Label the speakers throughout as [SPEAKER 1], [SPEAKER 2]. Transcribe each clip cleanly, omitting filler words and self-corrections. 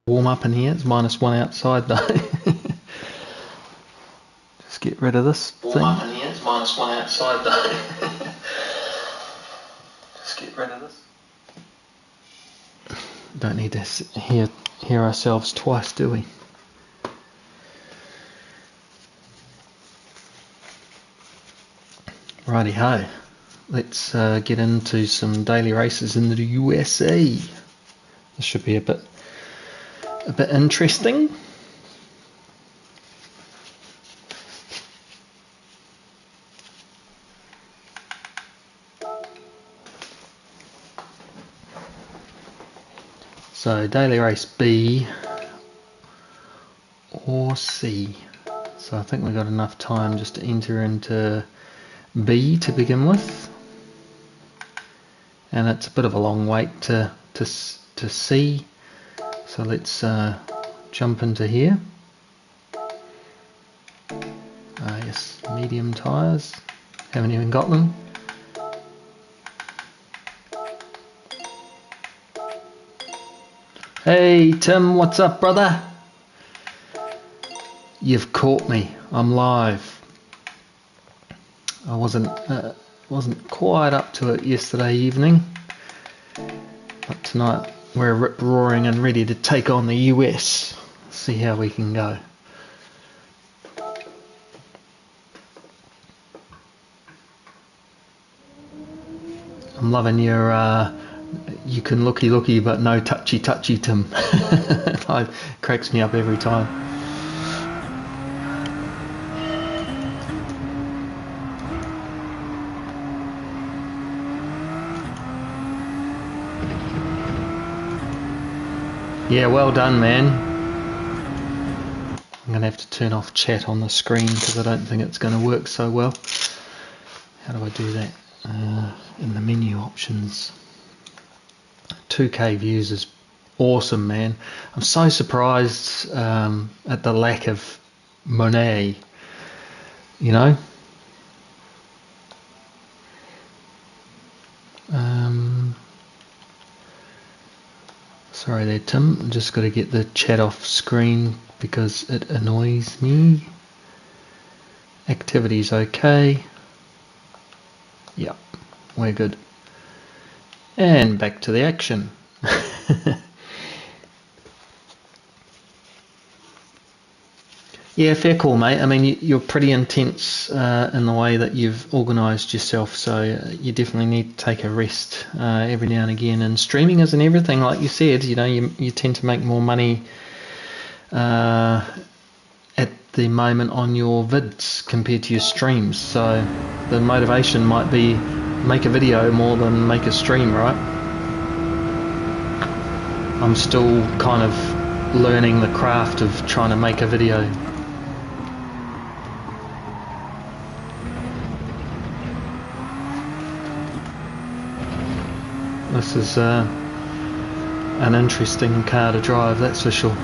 [SPEAKER 1] Warm up in here. It's -1 outside though. Just get rid of this thing. Warm up in here. It's -1 outside though. Just get rid of this. Don't need to hear ourselves twice, do we? Righty ho. Let's get into some daily races in the USA. This should be a bit interesting. So daily race B or C. So I think we've got enough time just to enter into B to begin with, and it's a bit of a long wait to C. So let's jump into here. Yes, medium tyres. Haven't even got them. Hey Tim, what's up, brother? You've caught me. I'm live. I wasn't quite up to it yesterday evening, but tonight we're rip roaring and ready to take on the US. See how we can go. I'm loving your you can looky but no touchy Tim. It cracks me up every time. Yeah, well done, man. I'm going to have to turn off chat on the screen because I don't think it's going to work so well. How do I do that? In the menu options. 2K views is awesome, man. I'm so surprised at the lack of Monet, you know. Sorry there, Tim. I'm just got to get the chat off screen because it annoys me. Activity's okay. Yep, we're good. And back to the action. Yeah, fair call, mate. I mean, you're pretty intense in the way that you've organised yourself, so you definitely need to take a rest every now and again. And streaming isn't everything, like you said. You know, you tend to make more money at the moment on your vids compared to your streams. So the motivation might be make a video more than make a stream, right? I'm still kind of learning the craft of trying to make a video. This is an interesting car to drive, that's for sure.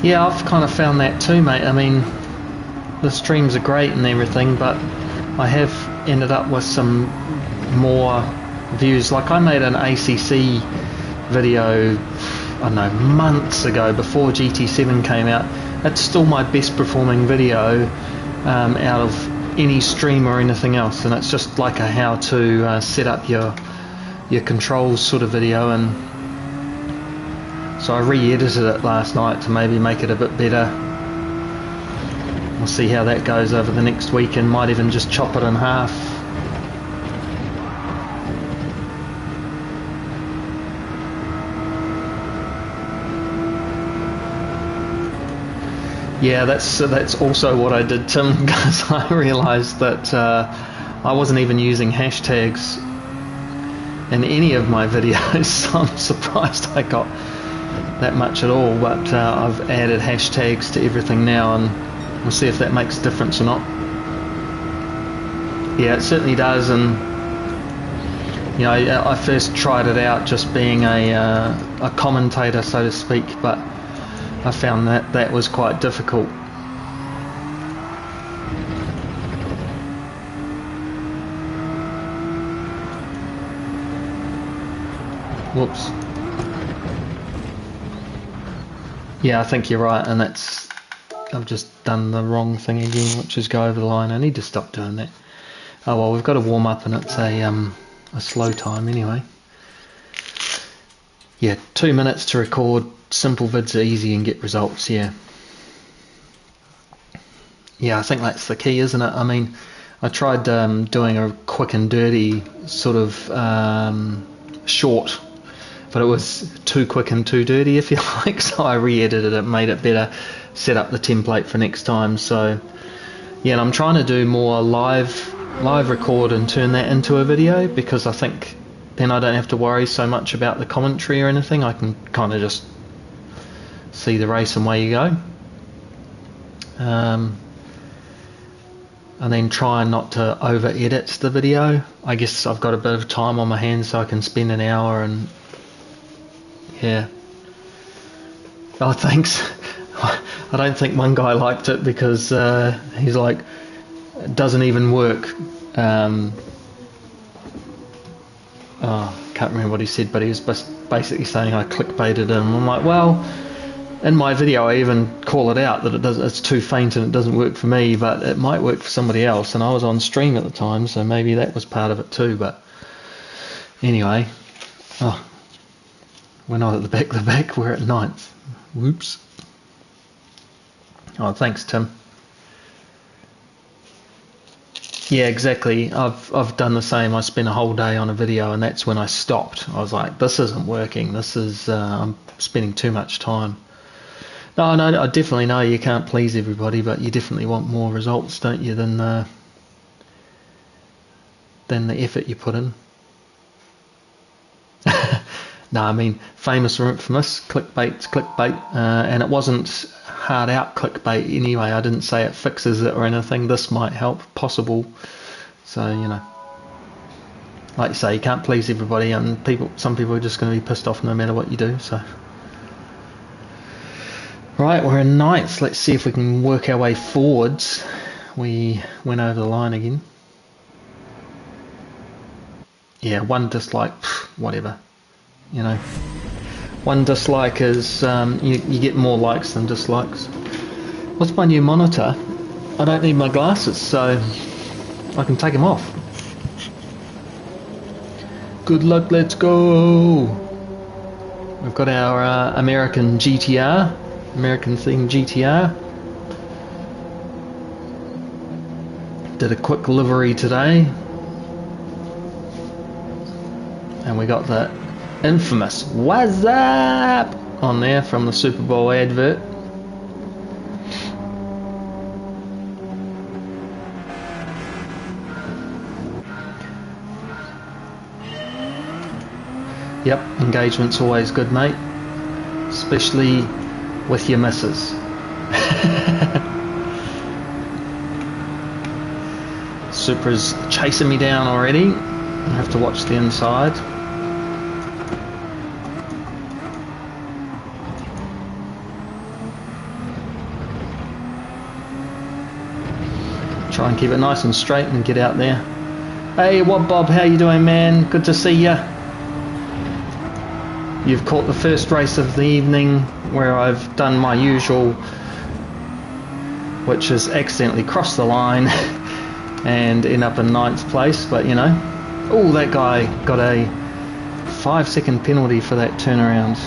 [SPEAKER 1] Yeah, I've kind of found that too, mate. I mean, the streams are great and everything, but I have ended up with some more views. Like I made an ACC video, I don't know, months ago before GT7 came out. It's still my best performing video out of any stream or anything else, and it's just like a how to set up your controls sort of video. And so I re-edited it last night to maybe make it a bit better. We'll see how that goes over the next week, and might even just chop it in half. Yeah, that's also what I did, Tim, because I realised that I wasn't even using hashtags in any of my videos, so I'm surprised I got that much at all, but I've added hashtags to everything now, and we'll see if that makes a difference or not. Yeah, it certainly does. And you know, I first tried it out just being a commentator, so to speak, but I found that was quite difficult. Whoops. Yeah, I think you're right, and I've just done the wrong thing again, which is go over the line. I need to stop doing that. Oh well, we've got to warm up, and it's a slow time anyway. Yeah, 2 minutes to record. Simple vids are easy and get results. Yeah, I think that's the key, isn't it? I mean, I tried doing a quick and dirty sort of short, but it was too quick and too dirty, if you like. So I re-edited it, made it better, set up the template for next time. So yeah, and I'm trying to do more live record and turn that into a video, because I think then I don't have to worry so much about the commentary or anything. I can kind of just see the race and away you go. And then try not to over edit the video. I guess I've got a bit of time on my hands, so I can spend an hour and yeah. Oh, thanks. I don't think one guy liked it because he's like, it doesn't even work. Can't remember what he said, but he was basically saying I clickbaited him. I'm like, well, in my video I even call it out that it's too faint and it doesn't work for me, but it might work for somebody else, and I was on stream at the time, so maybe that was part of it too. But anyway, we're not at the back, we're at ninth. Whoops. Oh, thanks, Tim. Yeah, exactly. I've done the same. I spent a whole day on a video, and that's when I stopped. I was like, this isn't working. This is I'm spending too much time. No, I definitely know you can't please everybody, but you definitely want more results, don't you, than the effort you put in. No, I mean, famous or infamous, clickbait's clickbait, and it wasn't hard out clickbait anyway. I didn't say it fixes it or anything. This might help, possible. So, you know, like you say, you can't please everybody, and some people are just going to be pissed off no matter what you do. So, right, we're in ninth. Let's see if we can work our way forwards. We went over the line again. Yeah, one dislike, whatever. You know, one dislike is you get more likes than dislikes. What's my new monitor? I don't need my glasses, so I can take them off. Good luck, let's go. We've got our American GTR, American themed GTR. Did a quick livery today, and we got the infamous "What's up" on there from the Super Bowl advert. Yep, engagement's always good, mate, especially with your missus. Supra's chasing me down already. I have to watch the inside. Try and keep it nice and straight and get out there. Hey, what Bob, how you doing, man? Good to see ya. You've caught the first race of the evening, where I've done my usual, which is accidentally cross the line and end up in ninth place, but you know. Oh, that guy got a 5-second penalty for that turnaround.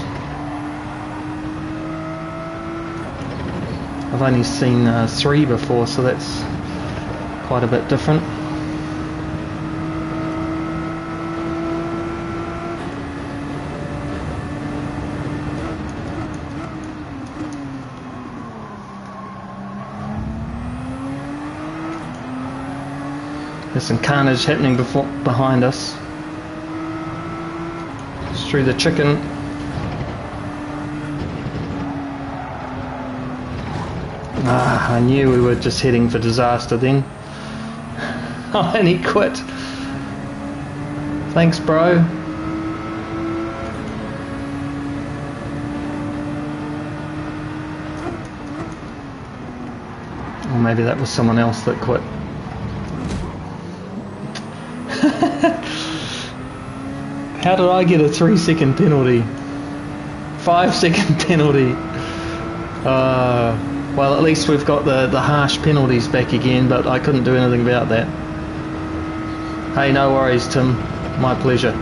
[SPEAKER 1] I've only seen 3 before, so that's quite a bit different. There's some carnage happening behind us. It's through the chicken. I knew we were just heading for disaster then. Oh, and he quit. Thanks, bro. Or maybe that was someone else that quit. How did I get a 3-second penalty? 5-second penalty. Well, at least we've got the harsh penalties back again, but I couldn't do anything about that. Hey, no worries, Tim. My pleasure.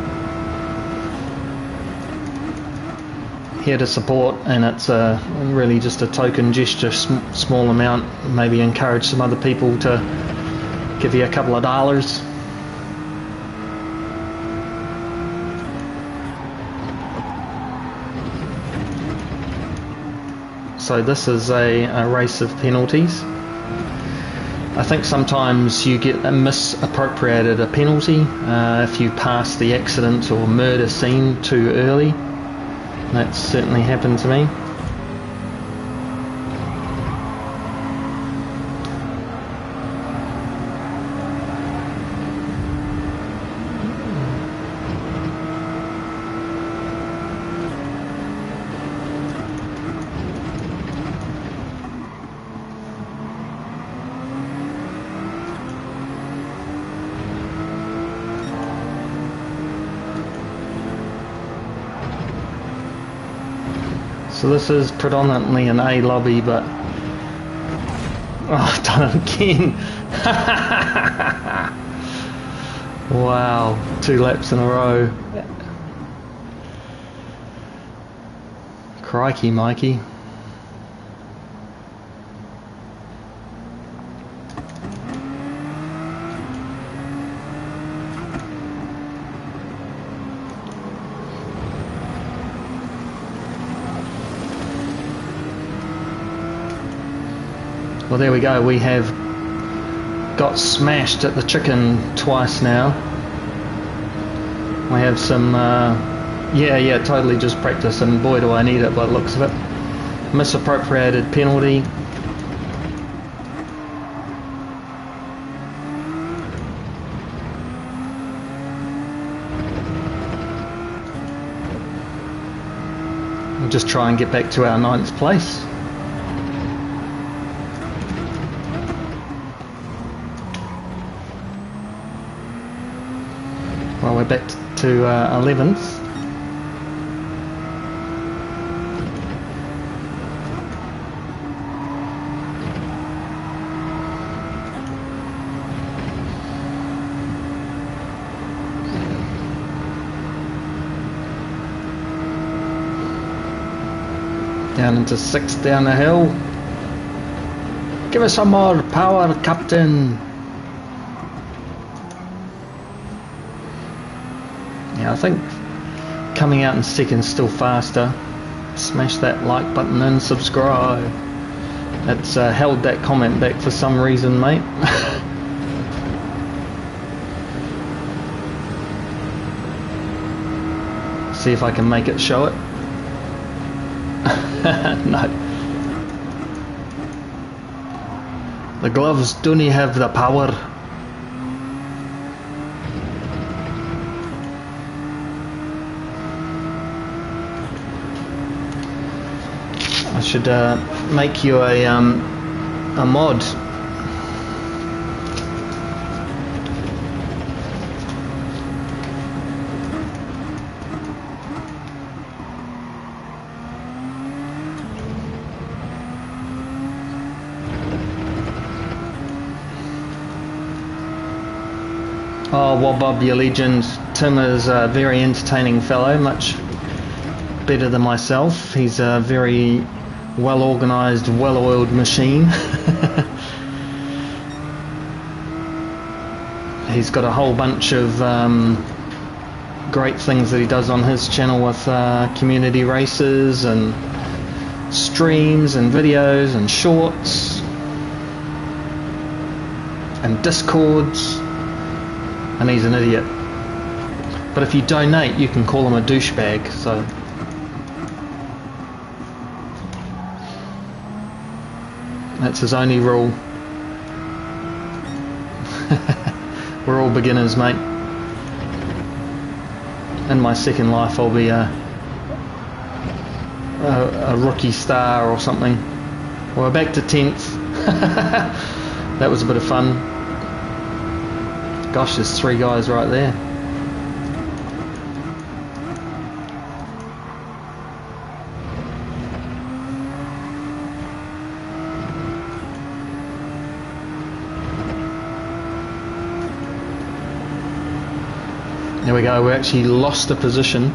[SPEAKER 1] Here to support, and it's really just a token gesture, small amount. Maybe encourage some other people to give you a couple of dollars. So this is a race of penalties. I think sometimes you get misappropriated a penalty if you pass the accident or murder scene too early. That's certainly happened to me. So this is predominantly an A lobby, but oh, I've done it again. Wow, 2 laps in a row. Crikey, Mikey. Well, there we go. We have got smashed at the chicken twice now. We have some, yeah, totally just practice, and boy do I need it by the looks of it. Misappropriated penalty. We'll just try and get back to our 9th place. Well, we're back to 11th. Down into 6th down the hill. Give us some more power, Captain. Yeah, I think coming out in 2nd's still faster. Smash that like button and subscribe. It's held that comment back for some reason, mate. See if I can make it show it. No. The gloves don't have the power. I should make you a mod. Oh, Wobob, you legend. Tim is a very entertaining fellow, much better than myself. He's a very well-organised, well-oiled machine. He's got a whole bunch of great things that he does on his channel with community races and streams and videos and shorts and discords, and he's an idiot. But if you donate, you can call him a douchebag, so that's his only rule. We're all beginners, mate. In my second life I'll be a rookie star or something. Well, we're back to 10th. That was a bit of fun. Gosh, there's 3 guys right there. There we go, we actually lost a position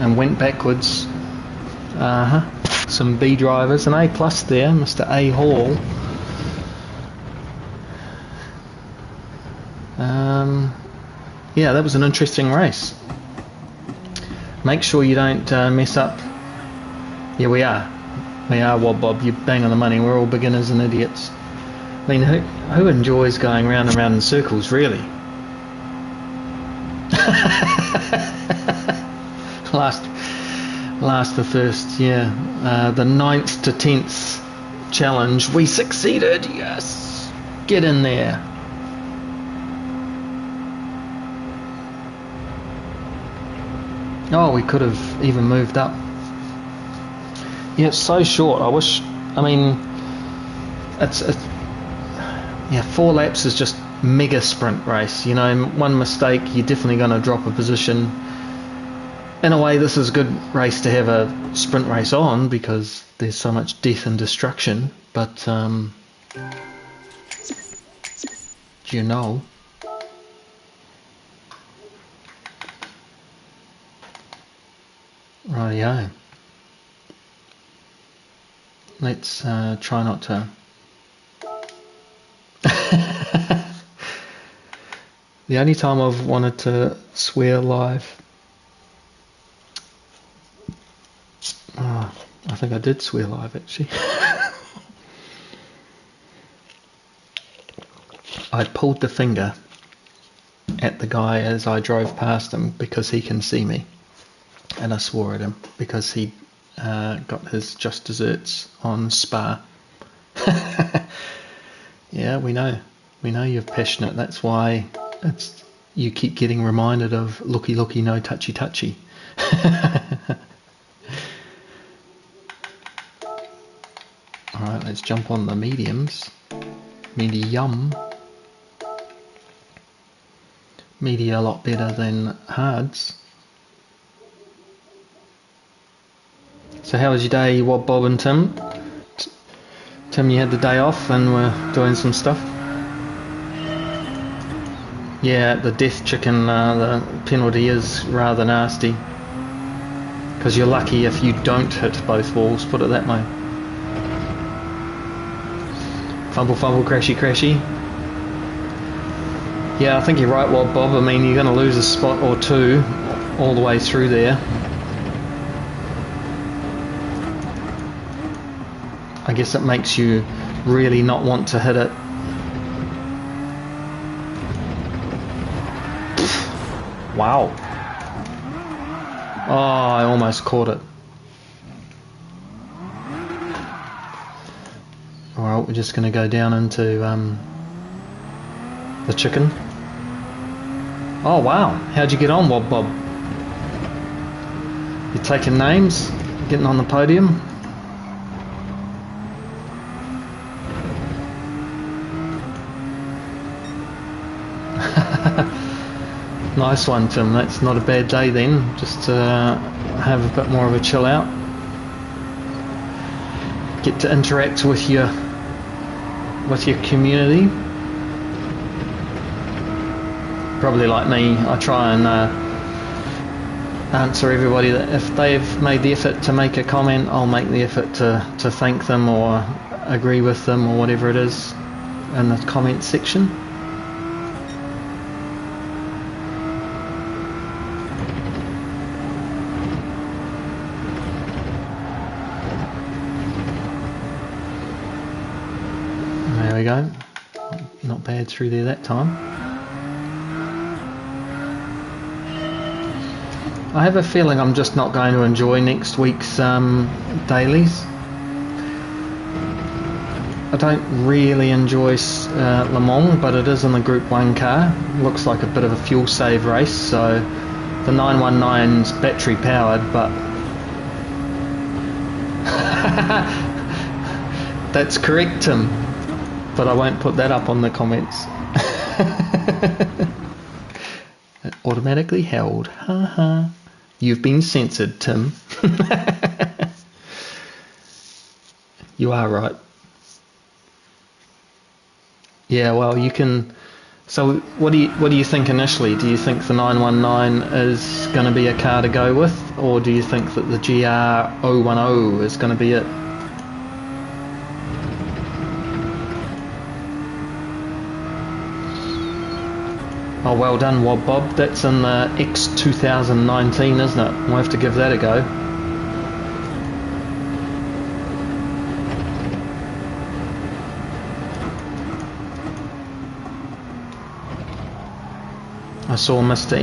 [SPEAKER 1] and went backwards. Some B drivers, an A plus there, Mr. A Hall. Yeah, that was an interesting race. Make sure you don't mess up. Yeah, we are, Wob Bob, you're bang on the money. We're all beginners and idiots. I mean, who enjoys going round and round in circles, really? Last for first, yeah. The 9th to 10th challenge, we succeeded, yes! Get in there. Oh, we could have even moved up. Yeah, it's so short. I mean, it's yeah, 4 laps is just mega sprint race. You know, one mistake, you're definitely going to drop a position. In a way, this is a good race to have a sprint race on because there's so much death and destruction. But you know, rightio. Let's try not to. The only time I've wanted to swear live. Oh, I think I did swear live actually. I pulled the finger at the guy as I drove past him because he can see me, and I swore at him because he got his just desserts on Spa. Yeah, we know you're passionate. That's why you keep getting reminded of looky looky, no touchy touchy. Alright, let's jump on the mediums. Medium. Media a lot better than hards. So how was your day, Wob, Bob and Tim? Tim, you had the day off and we're doing some stuff? Yeah, the death chicken, the penalty is rather nasty. Because you're lucky if you don't hit both walls, put it that way. Fumble, fumble, crashy, crashy. Yeah, I think you're right, Wob, Bob. I mean, you're going to lose a spot or two all the way through there. I guess it makes you really not want to hit it. Wow. Oh, I almost caught it. Alright, we're just going to go down into the chicken. Oh wow, how'd you get on, Wob Bob? You taking names? Getting on the podium? Nice one, Tim. That's not a bad day then. Just to have a bit more of a chill out. Get to interact with your community. Probably like me, I try and answer everybody that if they've made the effort to make a comment, I'll make the effort to thank them or agree with them or whatever it is in the comment section. There we go. Not bad through there that time. I have a feeling I'm just not going to enjoy next week's dailies. I don't really enjoy Le Mans, but it is in the Group 1 car. Looks like a bit of a fuel save race, so the 919's battery powered, but that's correct, Tim. But I won't put that up on the comments. Automatically held. Haha. You've been censored, Tim. You are right. Yeah, well, you can So what do you think initially? Do you think the 919 is going to be a car to go with, or do you think that the GR010 is going to be it? Oh, well done, Wob Bob. That's in the X 2019, isn't it? We'll have to give that a go. I saw Mr.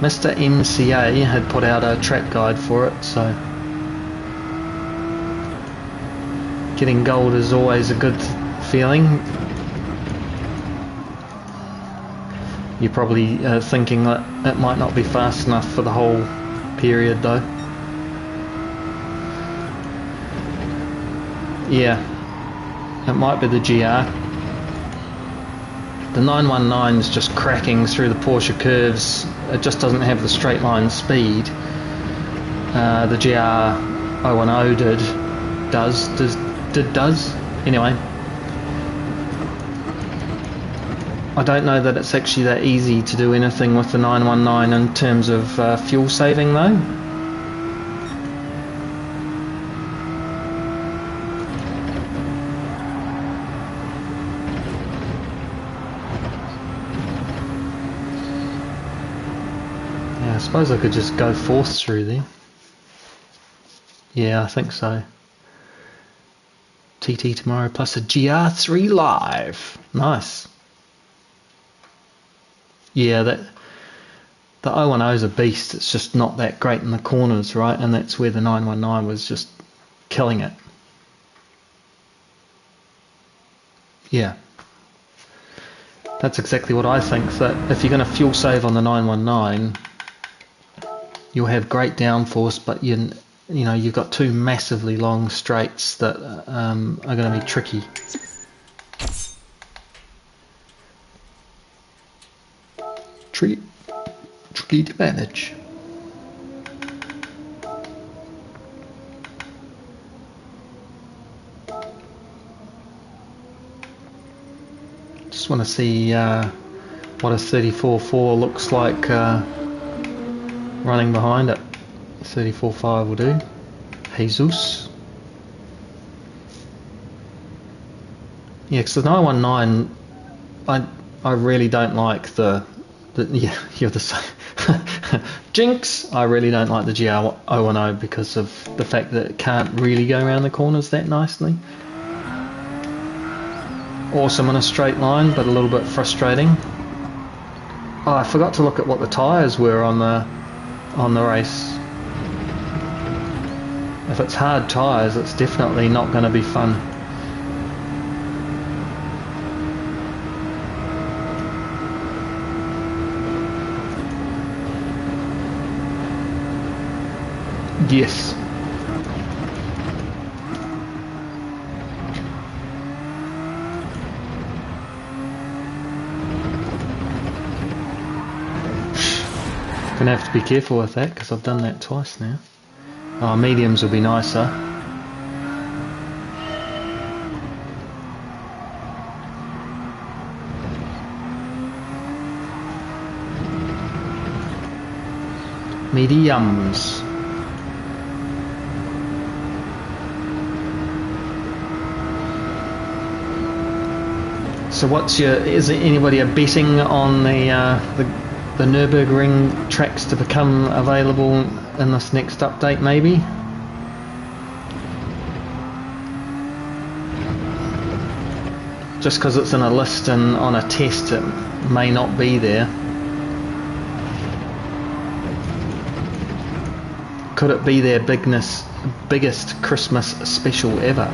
[SPEAKER 1] NCA had put out a track guide for it, so getting gold is always a good feeling. You're probably thinking that it might not be fast enough for the whole period though. Yeah, it might be the GR. The 919 is just cracking through the Porsche curves. It just doesn't have the straight line speed. The GR010 does. Anyway, I don't know that it's actually that easy to do anything with the 919 in terms of fuel saving though. Yeah, I suppose I could just go fourth through there. Yeah, I think so. TT tomorrow plus a GR3 live. Nice. Yeah, the 010 is a beast. It's just not that great in the corners, right? And that's where the 919 was just killing it. Yeah. That's exactly what I think, that if you're going to fuel save on the 919, you'll have great downforce, but you know, you've got two massively long straights that are going to be tricky. Tricky to manage. Just want to see what a 34.4 looks like running behind it. 34.5 will do. Jesus. Yeah, because the 919, I really don't like yeah, you're the same. Jinx! I really don't like the GR010 because of the fact that it can't really go around the corners that nicely. Awesome in a straight line, but a little bit frustrating. Oh, I forgot to look at what the tyres were on the race. If it's hard tyres, it's definitely not going to be fun. Yes. Gonna have to be careful with that because I've done that twice now. Oh, mediums will be nicer. Mediums. So what's is anybody betting on the Nürburgring tracks to become available in this next update maybe? Just because it's in a list and on a test it may not be there. Could it be their biggest Christmas special ever?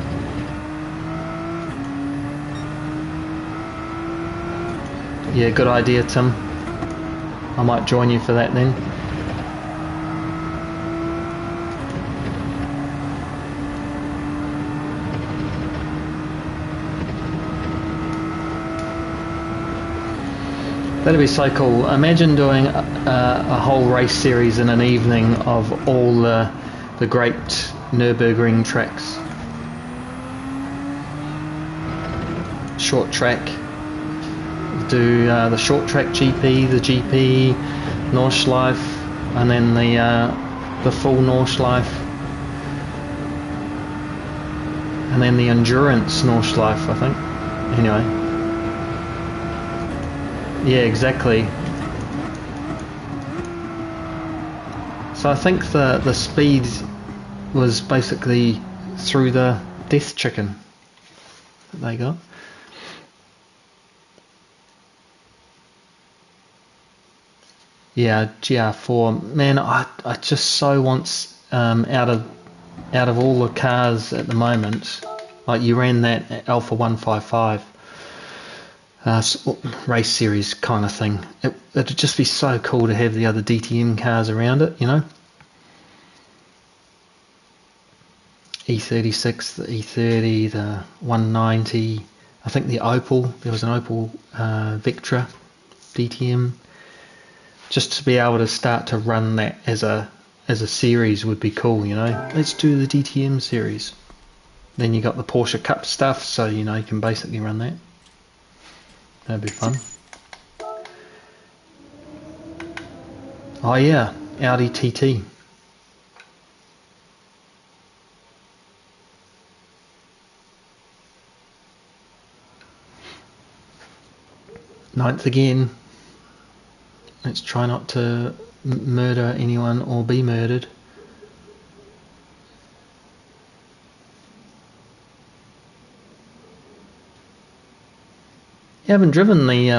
[SPEAKER 1] Yeah, good idea, Tim. I might join you for that then. That'd be so cool. Imagine doing a whole race series in an evening of all the great Nürburgring tracks. Short track. do the short track GP, the GP, Nordschleife, and then the full Nordschleife, and then the endurance Nordschleife, I think. Anyway, yeah, exactly. So I think the speed was basically through the death chicken that they got. Yeah, GR4. Man, I just so want out of all the cars at the moment, like you ran that Alpha 155 race series kind of thing. It'd just be so cool to have the other DTM cars around it, you know. E36, the E30, the 190. I think the Opel. There was an Opel Vectra DTM. Just to be able to start to run that as a series would be cool, you know. Let's do the DTM series. Then you got the Porsche Cup stuff, so you know you can basically run that. That'd be fun. Oh yeah, Audi TT. Ninth again. Let's try not to murder anyone or be murdered. You haven't driven the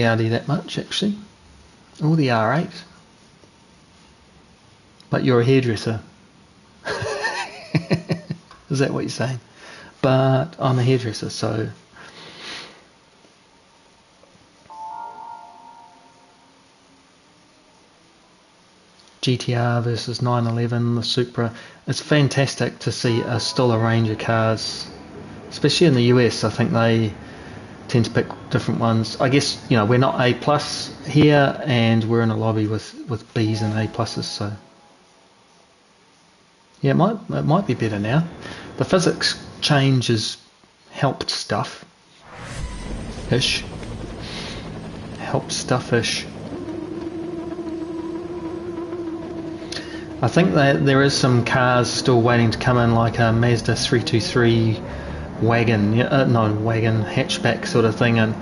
[SPEAKER 1] Audi that much actually, or the R8. But you're a hairdresser. Is that what you're saying? But I'm a hairdresser, so. GTR versus 911, the Supra. It's fantastic to see still a range of cars, especially in the US. I think they tend to pick different ones. I guess, you know, we're not A+ here, and we're in a lobby with Bs and A+, so yeah, it might be better now. The physics change has helped stuff. Helped stuff-ish. I think that there is some cars still waiting to come in, like a Mazda 323 wagon, wagon hatchback sort of thing, and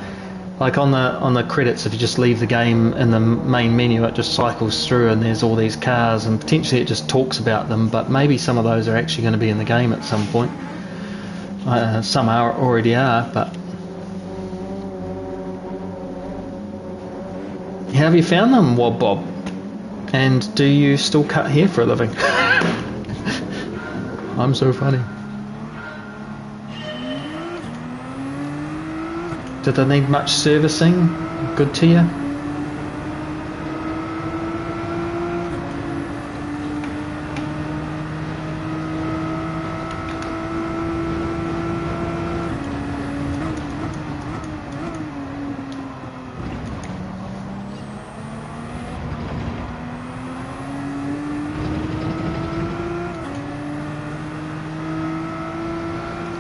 [SPEAKER 1] like on the credits, if you just leave the game in the main menu, it just cycles through and there's all these cars, and potentially it just talks about them, but maybe some of those are actually going to be in the game at some point. Some already are, but how have you found them, Wob Bob? And do you still cut hair for a living? I'm so funny. Did they need much servicing? Good to you?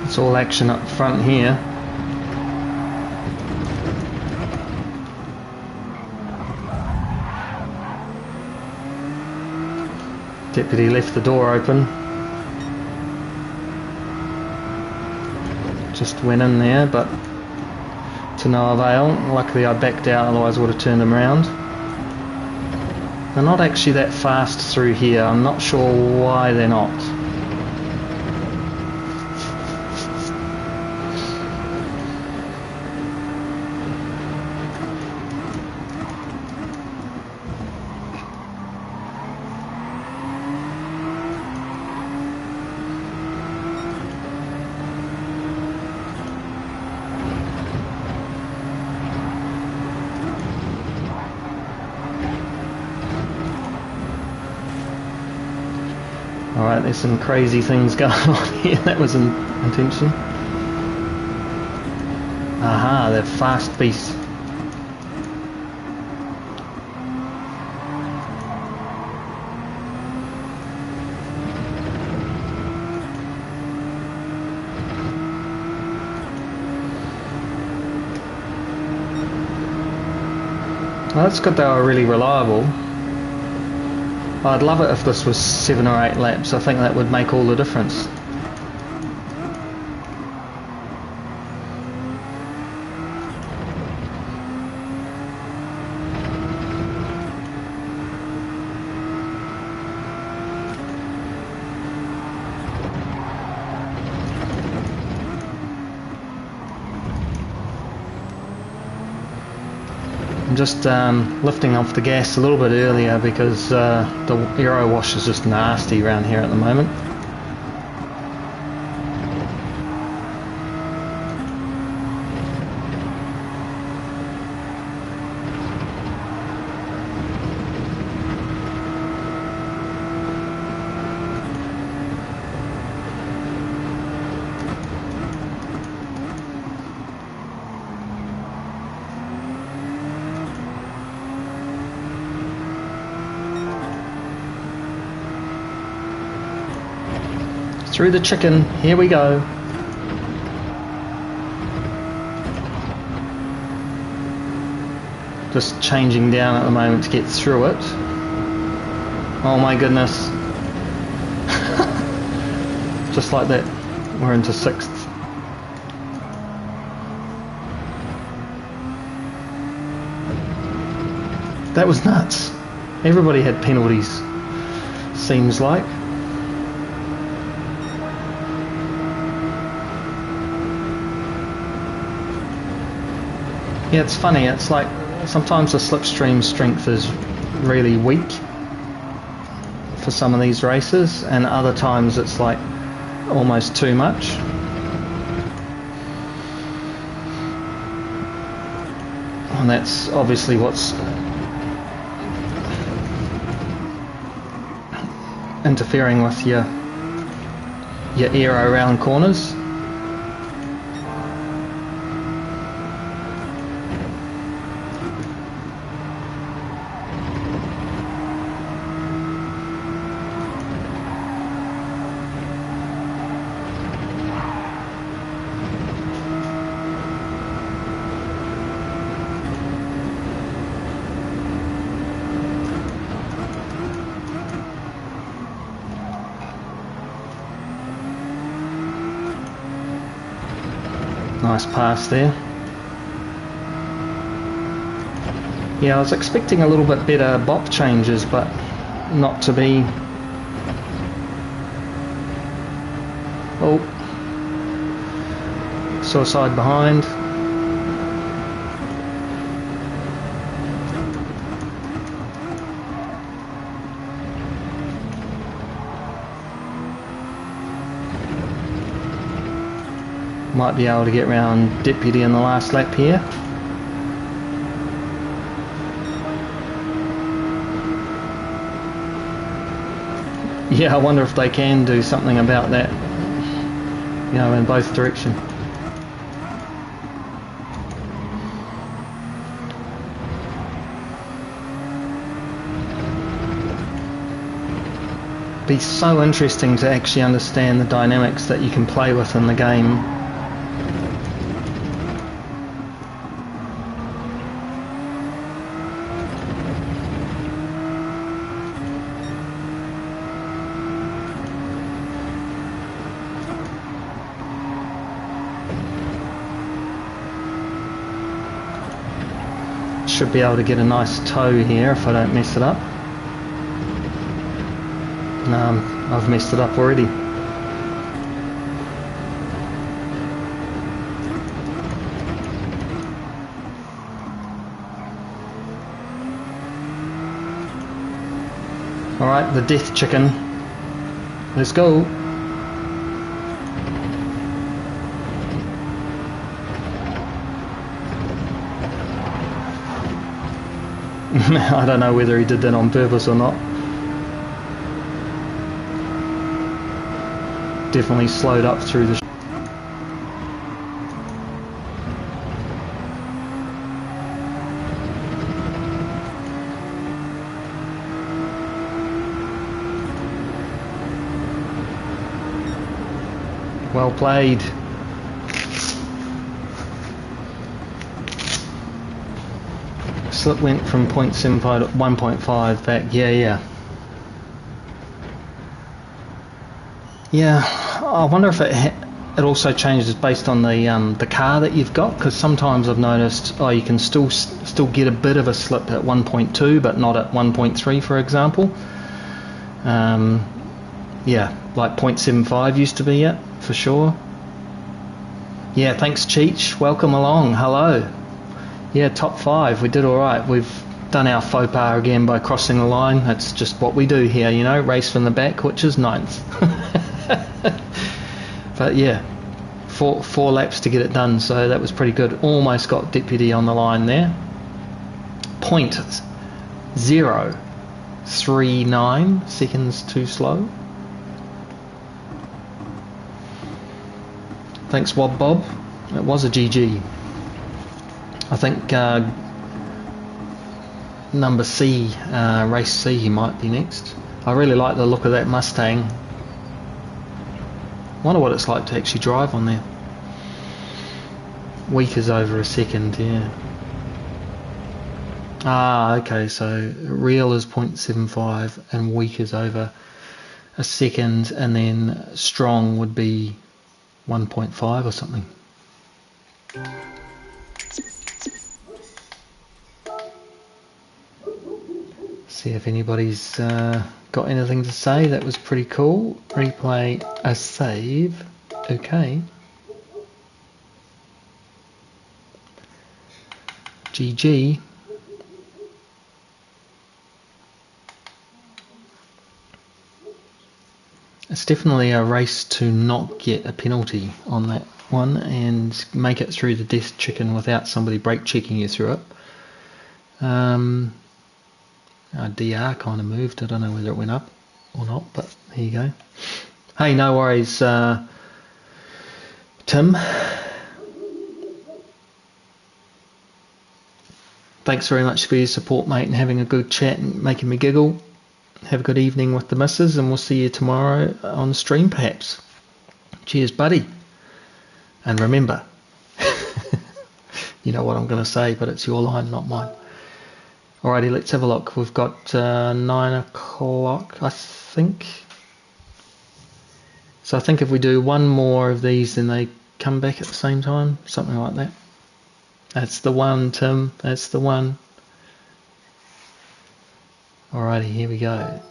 [SPEAKER 1] It's all action up front here. Deputy left the door open. Just went in there, but to no avail. Luckily I backed out, otherwise I would have turned him around. They're not actually that fast through here. I'm not sure why they're not. Alright, there's some crazy things going on here. That was intention. Aha, they're fast beasts. Well, that's good. They were really reliable. I'd love it if this was 7 or 8 laps. I think that would make all the difference. I'm just lifting off the gas a little bit earlier because the aero wash is just nasty around here at the moment. Through the chicken, here we go. Just changing down at the moment to get through it. Oh my goodness. Just like that, we're into 6th. That was nuts. Everybody had penalties, seems like. Yeah, it's funny, it's like sometimes the slipstream strength is really weak for some of these races, and other times it's like almost too much. And that's obviously what's interfering with your aero around corners. Nice pass there. Yeah, I was expecting a little bit better bop changes, but not to be. Oh, suicide behind. Might be able to get round Deputy in the last lap here. Yeah, I wonder if they can do something about that, you know, in both directions. Be so interesting to actually understand the dynamics that you can play with in the game. Should be able to get a nice toe here if I don't mess it up. No, I've messed it up already. Alright, the death chicken. Let's go. I don't know whether he did that on purpose or not. Definitely slowed up through the well played. Slip went from 0.75 to 1.5 back. Yeah, I wonder if it also changes based on the car that you've got, because sometimes I've noticed you can still get a bit of a slip at 1.2 but not at 1.3, for example. Yeah, like 0.75 used to be it, for sure. Yeah, thanks Cheech, welcome along, hello. Yeah, top 5, we did alright. We've done our faux pas again by crossing the line. That's just what we do here, you know, race from the back, which is 9th. But yeah, four laps to get it done, so that was pretty good. Almost got Deputy on the line there. 0.039 seconds too slow. Thanks Wob Bob. It was a GG. I think number C, race C, he might be next. I really like the look of that Mustang. Wonder what it's like to actually drive on there. Week is over a second, yeah. Okay, so real is 0.75 and weak is over a second, and then strong would be 1.5 or something. See if anybody's got anything to say. That was pretty cool. Replay a save. Okay. GG. It's definitely a race to not get a penalty on that one and make it through the death chicken without somebody brake checking you through it. Our DR kind of moved. I don't know whether it went up or not, but here you go. Hey, no worries, Tim. Thanks very much for your support, mate, and having a good chat and making me giggle. Have a good evening with the missus, and we'll see you tomorrow on stream, perhaps. Cheers, buddy. And remember, you know what I'm going to say, but it's your line, not mine. Alrighty, let's have a look. We've got 9 o'clock, I think. So I think if we do one more of these, then they come back at the same time, something like that. That's the one, Tim. That's the one. Alrighty, here we go.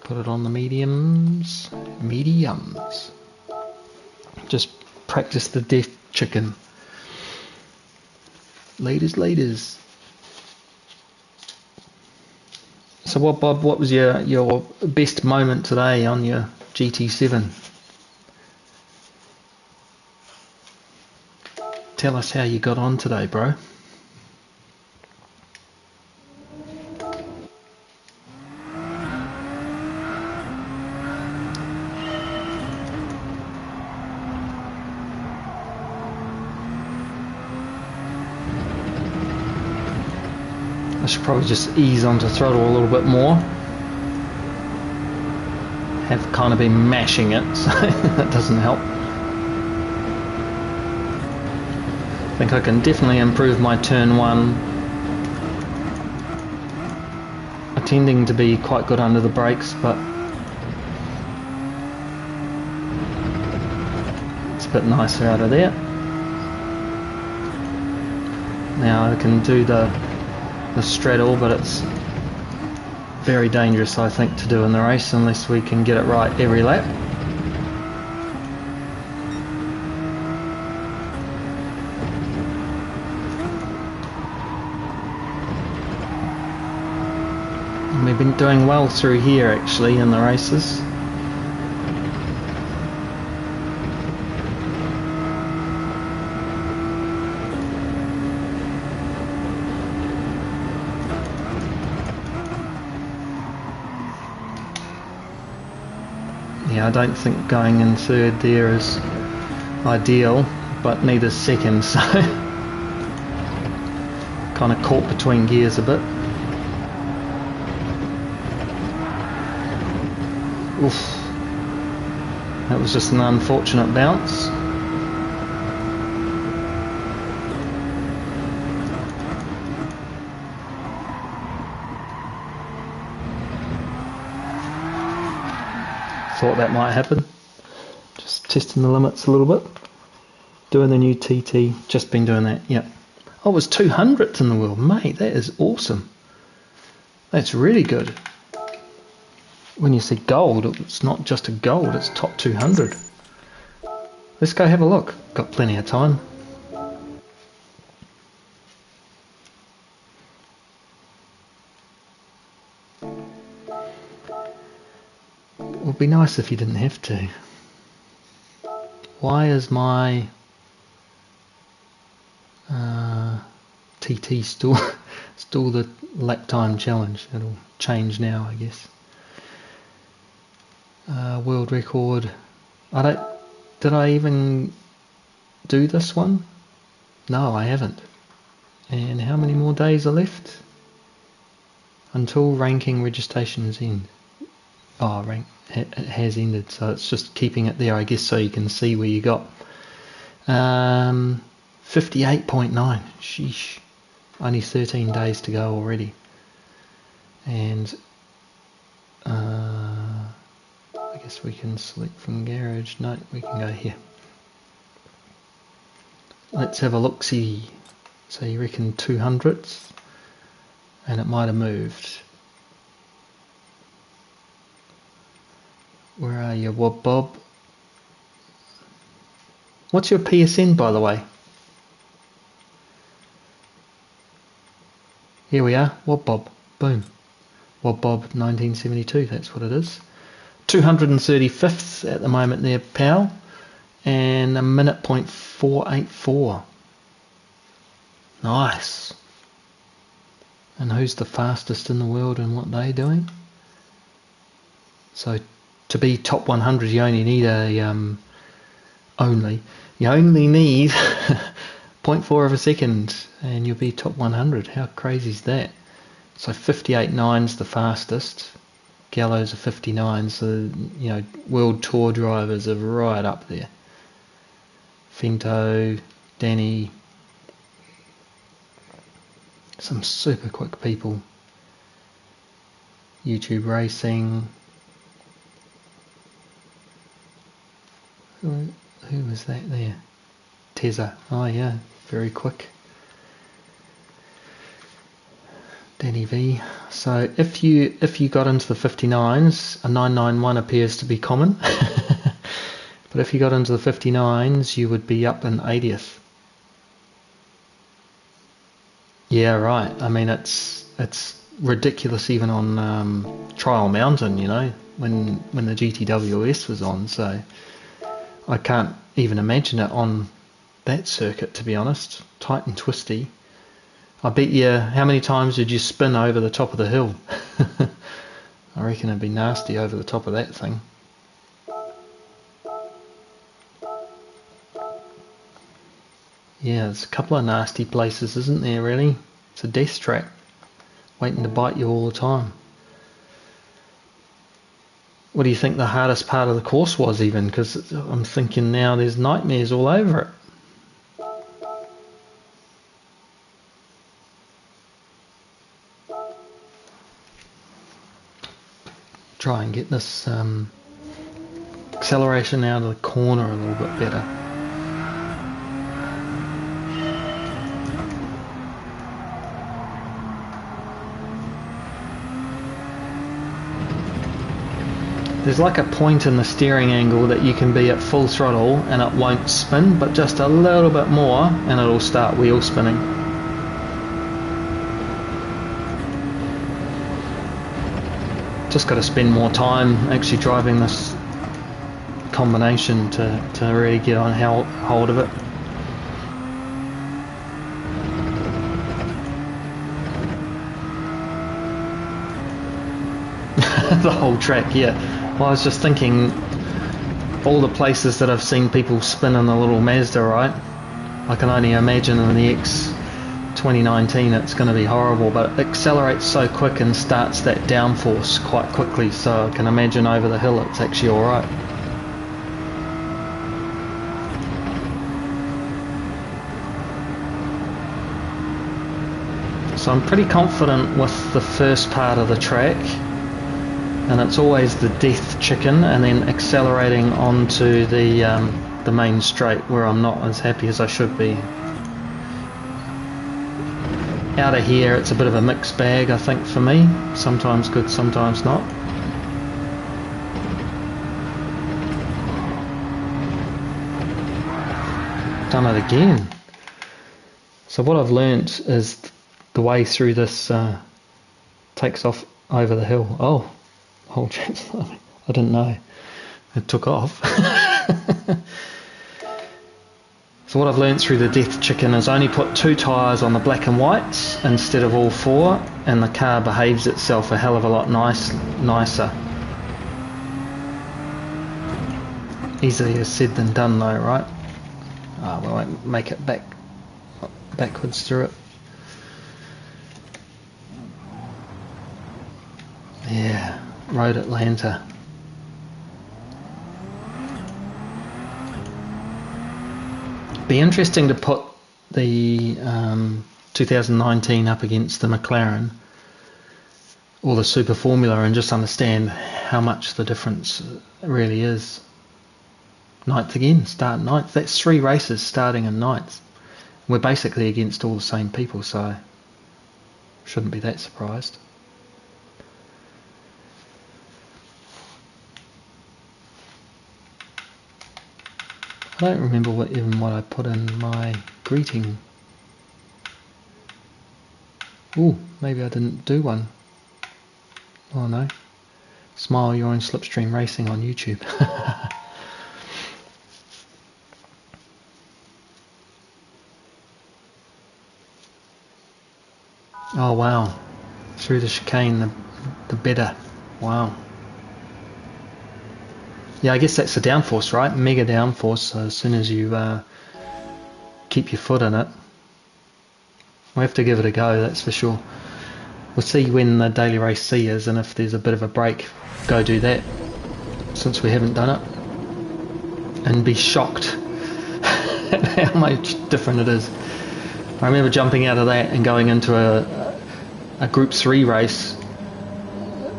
[SPEAKER 1] Put it on the mediums. Mediums. Just practice the death chicken. Ladies. So what, Bob, what was your best moment today on your GT7? Tell us how you got on today, bro. I should probably just ease onto throttle a little bit more. Have kind of been mashing it, so that doesn't help. I think I can definitely improve my turn 1. I'm tending to be quite good under the brakes, but it's a bit nicer out of there. Now I can do the straddle, but it's very dangerous, I think, to do in the race unless we can get it right every lap. And we've been doing well through here actually in the races. Yeah, I don't think going in third there is ideal, but neither second, so kind of caught between gears a bit. Oof. That was just an unfortunate bounce. thought that might happen. Just testing the limits a little bit. Doing the new TT, just been doing that, yep. Oh, it was 200th in the world, mate, that is awesome. That's really good. When you see gold, it's not just a gold, it's top 200. Let's go have a look, got plenty of time. It would be nice if you didn't have to. Why is my TT still the lap time challenge? It'll change now, I guess. World record. Did I even do this one? No, I haven't. And how many more days are left? Until ranking registrations end. Oh, it has ended, so it's just keeping it there, I guess, so you can see where you got. 58.9. Sheesh. Only 13 days to go already. And I guess we can select from garage. No, we can go here. Let's have a look-see. So you reckon 200ths? And it might have moved. Where are you, Wob Bob? What's your PSN, by the way? Here we are, Wob Bob. Boom. Wob Bob 1972, that's what it is. 235th at the moment there, pal. And a minute .484. Nice. And who's the fastest in the world and what they're doing? So to be top 100, you only need you only need 0.4 of a second, and you'll be top 100. How crazy is that? So 58.9's the fastest. Gallows are 59, so you know, world tour drivers are right up there. Finto, Danny, some super quick people. YouTube racing. Who was that there? Tezza. Oh yeah, very quick. Danny V. So if you got into the 59s, a 991 appears to be common. But if you got into the 59s, you would be up in 80th. Yeah, right. I mean, it's ridiculous even on Trial Mountain, you know, when the GTWS was on. So I can't even imagine it on that circuit, to be honest. Tight and twisty. I bet you, how many times did you spin over the top of the hill? I reckon it'd be nasty over the top of that thing. Yeah, there's a couple of nasty places, isn't there, really? It's a death trap, waiting to bite you all the time. What do you think the hardest part of the course was even? Because I'm thinking now there's nightmares all over it. Try and get this acceleration out of the corner a little bit better. There's like a point in the steering angle that you can be at full throttle and it won't spin, but just a little bit more and it'll start wheel spinning. Just got to spend more time actually driving this combination to really get on hold of it. The whole track, yeah. Well, I was just thinking, all the places that I've seen people spin in the little Mazda, right? I can only imagine in the X 2019 it's going to be horrible, but it accelerates so quick and starts that downforce quite quickly, so I can imagine over the hill it's actually alright. So I'm pretty confident with the first part of the track. and it's always the death chicken and then accelerating onto the main straight where I'm not as happy as I should be. Out of here it's a bit of a mixed bag, I think, for me. Sometimes good, sometimes not. Done it again. So what I've learnt is the way through this takes off over the hill. Oh, I didn't know it took off. So what I've learnt through the death chicken is only put 2 tyres on the black and whites instead of all 4, and the car behaves itself a hell of a lot nicer. Easier said than done though, right? Oh, we won't make it backwards through it. Yeah, Road Atlanta. Be interesting to put the 2019 up against the McLaren or the Super Formula and just understand how much the difference really is. Ninth again, start ninth. That's 3 races starting in ninth. We're basically against all the same people, so shouldn't be that surprised. I don't remember what I put in my greeting. Ooh, maybe I didn't do one. Oh no. Smile, you're on Slipstream Racing on YouTube. Oh wow. Through the chicane, the better. Wow. Yeah, I guess that's the downforce, right? Mega downforce. So as soon as you keep your foot in it, we'll have to give it a go, that's for sure. We'll see when the daily race C is, and if there's a bit of a break, go do that, since we haven't done it. And be shocked at how much different it is. I remember jumping out of that and going into a Group 3 race,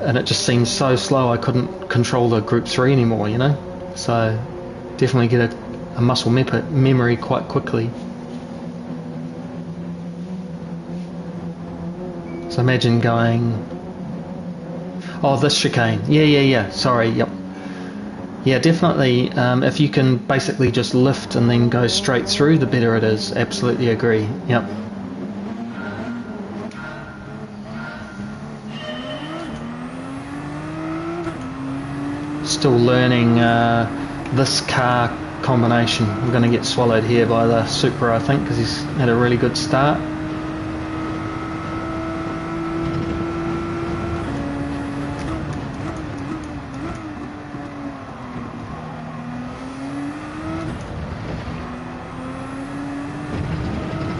[SPEAKER 1] and it just seemed so slow I couldn't control the Group 3 anymore, you know? So definitely get a muscle memory quite quickly. So imagine going... Oh, this chicane. Yeah, sorry, yep. Yeah, definitely, if you can basically just lift and then go straight through, the better it is. Absolutely agree, yep. Still learning this car combination. I'm going to get swallowed here by the Supra, I think, because he's had a really good start.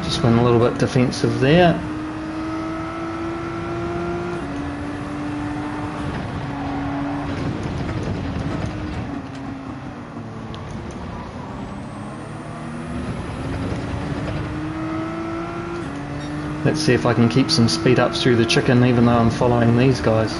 [SPEAKER 1] Just went a little bit defensive there. Let's see if I can keep some speed up through the chicken even though I'm following these guys.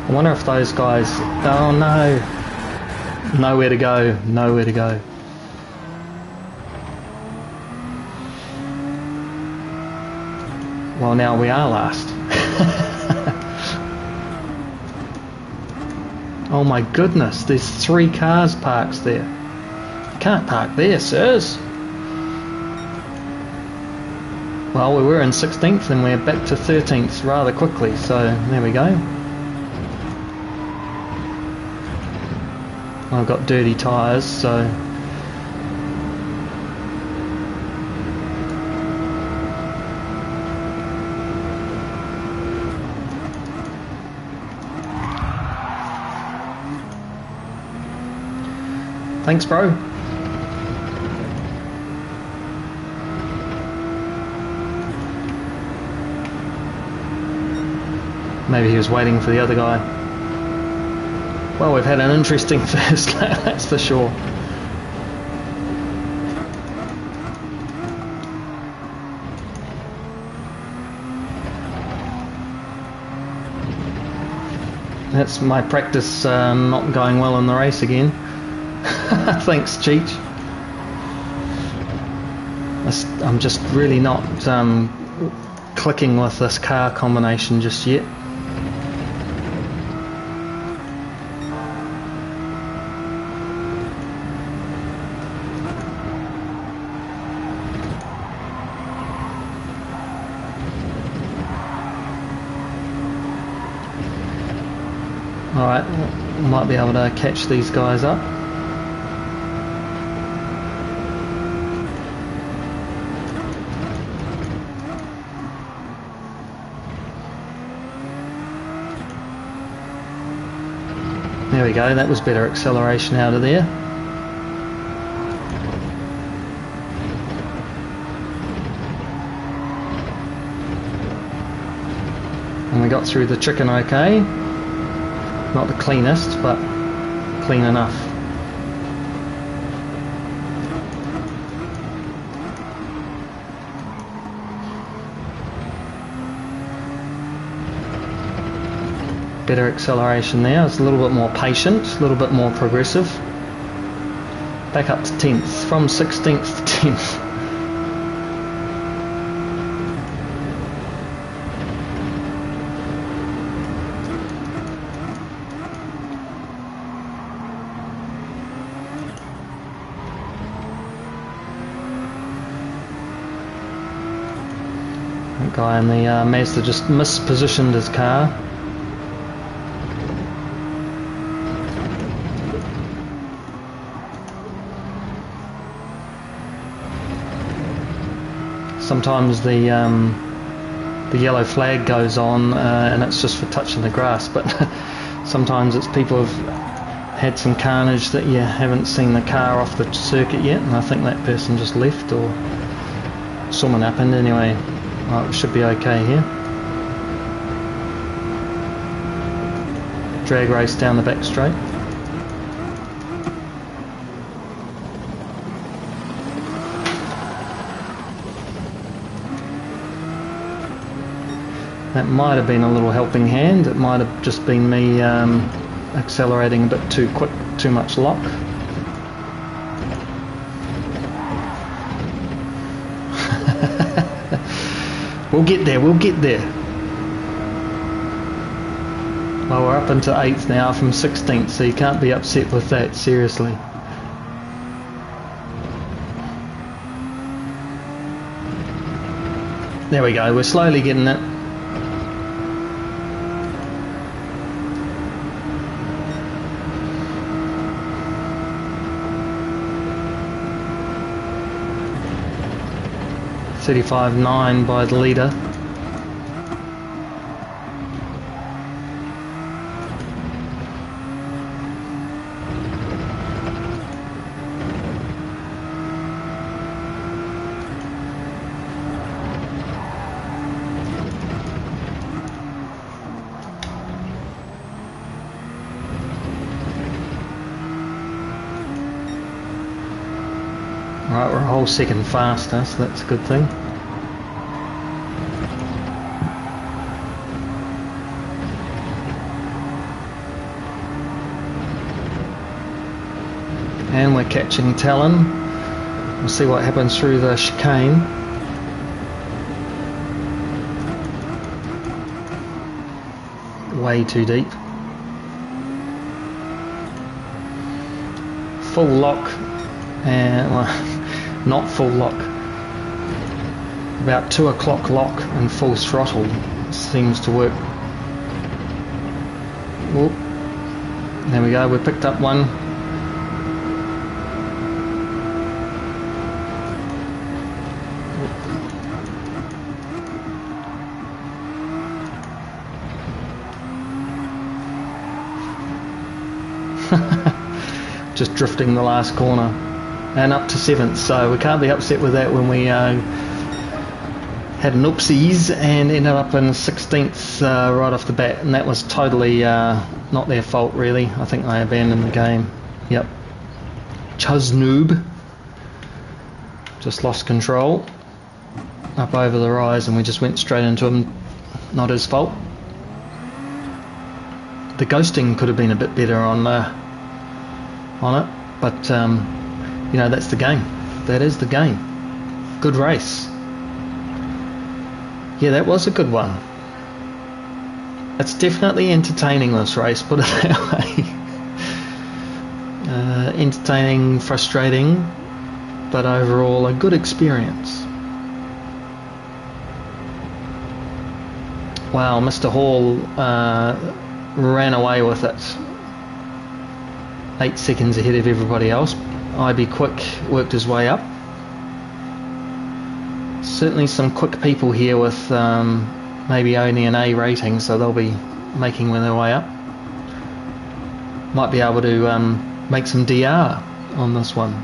[SPEAKER 1] I wonder if those guys... Oh no! Nowhere to go, nowhere to go. Well, now we are last. Oh my goodness, there's 3 cars parked there. You can't park there, sirs. Well, we were in 16th and we're back to 13th rather quickly, so there we go. I've got dirty tyres, so... Thanks, bro. Maybe he was waiting for the other guy. Well, we've had an interesting first lap, that's for sure. That's my practice not going well in the race again. Thanks, Cheech. I'm just really not clicking with this car combination just yet. Alright, might be able to catch these guys up. There we go, that was better acceleration out of there. And we got through the chicken okay. Not the cleanest, but clean enough. Better acceleration there. It's a little bit more patient, a little bit more progressive. Back up to 10th, from 16th to 10th. That guy in the Mazda just mispositioned his car. Sometimes the yellow flag goes on and it's just for touching the grass, but sometimes it's people have had some carnage that you haven't seen the car off the circuit yet, and I think that person just left or something happened. Anyway, it should be okay here. Drag race down the back straight. That might have been a little helping hand. It might have just been me accelerating a bit too quick, too much lock. We'll get there, we'll get there. Well, we're up into 8th now from 16th, so you can't be upset with that, seriously. There we go, we're slowly getting it. .35.9 by the leader. Right, we're a whole second faster, so that's a good thing. And we're catching Talon. We'll see what happens through the chicane. Way too deep. Full lock, and well, not full lock. About 2 o'clock lock and full throttle seems to work. Whoop. There we go, we picked up one. Just drifting the last corner and up to 7th, so we can't be upset with that when we had an oopsies and ended up in 16th right off the bat, and that was totally not their fault really. I think they abandoned the game. Yep, Chuz noob just lost control up over the rise and we just went straight into him. Not his fault. the ghosting could have been a bit better on it, but you know, that's the game. That is the game. Good race. Yeah, that was a good one. It's definitely entertaining, this race, put it that way. Entertaining, frustrating, but overall a good experience. Wow, Mr. Hall ran away with it. 8 seconds ahead of everybody else. IB Quick worked his way up. Certainly some quick people here with maybe only an A rating, so they'll be making their way up. Might be able to make some DR on this one.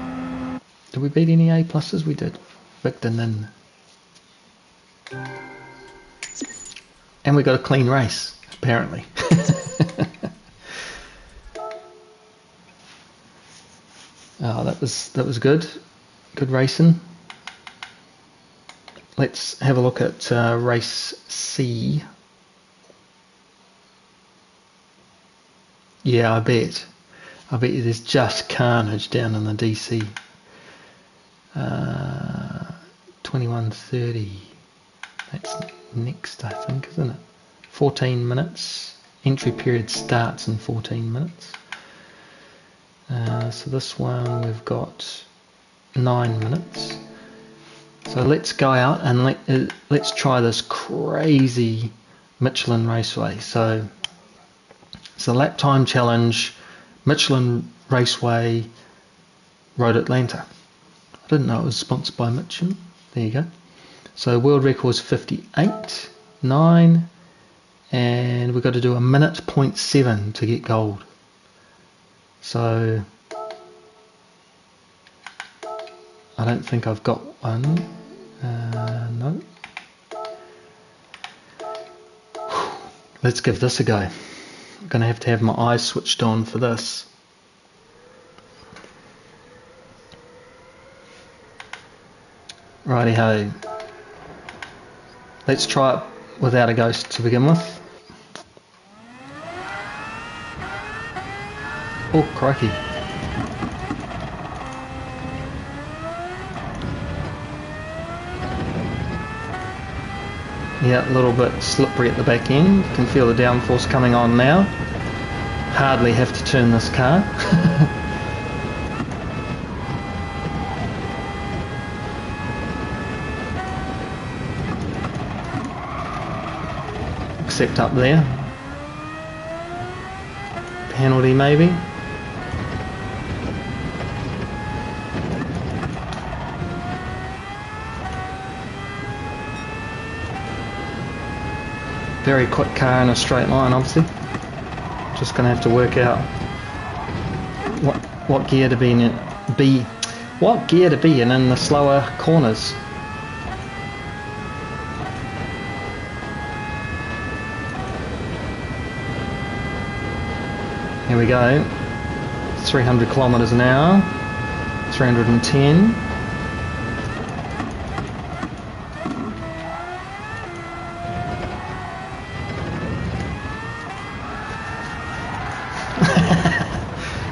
[SPEAKER 1] Did we beat any A pluses? We did. Victor Nin. And we got a clean race, apparently. Oh, that was good. Good racing. Let's have a look at race C. Yeah, I bet you there's just carnage down in the DC. 21:30. That's next, I think, isn't it? 14 minutes. Entry period starts in 14 minutes. So this one we've got 9 minutes. So let's go out and let's try this crazy Michelin Raceway. So it's a lap time challenge, Michelin Raceway, Road Atlanta. I didn't know it was sponsored by Michelin. There you go. So world record's 58.9, and we've got to do a minute 0.7 to get gold. So I don't think I've got one. No. Let's give this a go. I'm going to have my eyes switched on for this. Righty ho. Let's try it without a ghost to begin with. Oh, crikey. Yeah, a little bit slippery at the back end. You can feel the downforce coming on now. Hardly have to turn this car. Except up there. Penalty maybe. Very quick car in a straight line, obviously. Just going to have to work out what gear to be in. What gear to be in the slower corners. Here we go. 300 kilometers an hour. 310.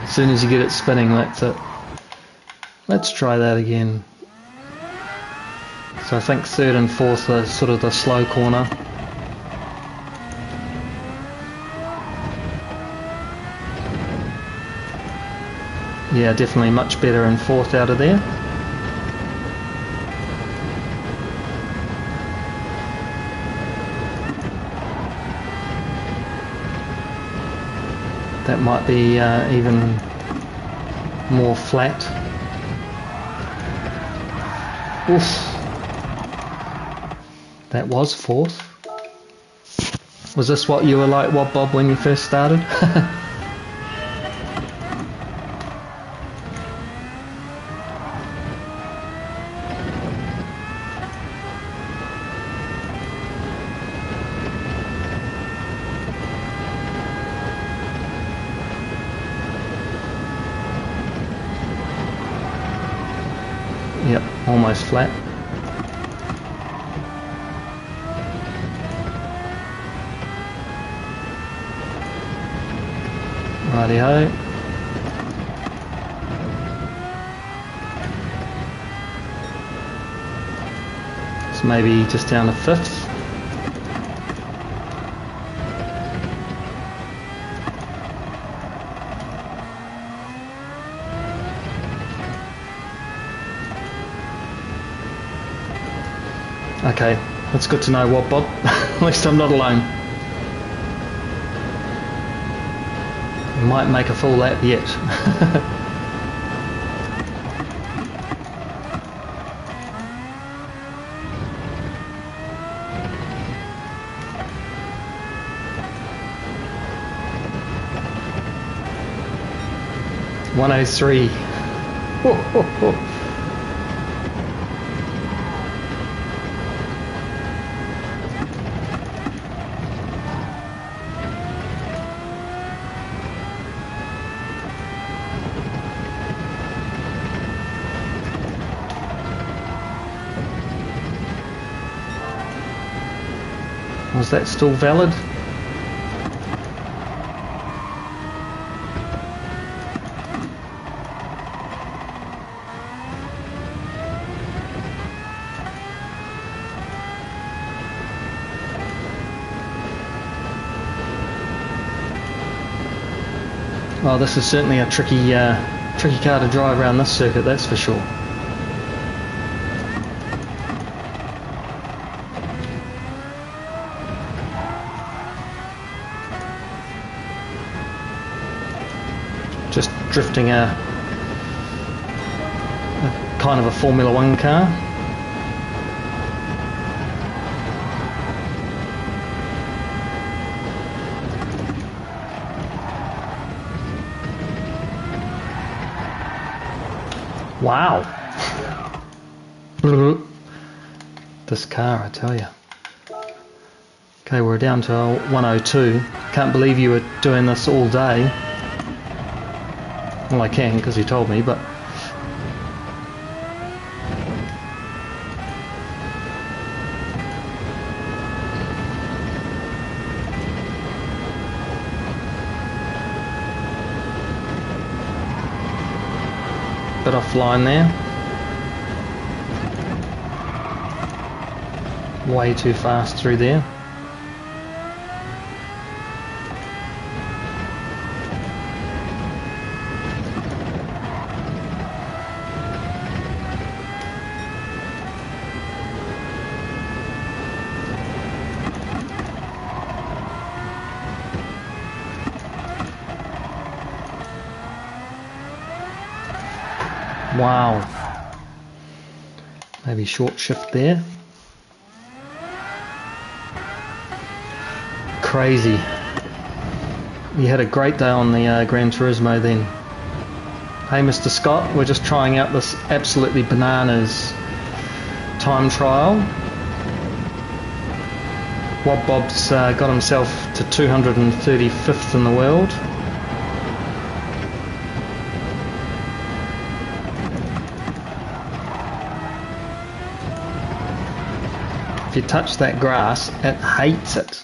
[SPEAKER 1] As soon as you get it spinning, that's it. Let's try that again. So I think third and fourth are sort of the slow corner. Yeah, definitely much better in fourth out of there. That might be even more flat. Oof. That was fourth. Was this what you were like, what, Bob, when you first started? Yep, almost flat. Righty-ho. It's maybe just down to 5th. Okay, that's good to know, what, Bob? At least I'm not alone. We might make a full lap yet. (103). Was that still valid? Oh, this is certainly a tricky car to drive around this circuit, that's for sure. Just drifting a kind of a Formula One car. Wow. This car, I tell you. Okay, we're down to 102. Can't believe you were doing this all day. Well, I can, because he told me, but... bit offline there. Way too fast through there. Wow. Maybe short shift there. Crazy. You had a great day on the Gran Turismo then. Hey Mr. Scott, we're just trying out this absolutely bananas time trial. Bob's got himself to 235th in the world. If you touch that grass, it hates it.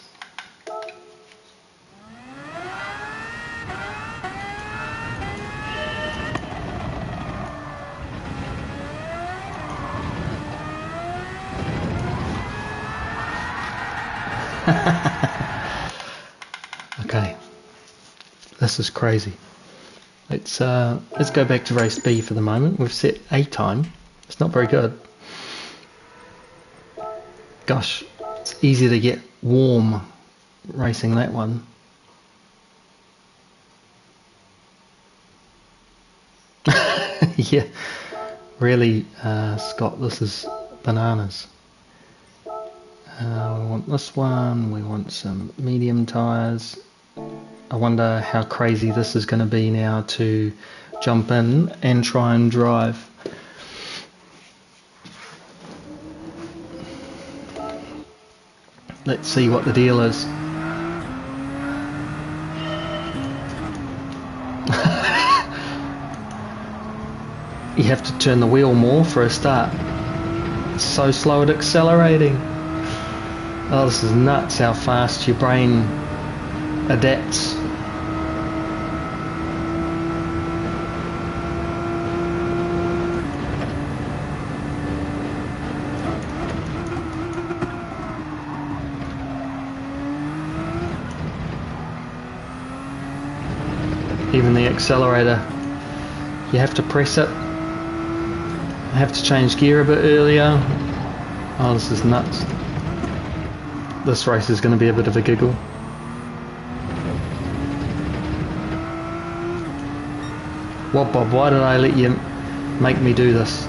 [SPEAKER 1] Okay, this is crazy. Let's go back to race B for the moment. We've set A time. It's not very good. Gosh, it's easy to get warm racing that one. Yeah, really, Scott, this is bananas. We want this one, we want some medium tyres. I wonder how crazy this is going to be now to jump in and try and drive. Let's see what the deal is. You have to turn the wheel more for a start. It's so slow at accelerating. Oh, this is nuts how fast your brain adapts. Even the accelerator, you have to press it. I have to change gear a bit earlier. Oh, this is nuts. This race is going to be a bit of a giggle. What, Bob, why did I let you make me do this?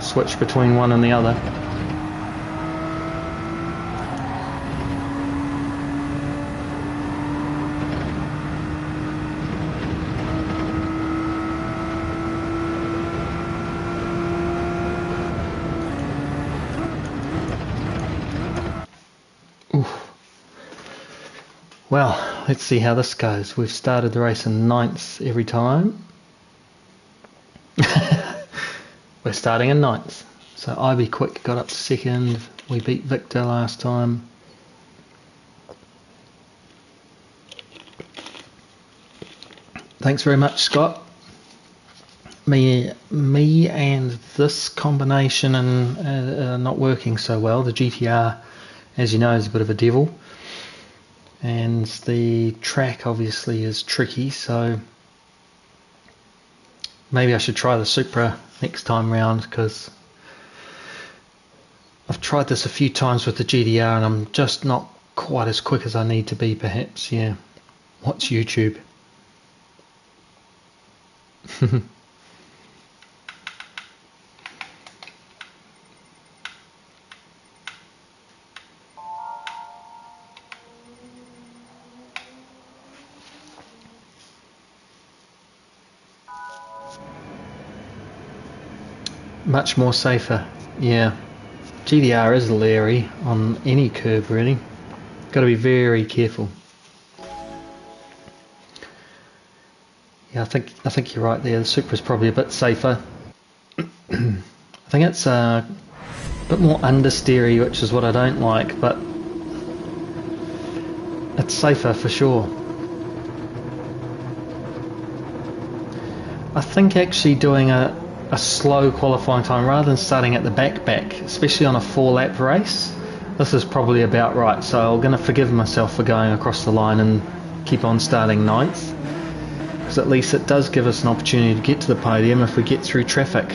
[SPEAKER 1] Switch between one and the other. Well, let's see how this goes. We've started the race in 9th every time. We're starting in 9th. So IB Quick got up to 2nd. We beat Victor last time. Thanks very much, Scott. Me and this combination are not working so well. The GTR, as you know, is a bit of a devil. And the track obviously is tricky, so maybe I should try the Supra next time round, because I've tried this a few times with the GTR and I'm just not quite as quick as I need to be, perhaps. Yeah. What's YouTube? Much more safer, yeah. GDR is leery on any curb, really. Got to be very careful. Yeah, I think you're right there. The Supra's probably a bit safer. I think it's a bit more understeery, which is what I don't like, but it's safer for sure. I think actually doing a slow qualifying time rather than starting at the back, especially on a 4-lap race, this is probably about right. So I'm going to forgive myself for going across the line and keep on starting 9th, because at least it does give us an opportunity to get to the podium if we get through traffic,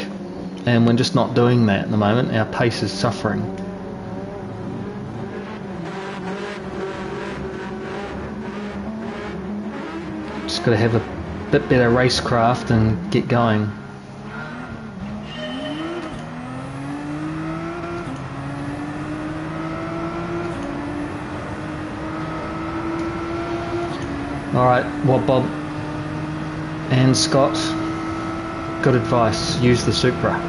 [SPEAKER 1] and we're just not doing that at the moment. Our pace is suffering. Just got to have a bit better racecraft and get going. Alright, well, Bob and Scott, good advice. Use the Supra.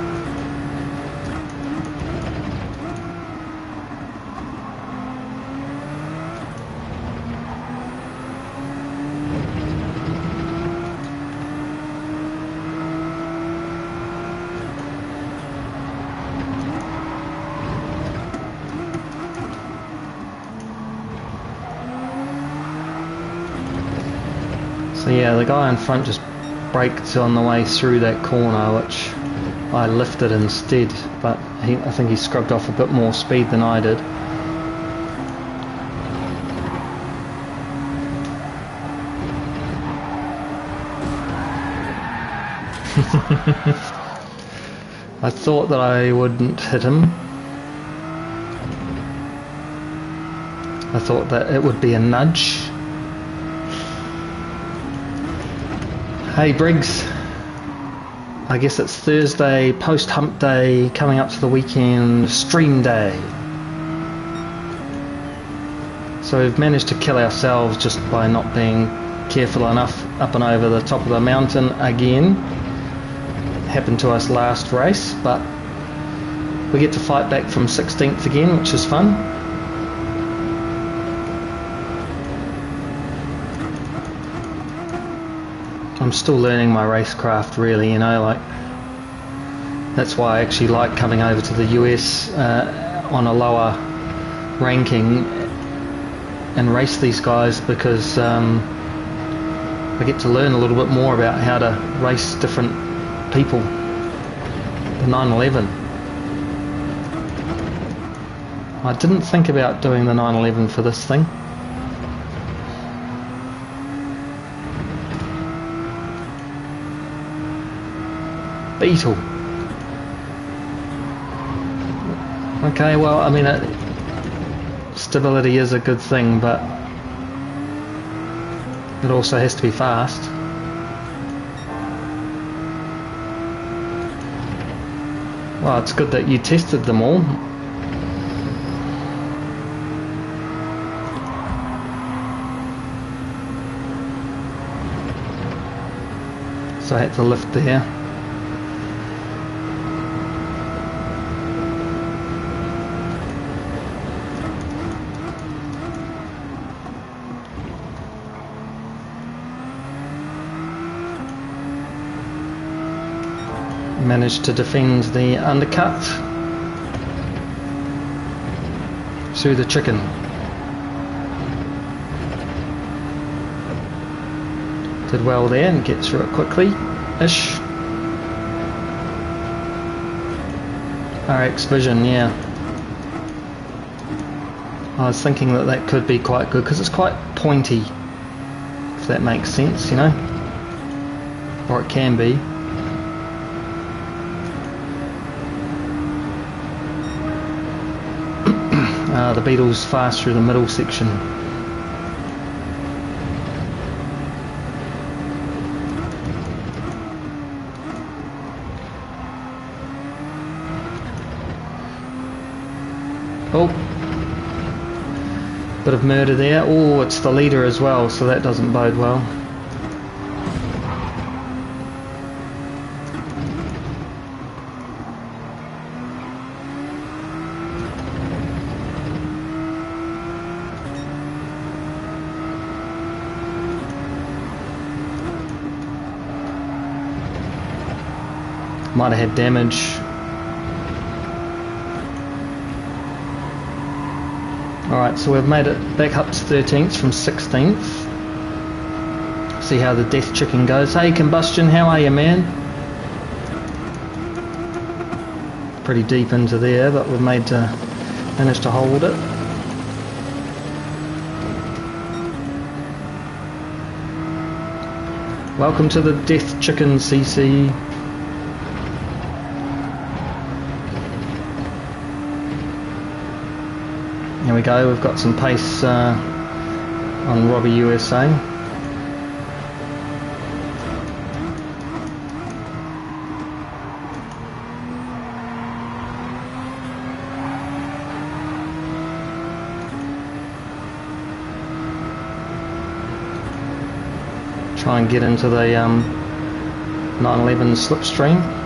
[SPEAKER 1] So yeah, the guy in front just braked on the way through that corner, which I lifted instead, but I think he scrubbed off a bit more speed than I did. I thought that I wouldn't hit him. I thought that it would be a nudge. Hey Briggs, I guess it's Thursday, post-hump day, coming up to the weekend, stream day. So we've managed to kill ourselves just by not being careful enough up and over the top of the mountain again. Happened to us last race, but we get to fight back from 16th again, which is fun. I'm still learning my racecraft, really, you know, like that's why I actually like coming over to the US on a lower ranking and race these guys, because I get to learn a little bit more about how to race different people. The 911. I didn't think about doing the 911 for this thing. Beetle. Okay, well, I mean, stability is a good thing, but it also has to be fast. Well, it's good that you tested them all. So I had to lift there. Managed to defend the undercut through the chicken. Did well there and get through it quickly-ish. RX Vision, yeah. I was thinking that that could be quite good because it's quite pointy, if that makes sense, you know, or it can be. The Beetle's fast through the middle section. Oh, bit of murder there. Oh, it's the leader as well, so that doesn't bode well. Might have had damage. Alright, so we've made it back up to 13th from 16th. See how the Death Chicken goes. Hey Combustion, how are you, man? Pretty deep into there, but we've managed to hold it. Welcome to the Death Chicken, CC. Here we go, we've got some pace on Robbie USA. Try and get into the 911 slipstream.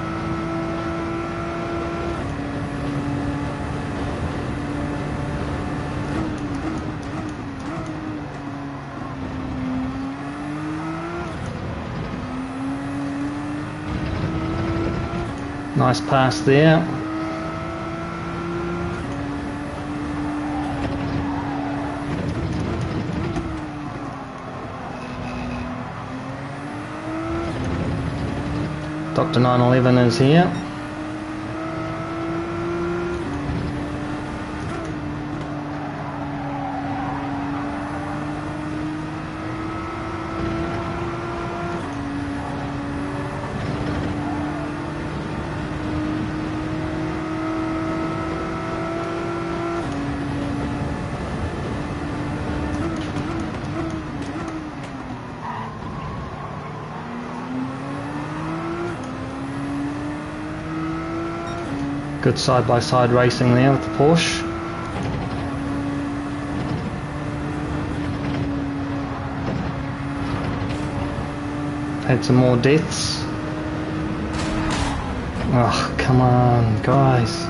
[SPEAKER 1] Nice pass there. Dr. 911 is here. Good side-by-side racing there with the Porsche. Had some more deaths. Oh, come on, guys.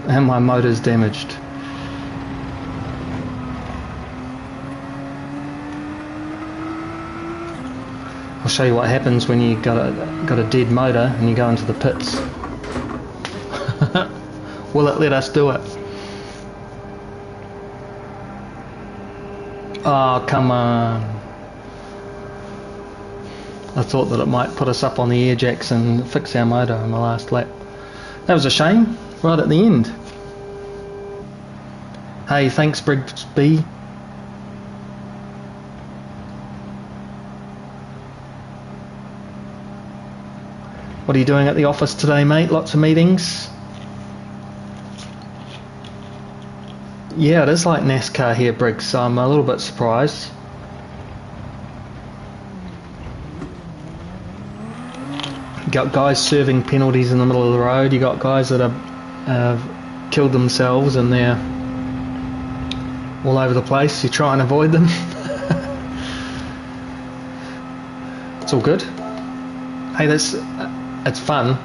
[SPEAKER 1] And my motor's damaged. I'll show you what happens when you got a dead motor and you go into the pits. Will it let us do it? Oh, come on. I thought that it might put us up on the air jacks and fix our motor on the last lap. That was a shame, right at the end. Hey, thanks Briggs B. What are you doing at the office today, mate? Lots of meetings? Yeah, it is like NASCAR here, Briggs, so I'm a little bit surprised. You got guys serving penalties in the middle of the road, you got guys that have killed themselves and they're all over the place. You try and avoid them. It's all good. Hey, it's fun.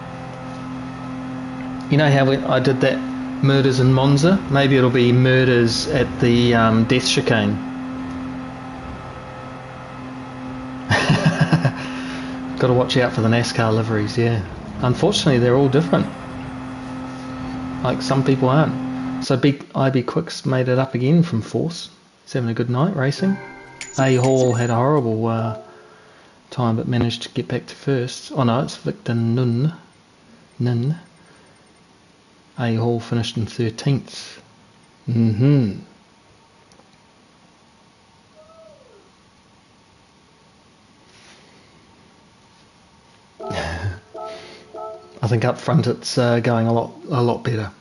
[SPEAKER 1] You know how I did that murders in Monza? Maybe it'll be murders at the death chicane. Got to watch out for the NASCAR liveries, yeah. Unfortunately, they're all different. Like some people aren't. So IB Quicks made it up again from Force. He's having a good night racing. A Hall had a horrible time but managed to get back to first. Oh no, it's Victor Nun. A Hall finished in 13th. I think up front it's going a lot better.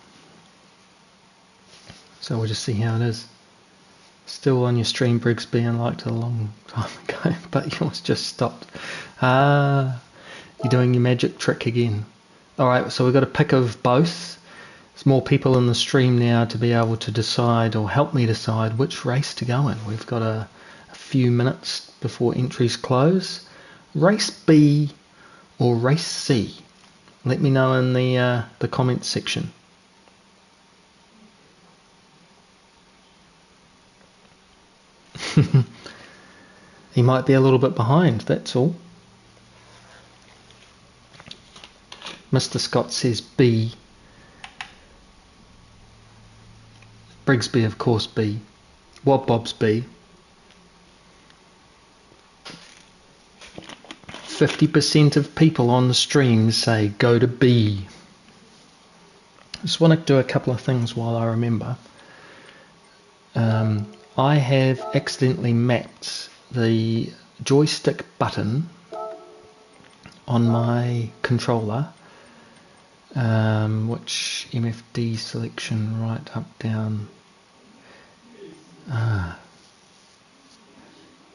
[SPEAKER 1] So we'll just see how it is. Still on your stream, Briggs, being liked a long time ago, but yours just stopped. You're doing your magic trick again. Alright, so we've got a pick of both. There's more people in the stream now to be able to decide, or help me decide, which race to go in. We've got a few minutes before entries close. Race B or race C? Let me know in the comments section. He might be a little bit behind, that's all. Mr. Scott says B. Brigsby, of course, B. Wob Bob's B. 50% of people on the stream say go to B. Just want to do a couple of things while I remember. I have accidentally mapped the joystick button on my controller, which MFD selection right up down.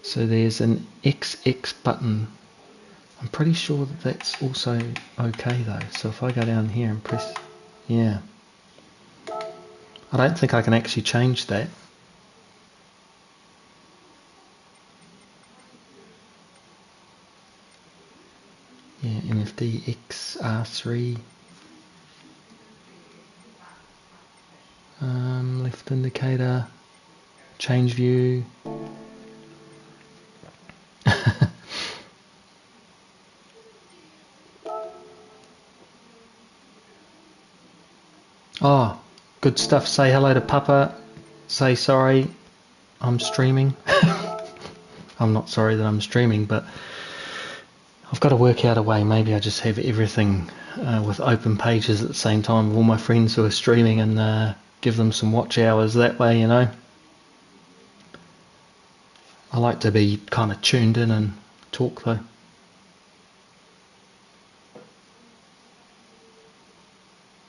[SPEAKER 1] So there's an XX button. I'm pretty sure that that's also okay though. So if I go down here and press, yeah, I don't think I can actually change that. Yeah, MFD XR3. Left indicator, change view. Oh, good stuff. Say hello to Papa. Say sorry, I'm streaming. I'm not sorry that I'm streaming, but I've got to work out a way. Maybe I just have everything with open pages at the same time with all my friends who are streaming and give them some watch hours that way, you know. I like to be kind of tuned in and talk though.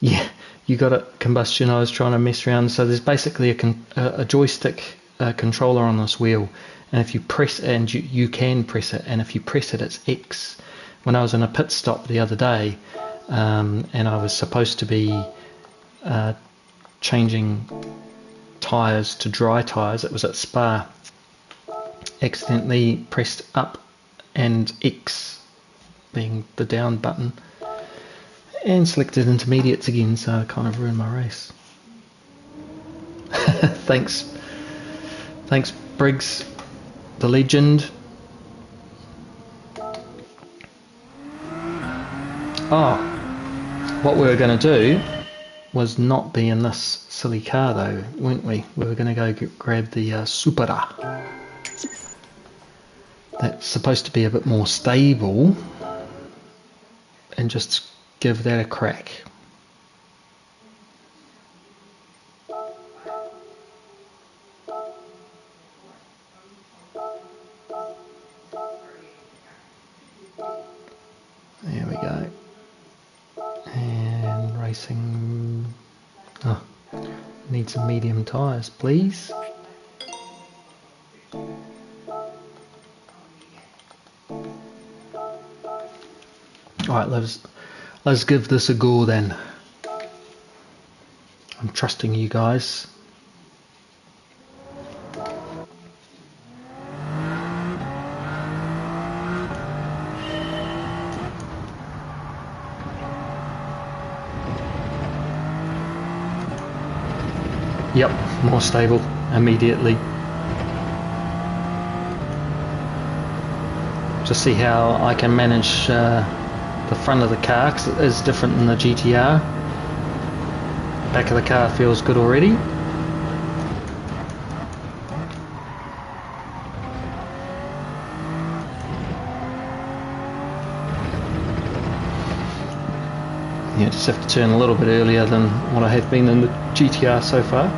[SPEAKER 1] Yeah, you got it, Combustion. I was trying to mess around. So there's basically a joystick controller on this wheel, and if you press, and you can press it, and if you press it, it's X. When I was in a pit stop the other day, and I was supposed to be changing tyres to dry tyres, it was at Spa, accidentally pressed up and X, being the down button, and selected intermediates again, so I kind of ruined my race. Thanks Briggs, the legend. Oh, what we were going to do was not be in this silly car though, weren't we? We were going to go grab the Supera. That's supposed to be a bit more stable, and just give that a crack. There we go. racing. Oh, need some medium tyres, please. Alright, let's give this a go then. I'm trusting you guys. Yep, more stable immediately. Just see how I can manage the front of the car, because it is different than the GTR. Back of the car feels good already. Yeah, just have to turn a little bit earlier than what I have been in the GTR so far.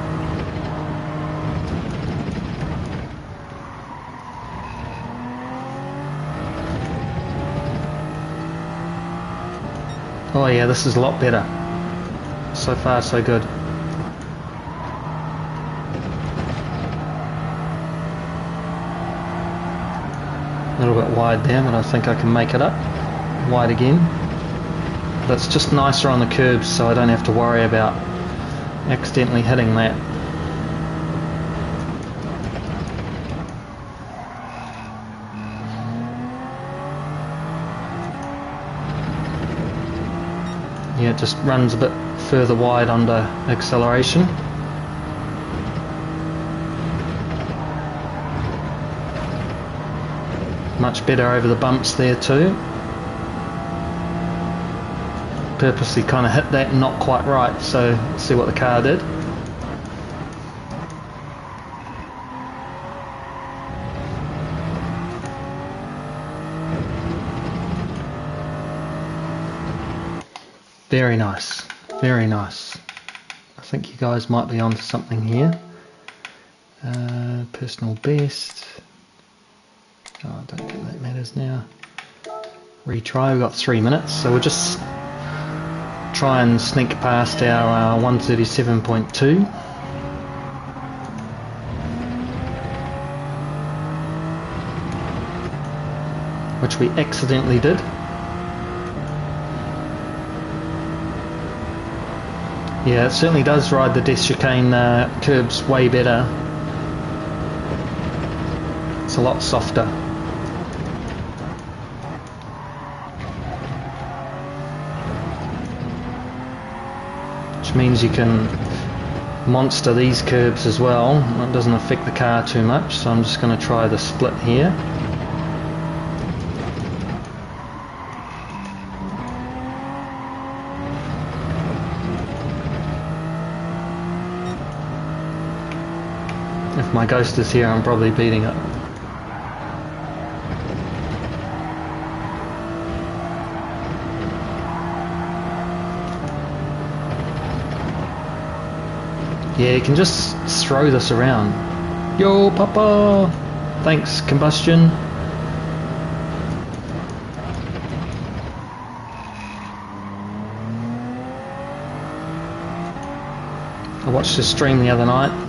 [SPEAKER 1] Oh yeah, this is a lot better. So far so good. A little bit wide there, but I think I can make it up. Wide again. But it's just nicer on the curbs, so I don't have to worry about accidentally hitting that. Yeah, it just runs a bit further wide under acceleration. Much better over the bumps there too. Purposely kind of hit that not quite right, so let's see what the car did. Very nice, very nice. I think you guys might be onto something here. Personal best. Oh, I don't think that matters now. Retry, we've got 3 minutes, so we'll just try and sneak past our 137.2. Which we accidentally did. Yeah, it certainly does ride the death chicane curbs way better. It's a lot softer. Which means you can monster these curbs as well. It doesn't affect the car too much, so I'm just going to try the split here. If my ghost is here, I'm probably beating it. Yeah, you can just throw this around. Yo, papa! Thanks, combustion. I watched this stream the other night.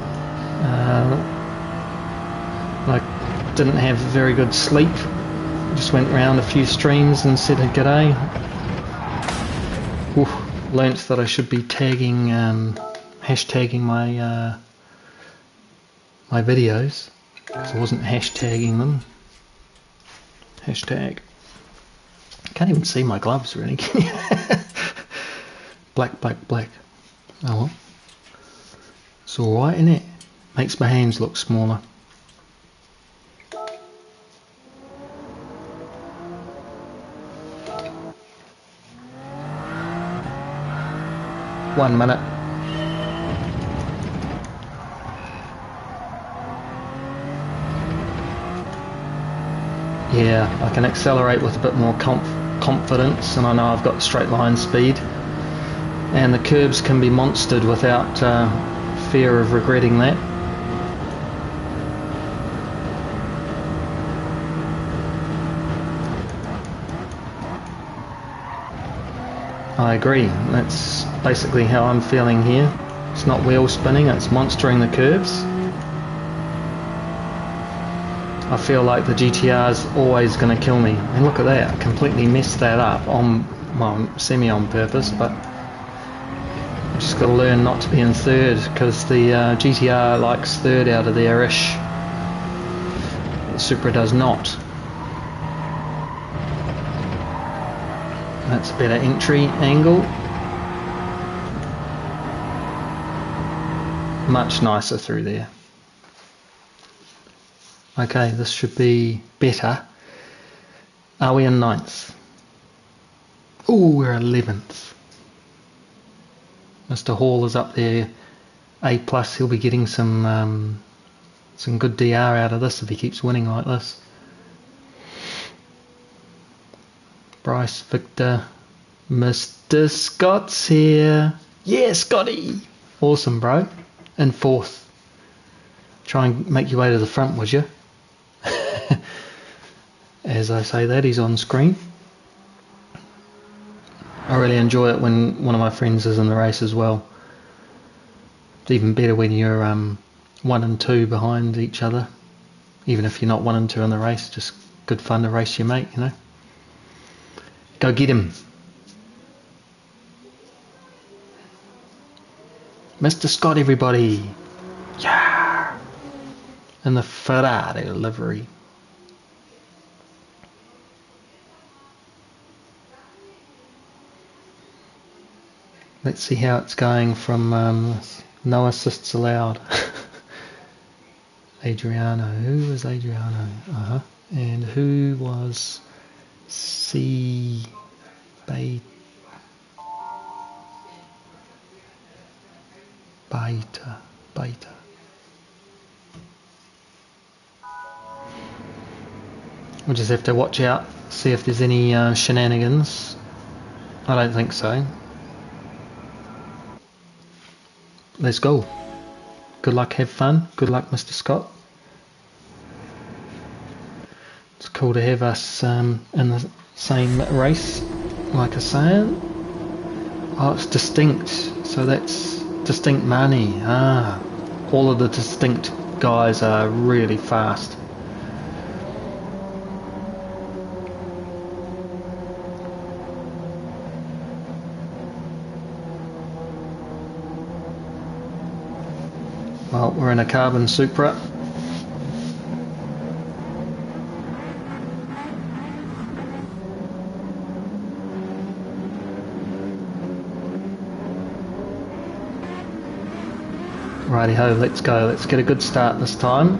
[SPEAKER 1] I didn't have very good sleep. Just went around a few streams and said g'day. Learnt that I should be tagging, hashtagging my my videos, because I wasn't hashtagging them. Hashtag. Can't even see my gloves really. Black, black, black. Oh well. It's alright, innit? Makes my hands look smaller. One minute. Yeah, I can accelerate with a bit more confidence, and I know I've got straight line speed. And the curbs can be monstered without fear of regretting that. I agree. That's basically how I'm feeling here. It's not wheel spinning, it's monstering the curves. I feel like the GTR is always going to kill me. And look at that, I completely messed that up on, well, semi on purpose, but I've just got to learn not to be in third, because the GTR likes third out of there-ish. The Supra does not. That's a better entry angle. Much nicer through there. Okay, this should be better. Are we in 9th? Oh, we're 11th. Mr. Hall is up there, A+. He'll be getting some good DR out of this if he keeps winning like this. Bryce, Victor, Mr. Scott's here. Yeah, Scotty! Awesome, bro. In 4th. Try and make your way to the front, would you? As I say that, he's on screen. I really enjoy it when one of my friends is in the race as well. It's even better when you're 1 and 2 behind each other. Even if you're not 1 and 2 in the race, just good fun to race your mate, you know. Go get him. Mr. Scott, everybody. Yeah. In the Ferrari livery. Let's see how it's going from no assists allowed. Adriano. Who was Adriano? And who was C. Beta? We'll just have to watch out, see if there's any shenanigans. I don't think so. Let's go. Good luck, have fun. Good luck, Mr. Scott. It's cool to have us in the same race, like I say. Oh, it's distinct. So that's distinct money. Ah, all of the distinct guys are really fast. Well, we're in a carbon Supra. Righty ho, let's go. Let's get a good start this time.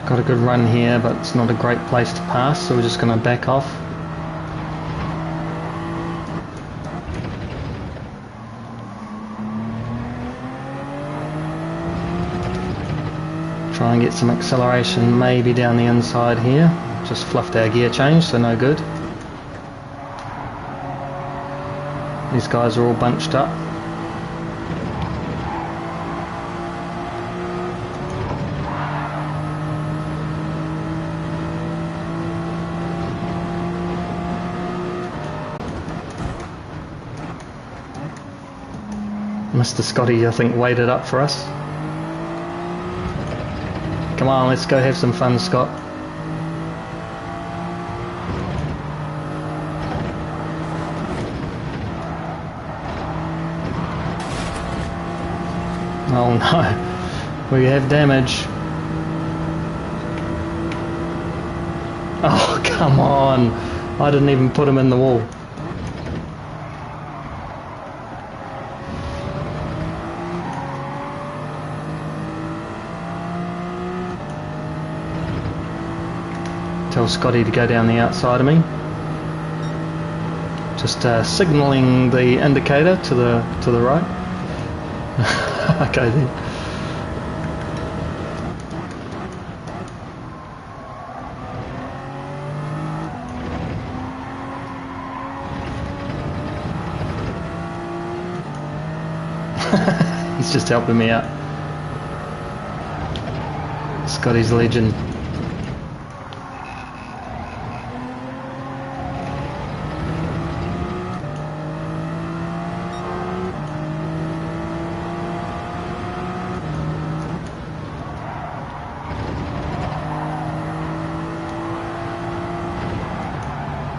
[SPEAKER 1] Got a good run here, but it's not a great place to pass, so we're just going to back off. Try and get some acceleration maybe down the inside here. Just fluffed our gear change, so no good. These guys are all bunched up. Mr. Scotty, I think, waited up for us. Come on, let's go have some fun, Scott. Oh no, we have damage. Oh, come on. I didn't even put him in the wall. Tell Scotty to go down the outside of me. Just signalling the indicator to the right. Okay then. He's just helping me out. Scotty's legend.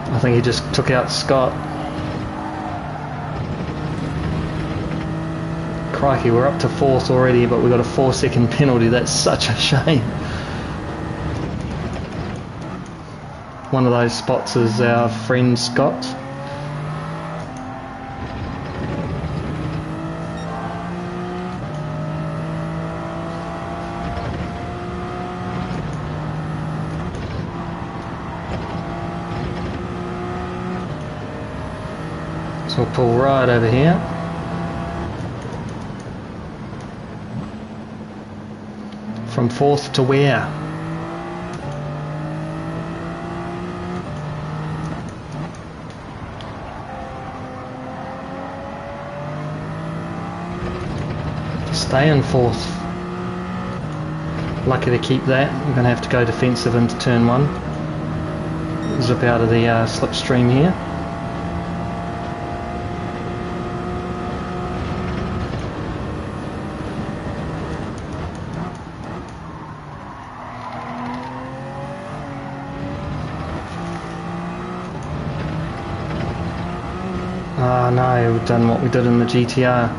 [SPEAKER 1] I think he just took out Scott. Crikey, we're up to 4th already, but we got a 4-second penalty. That's such a shame. One of those spots is our friend Scott. So we'll pull right over here. From 4th to where? Stay in 4th. Lucky to keep that. We're going to have to go defensive into turn 1. Zip out of the slipstream here. Ah no, we've done what we did in the GTR.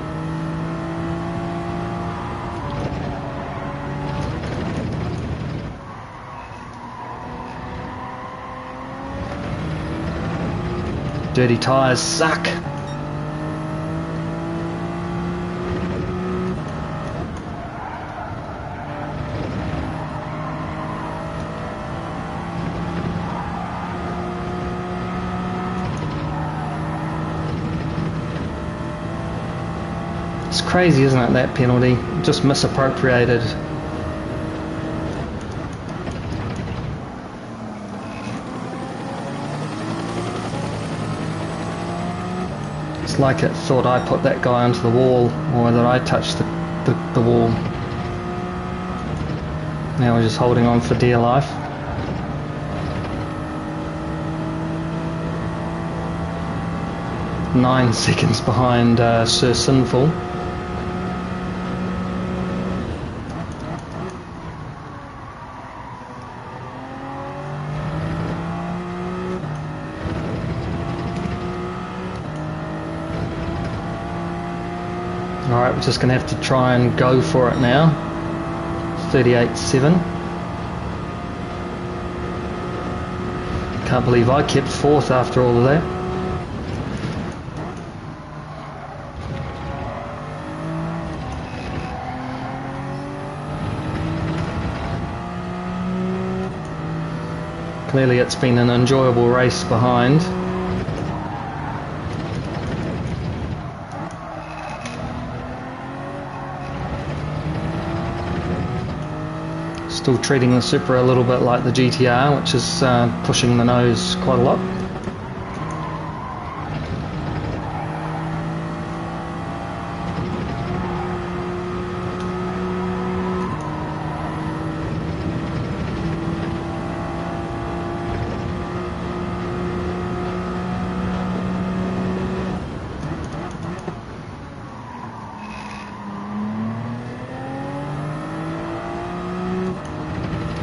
[SPEAKER 1] Dirty tyres suck. It's crazy, isn't it, that penalty? Just misappropriated. It's like it thought I put that guy onto the wall, or that I touched the wall. Now we're just holding on for dear life. Nine seconds behind Sir Sinful. Alright, we're just going to have to try and go for it now. 38.7. Can't believe I kept 4th after all of that. Clearly it's been an enjoyable race behind. Still treating the Supra a little bit like the GTR, which is pushing the nose quite a lot.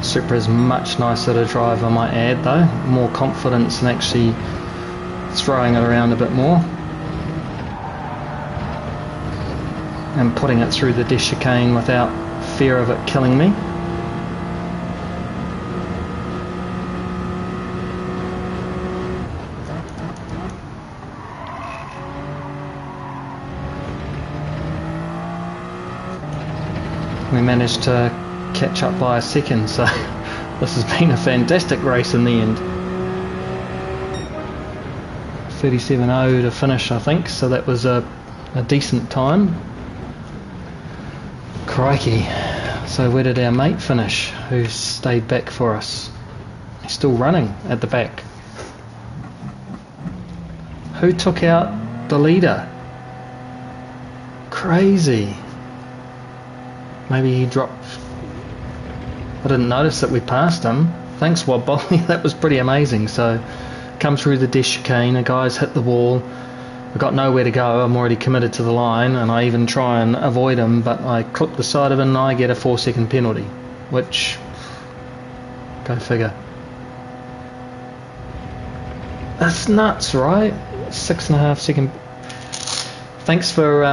[SPEAKER 1] Supra is much nicer to drive, I might add, though. More confidence in actually throwing it around a bit more. And putting it through the death chicane without fear of it killing me. We managed to catch up by a second, so this has been a fantastic race in the end. 37.0 to finish, I think, so that was a decent time. Crikey. So where did our mate finish, who stayed back for us? He's still running at the back. Who took out the leader? Crazy. Maybe he dropped. I didn't notice that we passed him. Thanks, Wob Bolly. That was pretty amazing. So, come through the death chicane, the guys hit the wall. I've got nowhere to go. I'm already committed to the line, and I even try and avoid him, but I clip the side of him and I get a 4-second penalty, which, go figure. That's nuts, right? 6.5 second. Thanks for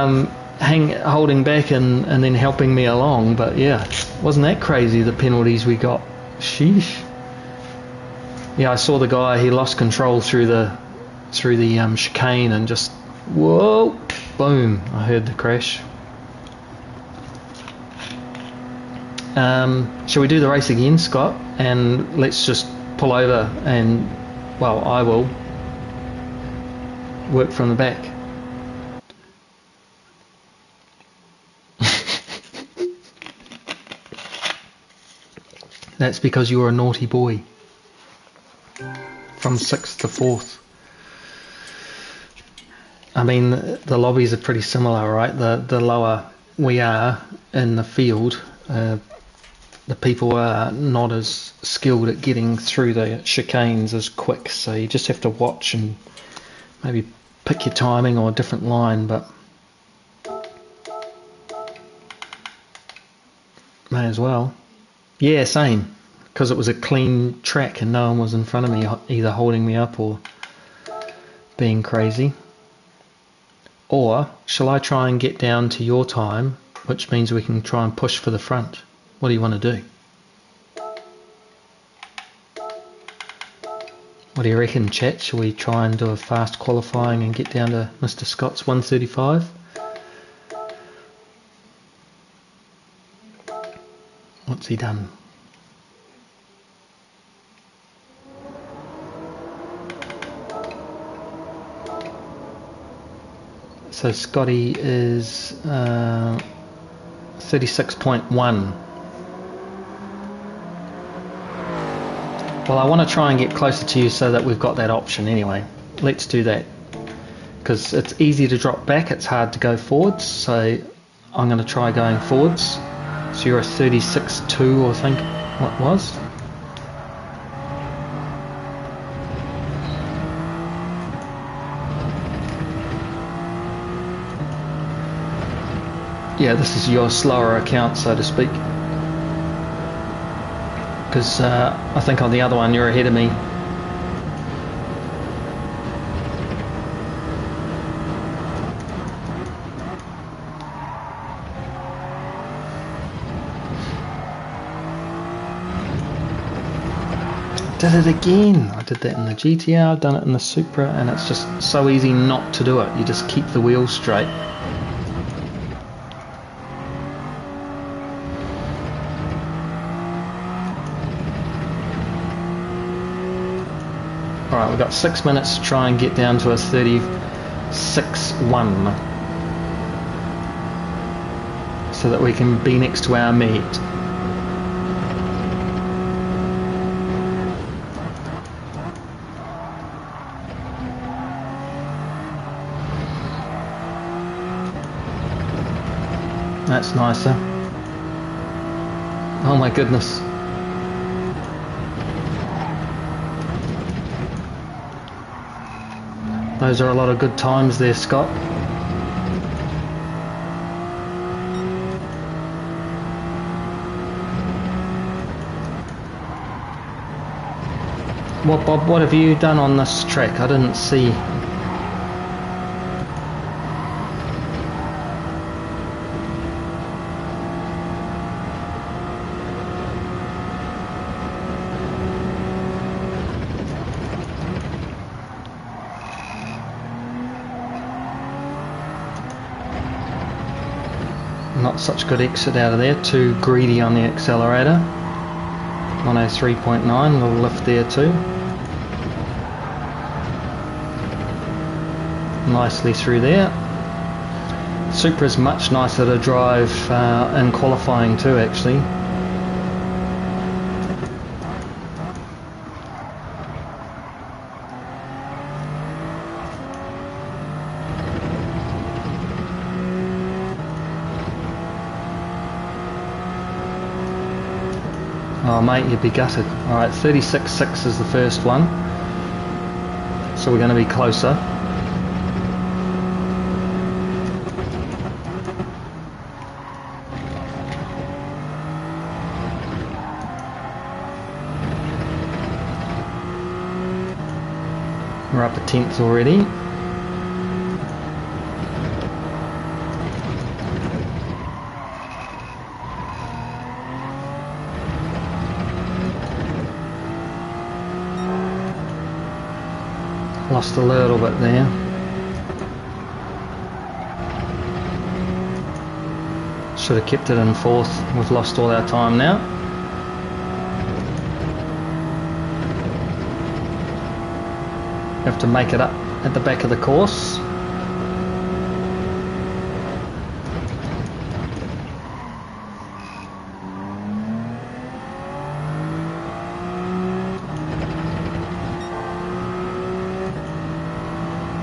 [SPEAKER 1] holding back and then helping me along, but yeah, wasn't that crazy, the penalties we got? Sheesh. Yeah, I saw the guy, he lost control through the chicane and just, whoa, boom, I heard the crash. Shall we do the race again, Scott? And let's just pull over and, well, I will work from the back. That's because you're a naughty boy. From 6th to 4th. I mean, the lobbies are pretty similar, right? The lower we are in the field, the people are not as skilled at getting through the chicanes as quick, so you just have to watch and maybe pick your timing or a different line, but may as well. Yeah, same, because it was a clean track and no one was in front of me either holding me up or being crazy. Or shall I try and get down to your time, which means we can try and push for the front? What do you want to do? What do you reckon, chat? Shall we try and do a fast qualifying and get down to Mr. Scott's 135? What's he done? So Scotty is 36.1. Well, I want to try and get closer to you so that we've got that option anyway. Let's do that. Because it's easy to drop back, it's hard to go forwards, so I'm going to try going forwards. So you're a 36.2, I think what was. Yeah, this is your slower account, so to speak. Because I think on the other one you're ahead of me. Did it again. I did that in the GTR, I've done it in the Supra, and it's just so easy not to do it. You just keep the wheels straight. Alright, we've got 6 minutes to try and get down to a 36.1 so that we can be next to our mate. That's nicer. Oh my goodness. Those are a lot of good times there, Scott. What, Bob, what have you done on this track? I didn't see. Not such good exit out of there, too greedy on the accelerator. 103.9, little lift there too. nicely through there. Supra is much nicer to drive in qualifying too, actually. Oh mate, you'd be gutted. Alright, 36.6 is the first one. So we're going to be closer. We're up a 10th already. Lost a little bit there. Should have kept it in 4th. We've lost all our time now. Have to make it up at the back of the course.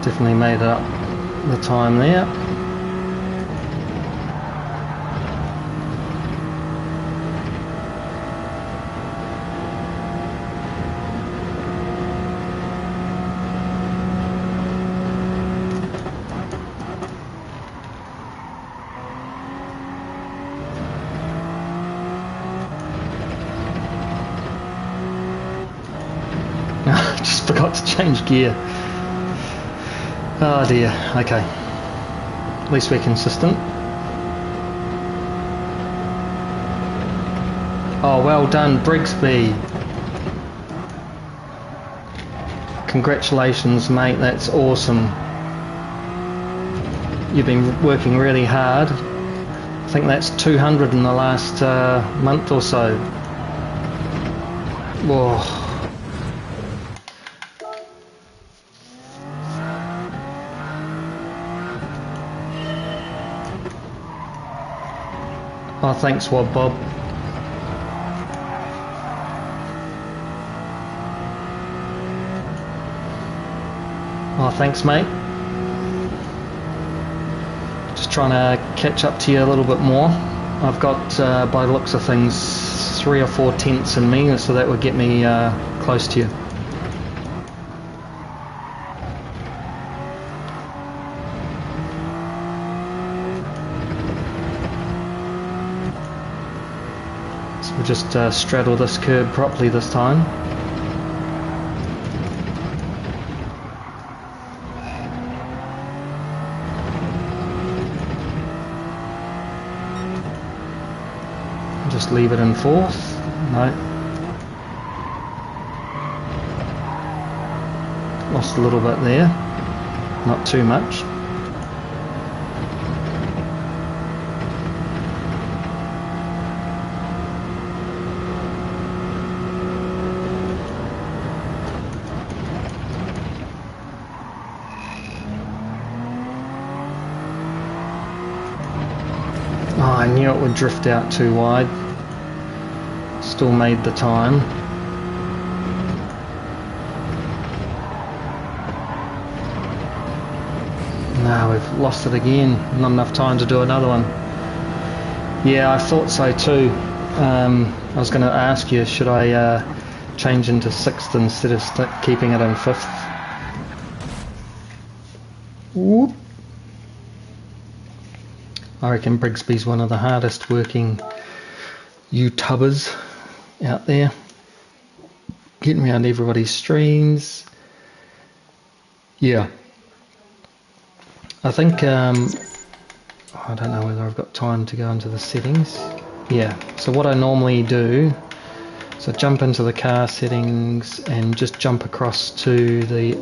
[SPEAKER 1] Definitely made up the time there. Just forgot to change gear. Oh dear, okay. At least we're consistent. Oh, well done, Brigsby. Congratulations, mate, that's awesome. You've been working really hard. I think that's 200 in the last month or so. Whoa. Oh, thanks, Wob Bob. Oh, thanks, mate. Just trying to catch up to you a little bit more. I've got, by the looks of things, 3 or 4 tenths in me, so that would get me close to you. We'll just straddle this curb properly this time. Just leave it in 4th. No. Lost a little bit there. Not too much. Oh, I knew it would drift out too wide. Still made the time. No, we've lost it again. Not enough time to do another one. Yeah, I thought so too. I was going to ask you, should I change into 6th instead of keeping it in 5th? Whoop. I reckon Brigsby's one of the hardest working YouTubers out there. Getting around everybody's streams. Yeah. I think, I don't know whether I've got time to go into the settings. Yeah, so what I normally do, so jump into the car settings and just jump across to the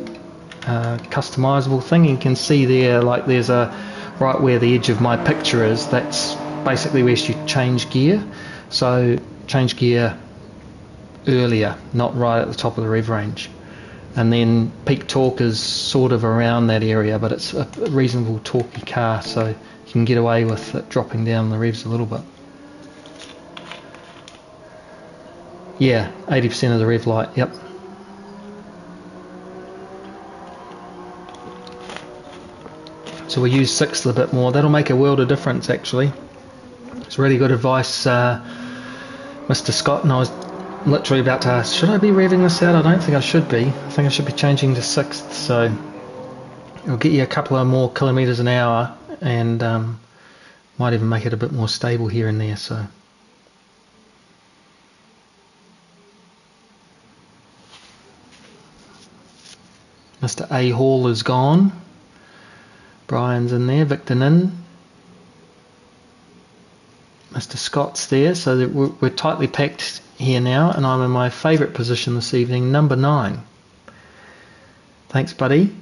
[SPEAKER 1] customizable thing. You can see there, like there's a, right where the edge of my picture is, that's basically where you change gear. So change gear earlier, not right at the top of the rev range. and then peak torque is sort of around that area, but it's a reasonable torquey car, so you can get away with it dropping down the revs a little bit. Yeah, 80% of the rev light, yep. So we use sixth a bit more. That'll make a world of difference, actually. It's really good advice, Mr. Scott, and I was literally about to ask, should I be revving this out? I don't think I should be. I think I should be changing to sixth, so it'll get you a couple of more kilometres an hour, and might even make it a bit more stable here and there. So Mr. A Hall is gone. Brian's in there, Victor Nin. Mr. Scott's there, so that we're tightly packed here now, and I'm in my favourite position this evening, number 9. Thanks, buddy.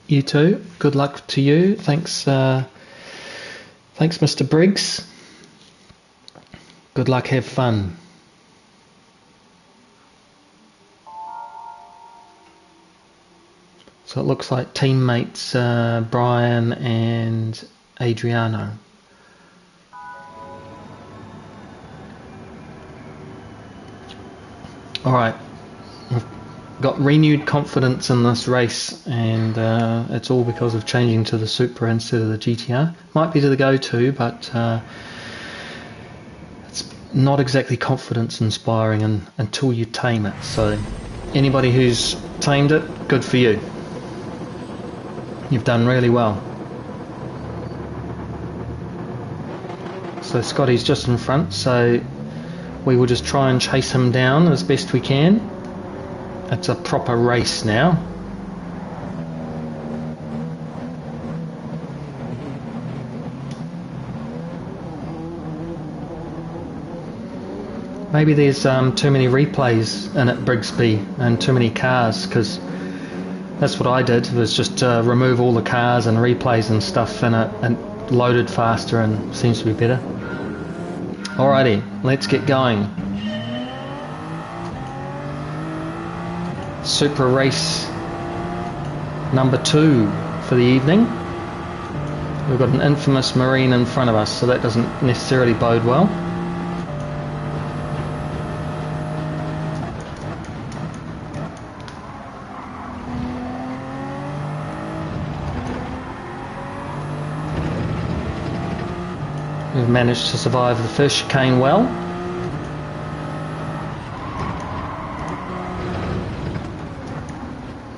[SPEAKER 1] You too. Good luck to you. Thanks, thanks, Mr. Briggs. Good luck. Have fun. So it looks like teammates Brian and Adriano. Alright, we've got renewed confidence in this race, and it's all because of changing to the Supra instead of the GTR. Might be to the go-to, but it's not exactly confidence inspiring until you tame it. So anybody who's tamed it, good for you. You've done really well. So Scotty's just in front, so we will just try and chase him down as best we can. It's a proper race now. Maybe there's too many replays in at Brigsby and too many cars, because that's what I did, was just remove all the cars and replays and stuff in it, and loaded faster and seems to be better. Alrighty, let's get going. Super race number 2 for the evening. We've got an infamous Marine in front of us, so that doesn't necessarily bode well. We've managed to survive the first chicane well.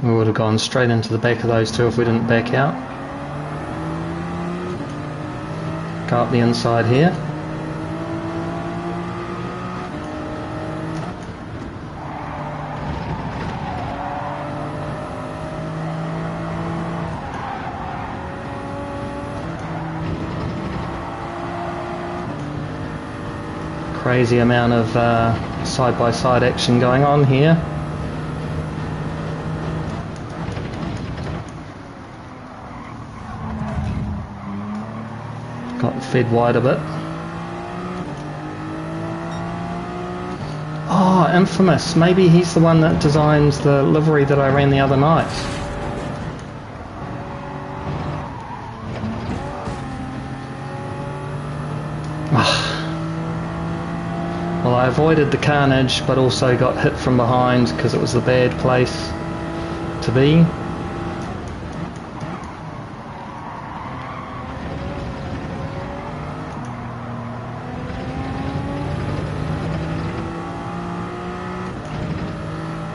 [SPEAKER 1] We would have gone straight into the back of those two if we didn't back out. Go up the inside here. Crazy amount of side-by-side action going on here. Got fed wide a bit. Oh, infamous. Maybe he's the one that designs the livery that I ran the other night. Well, I avoided the carnage, but also got hit from behind because it was the bad place to be.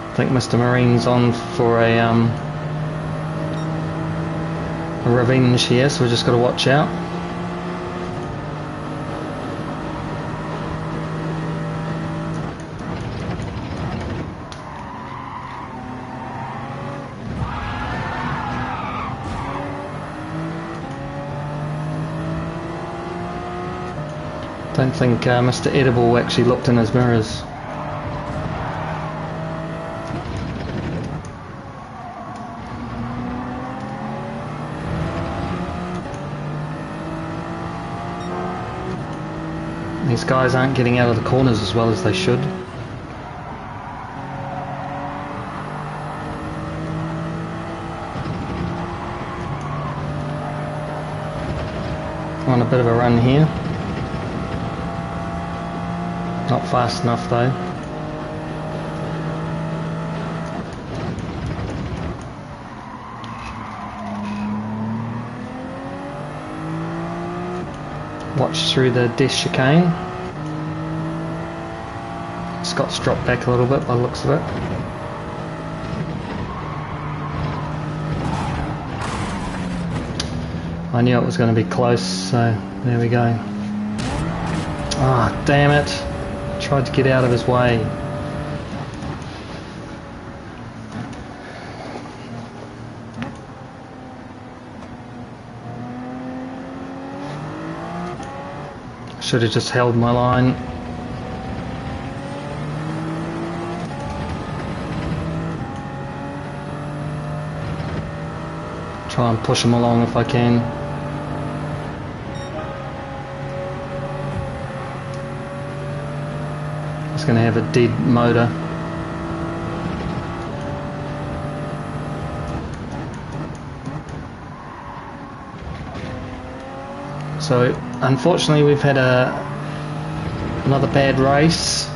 [SPEAKER 1] I think Mr. Marine's on for a revenge here, so we just got to watch out. Don't think Mr. Edible actually looked in his mirrors. These guys aren't getting out of the corners as well as they should. on a bit of a run here. Not fast enough though. Watch through the death chicane. Scott's dropped back a little bit by the looks of it. I knew it was going to be close, so there we go. Ah, oh, damn it. Tried to get out of his way. Should have just held my line. Try and push him along if I can. It's going to have a dead motor. So unfortunately we've had another bad race.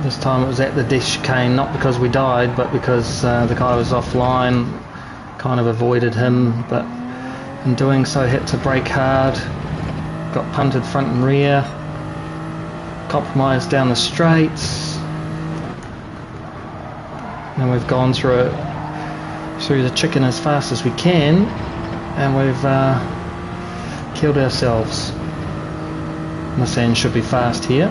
[SPEAKER 1] This time it was at the death chicane, not because we died, but because the guy was offline. Kind of avoided him, but in doing so had to brake hard. Got punted front and rear. Compromised down the straights. And we've gone through the chicken as fast as we can, and we've killed ourselves. This end should be fast here.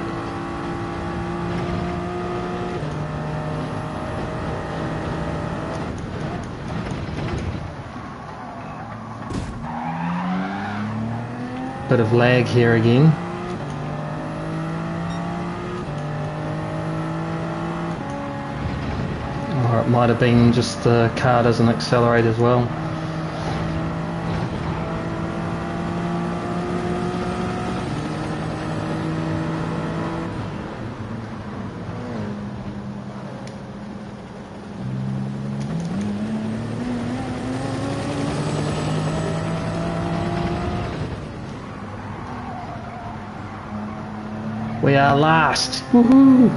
[SPEAKER 1] Bit of lag here again. Or it might have been just the car doesn't accelerate as well. We are last. Woohoo!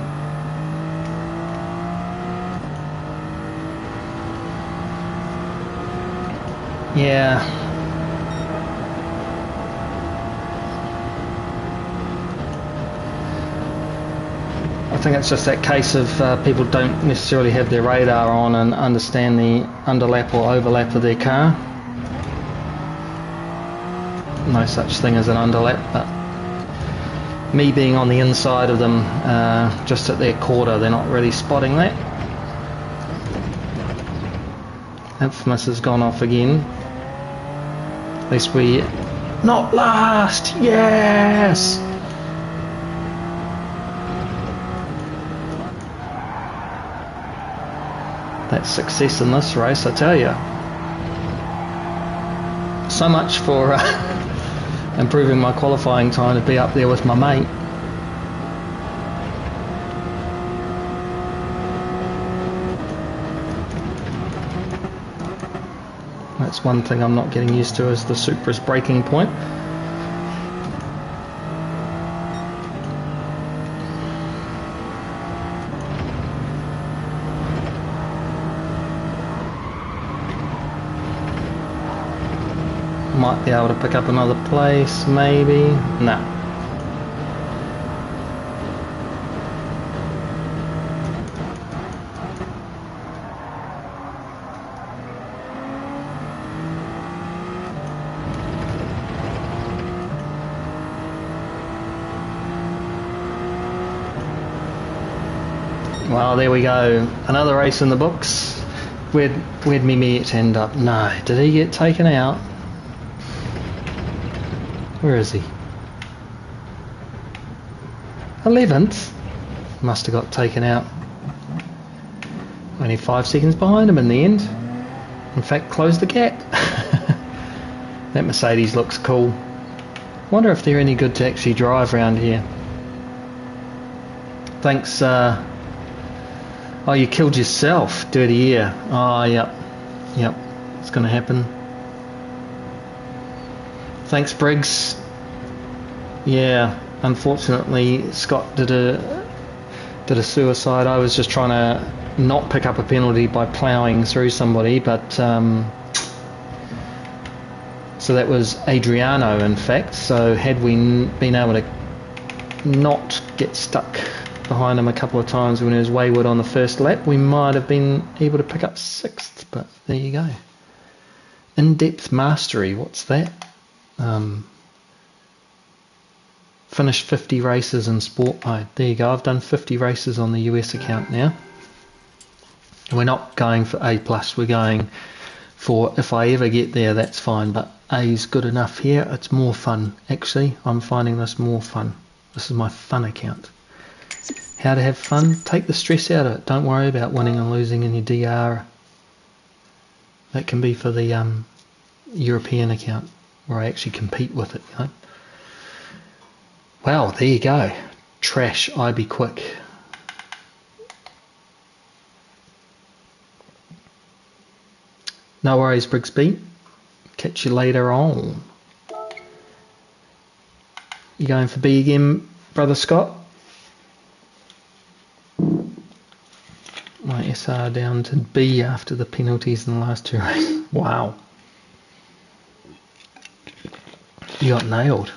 [SPEAKER 1] Yeah. I think it's just that case of people don't necessarily have their radar on and understand the underlap or overlap of their car. No such thing as an underlap, but me being on the inside of them, just at their quarter, they're not really spotting that. Infamous has gone off again. At least we... Not last! Yes! That's success in this race, I tell you. So much for improving my qualifying time to be up there with my mate. That's one thing I'm not getting used to, is the Supra's braking point. Might be able to pick up another place, maybe. Nah. Well, there we go. Another race in the books. Where'd me mate end up? No. Did he get taken out? Where is he? 11th? Must have got taken out. Only 5 seconds behind him in the end. In fact, closed the gap. That Mercedes looks cool. Wonder if they're any good to actually drive around here. Thanks, oh, you killed yourself, dirty ear. Oh, yep. Yep, it's gonna happen. Thanks, Briggs. Yeah, unfortunately Scott did a suicide. I was just trying to not pick up a penalty by ploughing through somebody, but so that was Adriano, in fact. So had we been able to not get stuck behind him a couple of times when he was wayward on the first lap, we might have been able to pick up 6th, but there you go. In-depth mastery, what's that? Finished 50 races in sport mode. There you go, I've done 50 races on the US account now. We're not going for A+, we're going for, if I ever get there, that's fine, but A is good enough here. It's more fun. Actually, I'm finding this more fun. This is my fun account. How to have fun? Take the stress out of it. Don't worry about winning and losing in your DR. That can be for the European account, where I actually compete with it, you know. Well, there you go. Trash, I be quick. No worries, Brigsby. Catch you later on. You going for B again, Brother Scott? My SR down to B after the penalties in the last 2 races. Wow. You got nailed.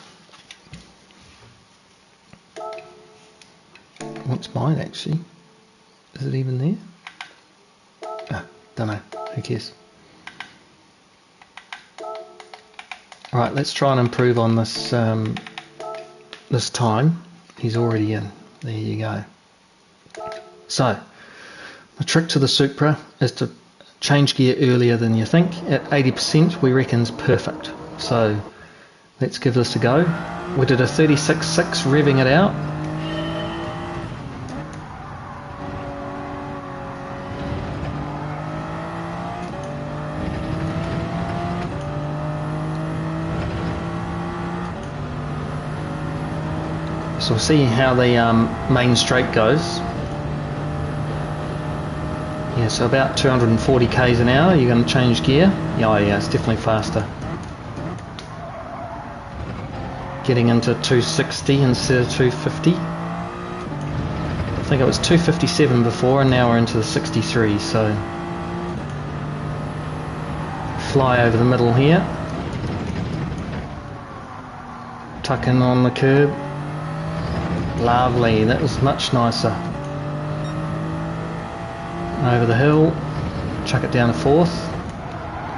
[SPEAKER 1] What's mine actually? Is it even there? Ah, don't know. Who cares? Right, let's try and improve on this this time. He's already in. There you go. So, the trick to the Supra is to change gear earlier than you think. At 80% we reckon's perfect. So, let's give this a go. We did a 36.6 revving it out. So we'll see how the main straight goes. Yeah, so about 240 k's an hour. You're going to change gear. Oh yeah, it's definitely faster. Getting into 260 instead of 250. I think it was 257 before, and now we're into the 63. So fly over the middle here. Tuck in on the curb. Lovely, that was much nicer. Over the hill, chuck it down to 4th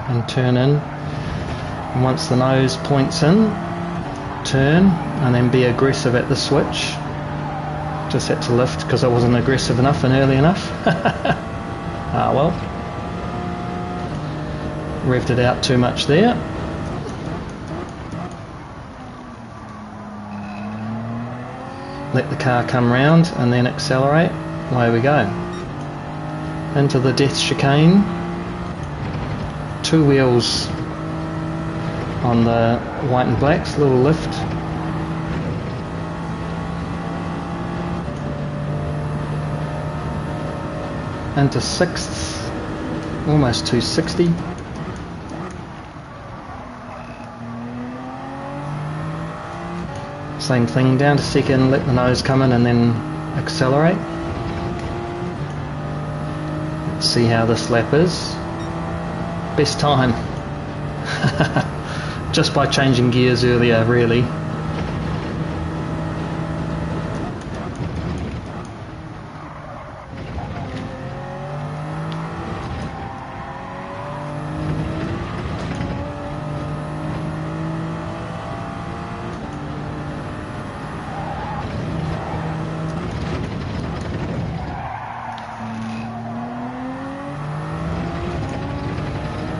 [SPEAKER 1] and turn in. And once the nose points in, turn and then be aggressive at the switch. Just had to lift because I wasn't aggressive enough and early enough. Ah well. Revved it out too much there. Let the car come round and then accelerate. Away we go. Into the death chicane. 2 wheels on the white and blacks, little lift. Into 6th, almost 260. Same thing, down to 2nd, let the nose come in and then accelerate. Let's see how this lap is. Best time. Just by changing gears earlier, really.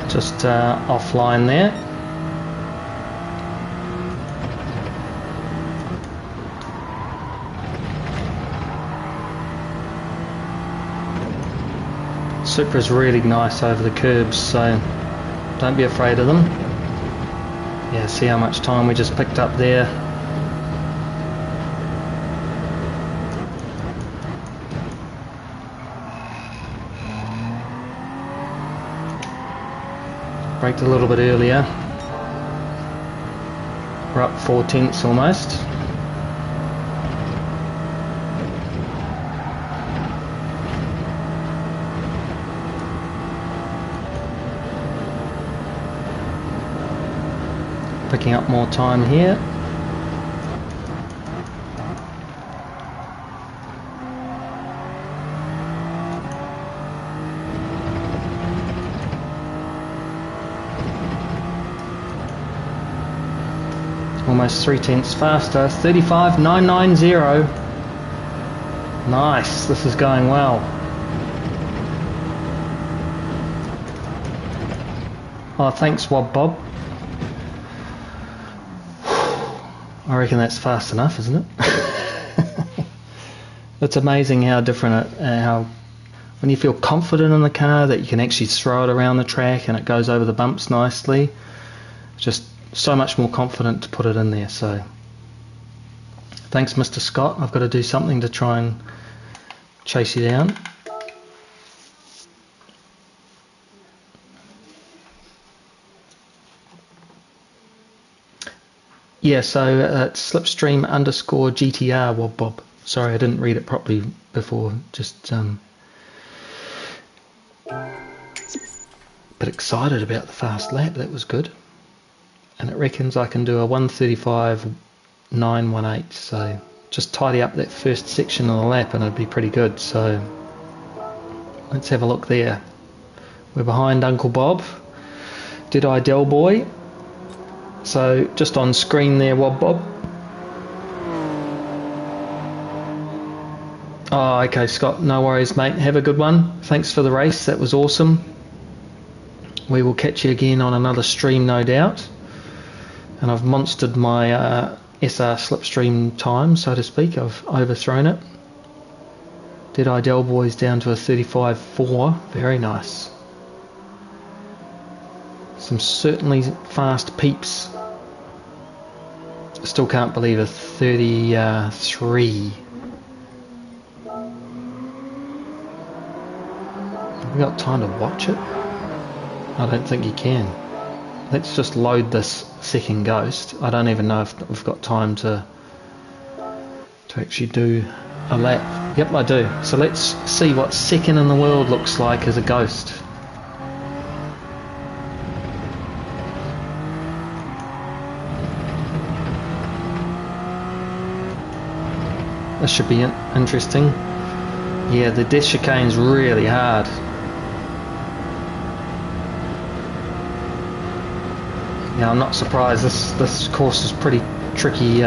[SPEAKER 1] Just offline there. Supra's really nice over the curbs, so don't be afraid of them. Yeah, see how much time we just picked up there. Braked a little bit earlier. We're up 4 tenths almost. Picking up more time here. Almost 3 tenths faster. 35.990. Nice, this is going well. Oh, thanks Wob Bob. I reckon that's fast enough, isn't it? It's amazing how different how when you feel confident in the car that you can actually throw it around the track and it goes over the bumps nicely. Just so much more confident to put it in there. So thanks Mr. Scott. I've got to do something to try and chase you down. Yeah, so it's slipstream underscore GTR Wob Bob. Sorry, I didn't read it properly before. Just a bit excited about the fast lap. That was good. And it reckons I can do a 1:35.918. So just tidy up that first section of the lap and it'd be pretty good. So let's have a look there. We're behind Uncle Bob. Did I Del Boy? So just on screen there, Wob Bob. Oh, okay, Scott, no worries, mate. Have a good one. Thanks for the race, that was awesome. We will catch you again on another stream, no doubt. And I've monstered my SR slipstream time, so to speak. I've overthrown it. Did I Del Boys down to a 35.4. Very nice. Some certainly fast peeps. Still can't believe a 33. Have we got time to watch it? I don't think you can. Let's just load this second ghost. I don't even know if we've got time to actually do a lap. Yep, I do. So let's see what second in the world looks like as a ghost. This should be interesting. Yeah, the death chicane's really hard. Yeah, I'm not surprised. This course is pretty tricky.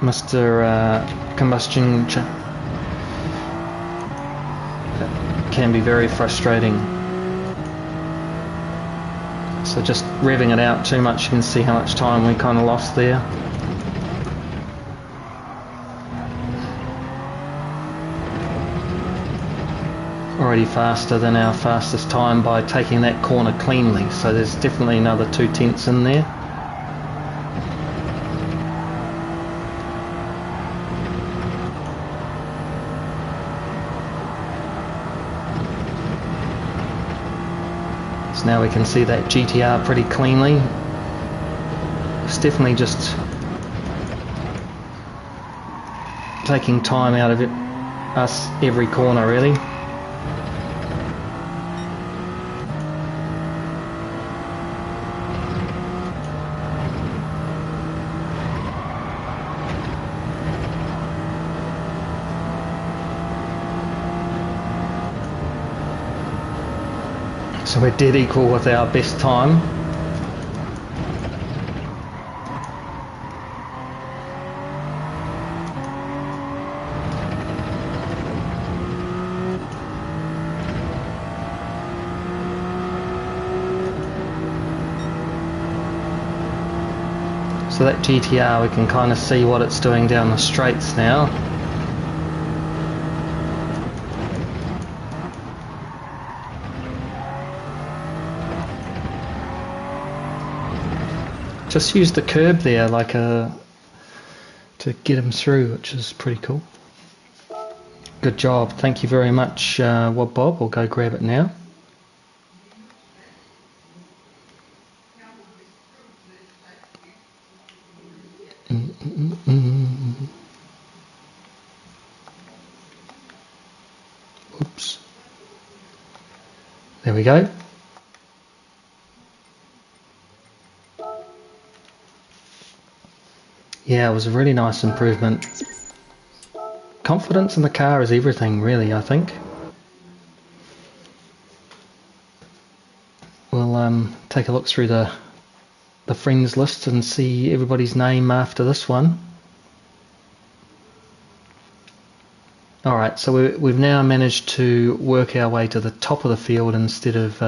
[SPEAKER 1] Mr. Combustion can be very frustrating. So just revving it out too much, you can see how much time we kind of lost there. Already faster than our fastest time by taking that corner cleanly, so there's definitely another 2 tenths in there. So now we can see that GTR pretty cleanly. It's definitely just taking time out of it, us every corner really. So we're dead equal with our best time. So that GTR, we can kind of see what it's doing down the straights now. Just use the curb there like to get him through, which is pretty cool. Good job, thank you very much, Wob Bob. We'll go grab it now. Oops. There we go. Yeah, it was a really nice improvement. Confidence in the car is everything, really, I think. We'll take a look through the friends list and see everybody's name after this one. Alright, so we've now managed to work our way to the top of the field instead of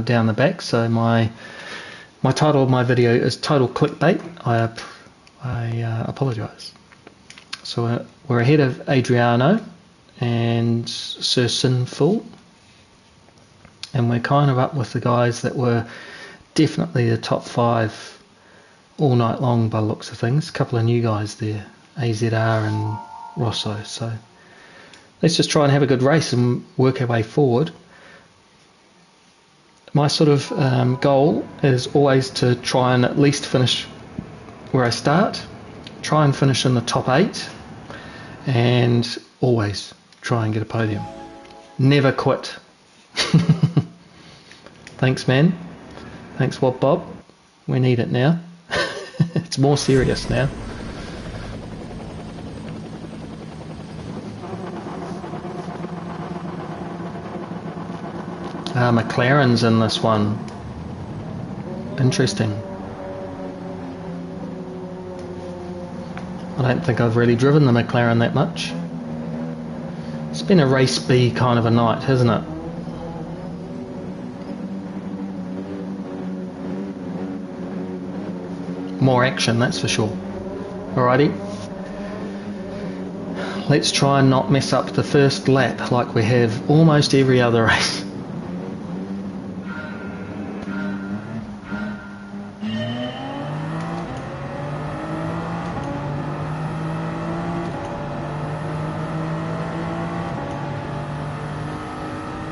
[SPEAKER 1] down the back. So my title of my video is Total Clickbait. I apologise. So we're ahead of Adriano and Sir Sinful, and we're kind of up with the guys that were definitely the top 5 all night long by the looks of things. A couple of new guys there, AZR and Rosso. So let's just try and have a good race and work our way forward. My sort of goal is always to try and at least finish where I start, try and finish in the top 8, and always try and get a podium. Never quit. Thanks, man. Thanks, Wob Bob. We need it now. It's more serious now. McLaren's in this one. Interesting. I don't think I've really driven the McLaren that much. It's been a race B kind of a night, hasn't it? More action, that's for sure. Alrighty. Let's try and not mess up the first lap like we have almost every other race.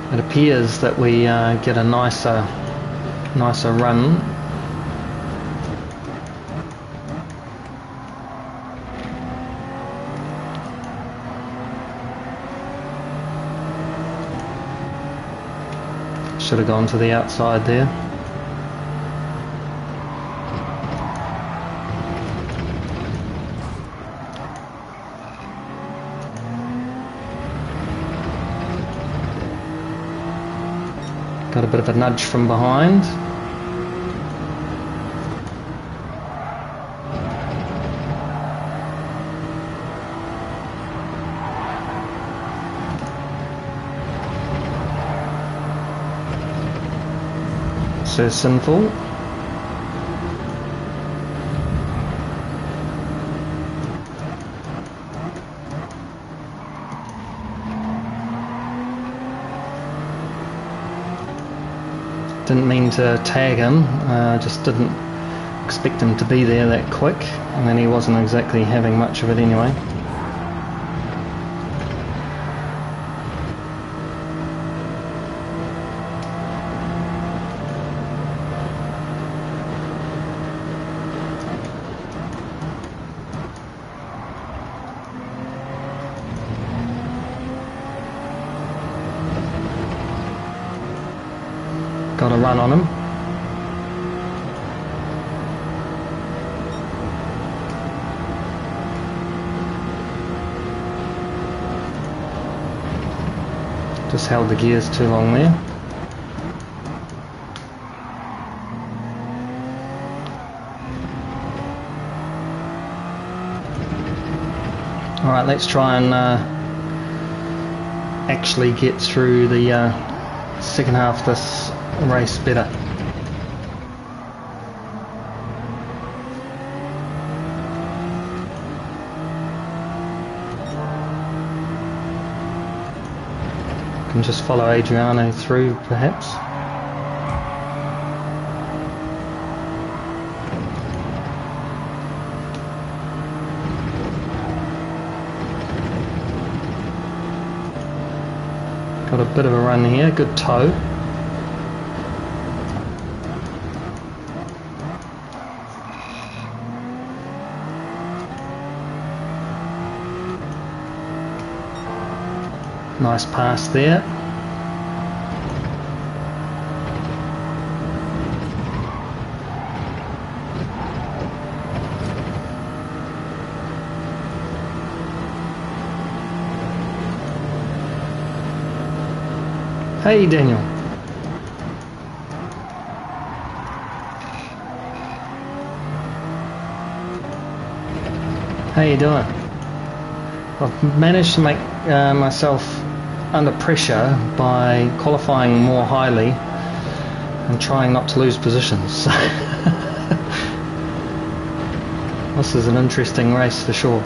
[SPEAKER 1] It appears that we get a nicer run. Should have gone to the outside there. Got a bit of a nudge from behind. So Sinful. Didn't mean to tag him, just didn't expect him to be there that quick, and then he wasn't exactly having much of it anyway. Got a run on him. Just held the gears too long there. Alright, let's try and actually get through the second half of this race better. Can just follow Adriano through perhaps. Got a bit of a run here, good toe. Nice pass there. Hey Daniel. How you doing? I've managed to make myself under pressure by qualifying more highly and trying not to lose positions. This is an interesting race for sure.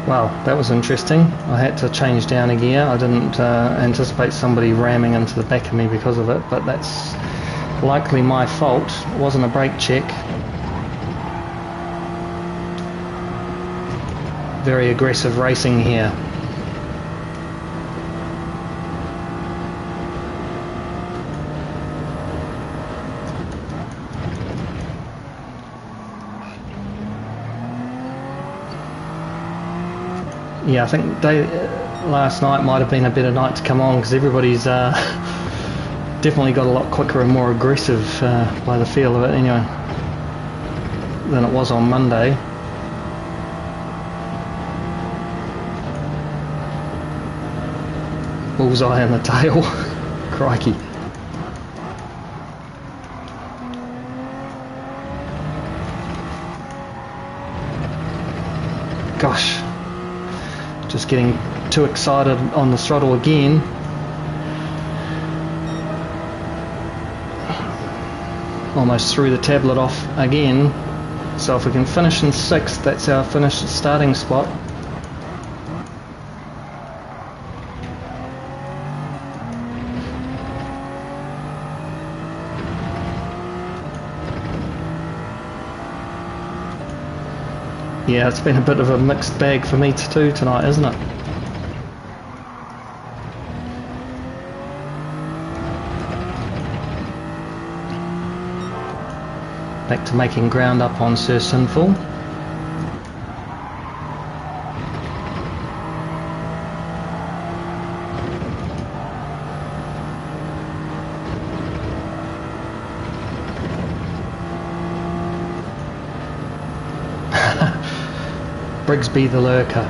[SPEAKER 1] Wow, that was interesting. I had to change down a gear. I didn't anticipate somebody ramming into the back of me because of it, but that's likely my fault. It wasn't a brake check. Very aggressive racing here. Yeah, I think last night might have been a better night to come on because everybody's definitely got a lot quicker and more aggressive by the feel of it anyway than it was on Monday. Bullseye in the tail. Crikey. Gosh. Just getting too excited on the throttle again. Almost threw the tablet off again. So if we can finish in 6th, that's our finished starting spot. Yeah, it's been a bit of a mixed bag for me too tonight, isn't it? Back to making ground up on Sir Sinful. Brigsby the lurker.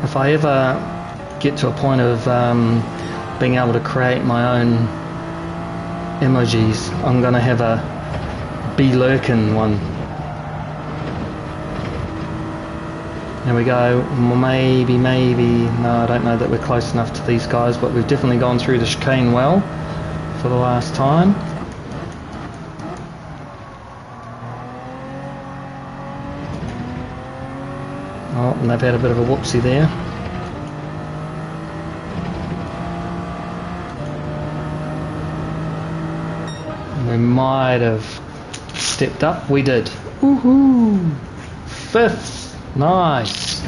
[SPEAKER 1] If I ever get to a point of being able to create my own emojis, I'm gonna have a be lurkin' one. There we go. Maybe. No, I don't know that we're close enough to these guys, but we've definitely gone through the chicane well for the last time. Oh, and they've had a bit of a whoopsie there. We might have stepped up. We did. Woohoo! 5th. Nice.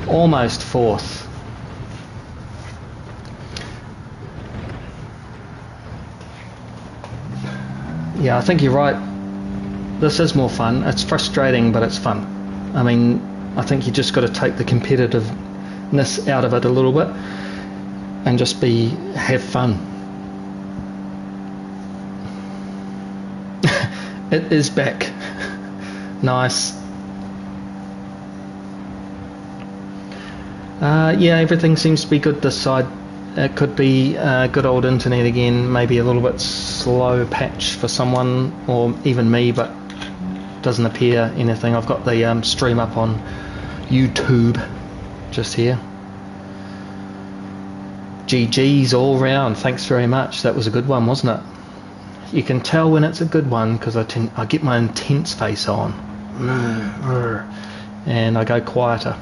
[SPEAKER 1] Almost 4th. Yeah, I think you're right. This is more fun. It's frustrating, but it's fun. I mean, I think you just got to take the competitiveness out of it a little bit and just have fun. It is back. Nice. Yeah, everything seems to be good this side. It could be good old internet again, maybe a little bit slow patch for someone or even me, but doesn't appear anything. I've got the stream up on YouTube just here. GG's all round. Thanks very much. That was a good one, wasn't it? You can tell when it's a good one because I get my intense face on and I go quieter.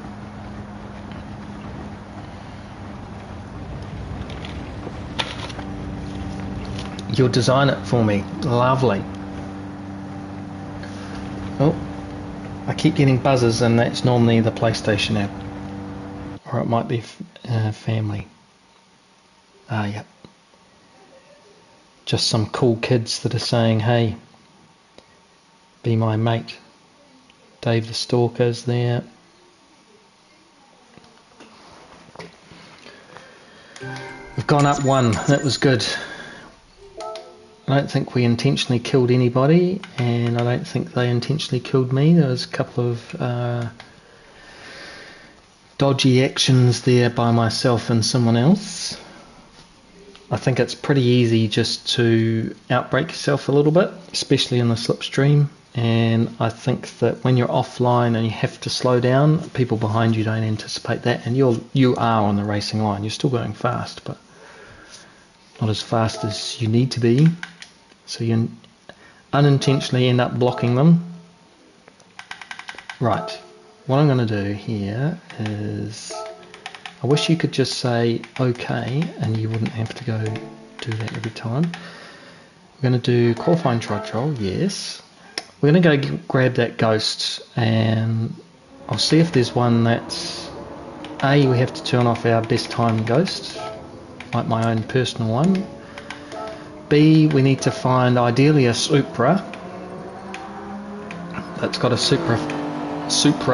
[SPEAKER 1] You'll design it for me. Lovely. Oh, I keep getting buzzes, and that's normally the PlayStation app. Or it might be family. Ah, yeah. Just some cool kids that are saying, hey, be my mate. Dave the Stalker's there. We've gone up 1. That was good. I don't think we intentionally killed anybody, and I don't think they intentionally killed me. There was a couple of dodgy actions there by myself and someone else. I think it's pretty easy just to outbreak yourself a little bit, especially in the slipstream. And I think that when you're offline and you have to slow down, people behind you don't anticipate that, and you are on the racing line. You're still going fast, but not as fast as you need to be. So you unintentionally end up blocking them. Right. What I'm going to do here is, I wish you could just say OK and you wouldn't have to go do that every time. We're going to do qualifying trial, yes. We're going to go grab that ghost, and I'll see if there's one that's, A, we have to turn off our best time ghost, like my own personal one. B, we need to find ideally a Supra that's got a super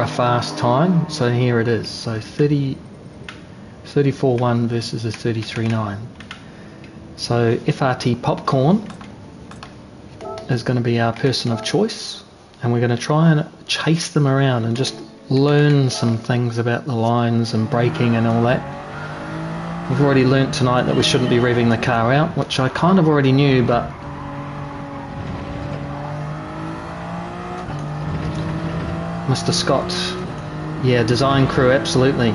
[SPEAKER 1] fast time. So here it is. So 34.1 versus a 33.9. So FRT Popcorn is going to be our person of choice, and we're going to try and chase them around and just learn some things about the lines and braking and all that. We've already learnt tonight that we shouldn't be revving the car out, which I kind of already knew, but Mr. Scott, yeah, design crew, absolutely.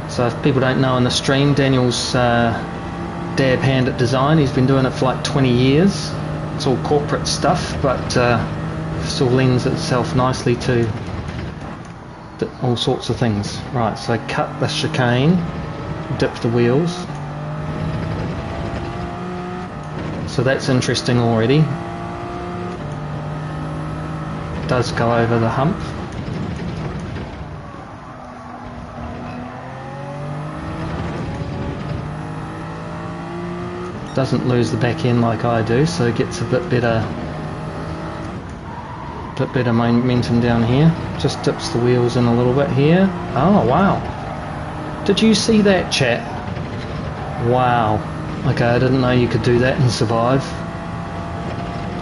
[SPEAKER 1] So if people don't know, in the stream, Daniel's dab hand at design. He's been doing it for like 20 years. It's all corporate stuff, but still lends itself nicely to all sorts of things. Right, so cut the chicane, dip the wheels. So that's interesting already. Does go over the hump. Doesn't lose the back end like I do, so gets a bit better momentum down here. Just dips the wheels in a little bit here. Oh wow, did you see that, chat? Wow. Okay, I didn't know you could do that and survive.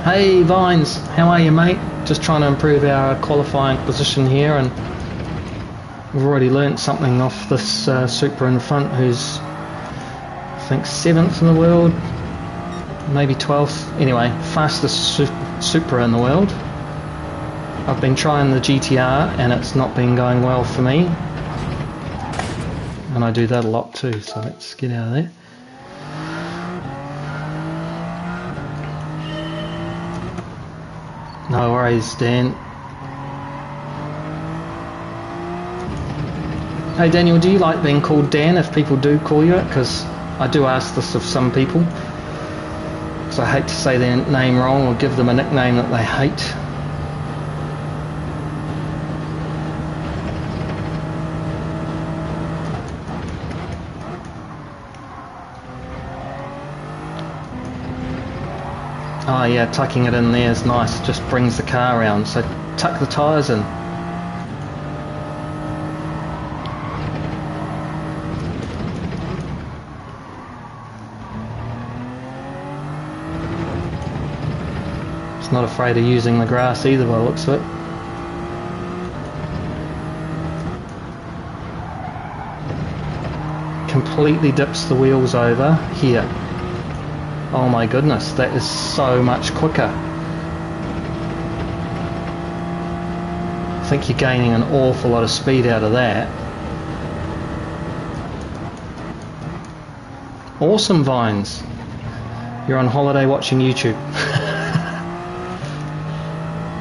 [SPEAKER 1] Hey Vines, how are you, mate? Just trying to improve our qualifying position here, and we've already learnt something off this Supra in front, who's I think 7th in the world, maybe 12th. Anyway, fastest Supra in the world. I've been trying the GTR and it's not been going well for me, and I do that a lot too, so let's get out of there. No worries, Dan. Hey Daniel, do you like being called Dan if people do call you it? Because I do ask this of some people, because I hate to say their name wrong or give them a nickname that they hate. Oh yeah, tucking it in there is nice, it just brings the car around, so tuck the tyres in. It's not afraid of using the grass either by the looks of it. Completely dips the wheels over here. Oh my goodness, that is so much quicker. I think you're gaining an awful lot of speed out of that. Awesome, Vines. You're on holiday watching YouTube.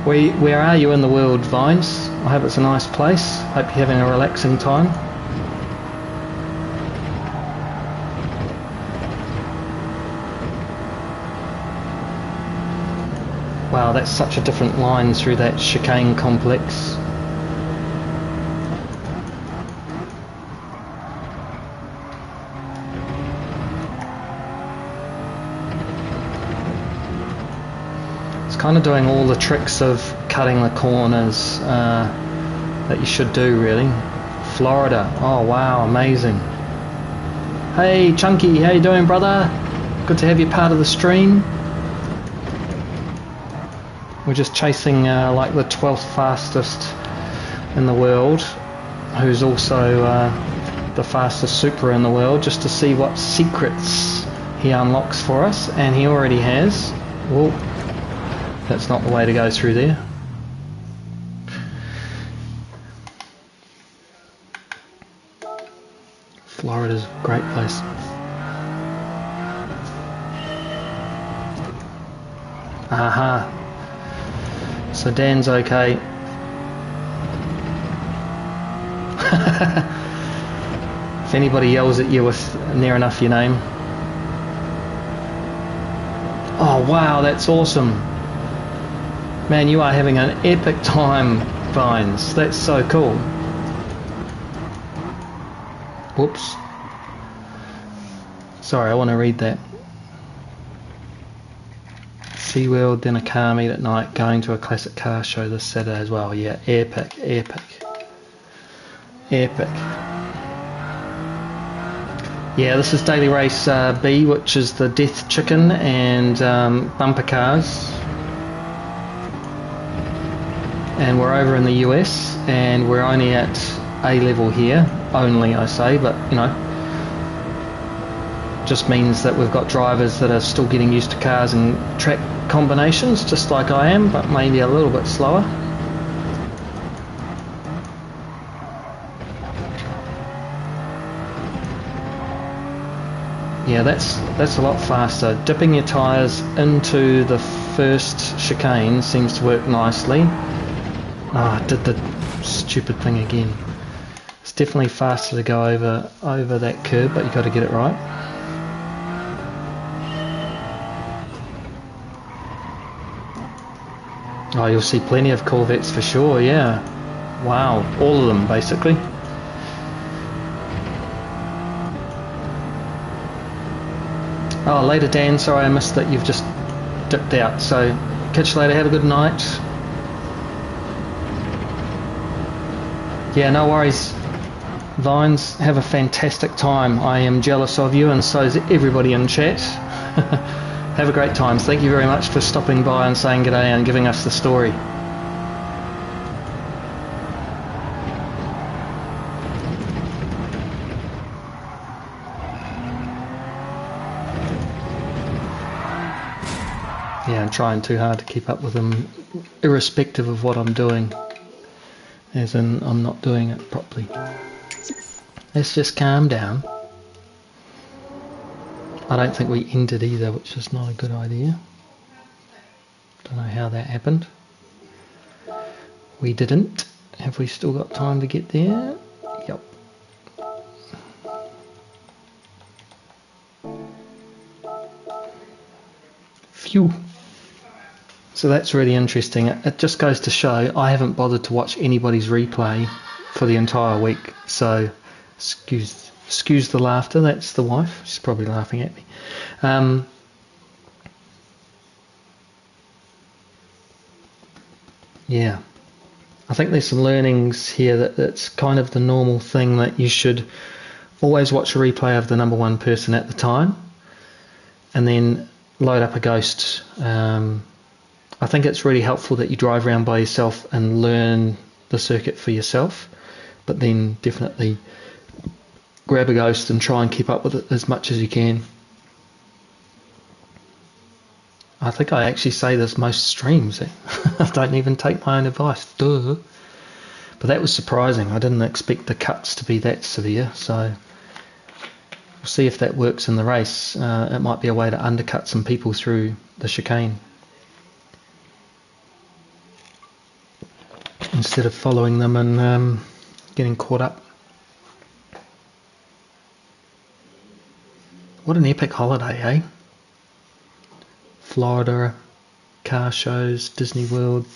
[SPEAKER 1] Where are you in the world, Vines? I hope it's a nice place. Hope you're having a relaxing time. Wow, that's such a different line through that chicane complex. It's kind of doing all the tricks of cutting the corners that you should do, really. Florida, oh wow, amazing. Hey Chunky, how you doing, brother? Good to have you part of the stream. We're just chasing like the 12th fastest in the world, who's also the fastest Supra in the world, just to see what secrets he unlocks for us, and he already has. Whoa, that's not the way to go through there. Florida's a great place. Aha. So Dan's okay. If anybody yells at you with near enough your name. Oh wow, that's awesome. Man, you are having an epic time, Vines. That's so cool. Whoops. Sorry, I want to read that. SeaWorld, then a car meet at night, going to a classic car show this Saturday as well. Yeah, epic, epic, epic. Yeah, this is Daily Race B, which is the Death Chicken and bumper cars. And we're over in the US, and we're only at A level here. Only, I say, but you know, just means that we've got drivers that are still getting used to cars and track combinations, just like I am, but maybe a little bit slower. Yeah, that's a lot faster. Dipping your tyres into the first chicane seems to work nicely. Ah, I did the stupid thing again. It's definitely faster to go over that curb, but you got to get it right. Oh, you'll see plenty of Corvettes for sure, yeah. Wow, all of them basically. Oh, later Dan, sorry I missed that, you've just dipped out. So, catch you later, have a good night. Yeah, no worries. Vines, have a fantastic time. I am jealous of you, and so is everybody in chat. Have a great time. Thank you very much for stopping by and saying g'day and giving us the story. Yeah, I'm trying too hard to keep up with them, irrespective of what I'm doing. As in, I'm not doing it properly. Let's just calm down. I don't think we ended either, which is not a good idea. Don't know how that happened. We didn't. Have we still got time to get there? Yep. Phew. So that's really interesting. It just goes to show I haven't bothered to watch anybody's replay for the entire week. So excuse the laughter. That's the wife. She's probably laughing at me. Yeah. I think there's some learnings here that's kind of the normal thing, that you should always watch a replay of the number one person at the time and then load up a ghost. I think it's really helpful that you drive around by yourself and learn the circuit for yourself, but then definitely grab a ghost and try and keep up with it as much as you can. I think I actually say this most streams. I don't even take my own advice. Duh. But that was surprising. I didn't expect the cuts to be that severe, so we'll see if that works in the race. It might be a way to undercut some people through the chicane, instead of following them and getting caught up. What an epic holiday, eh? Florida, car shows, Disney World.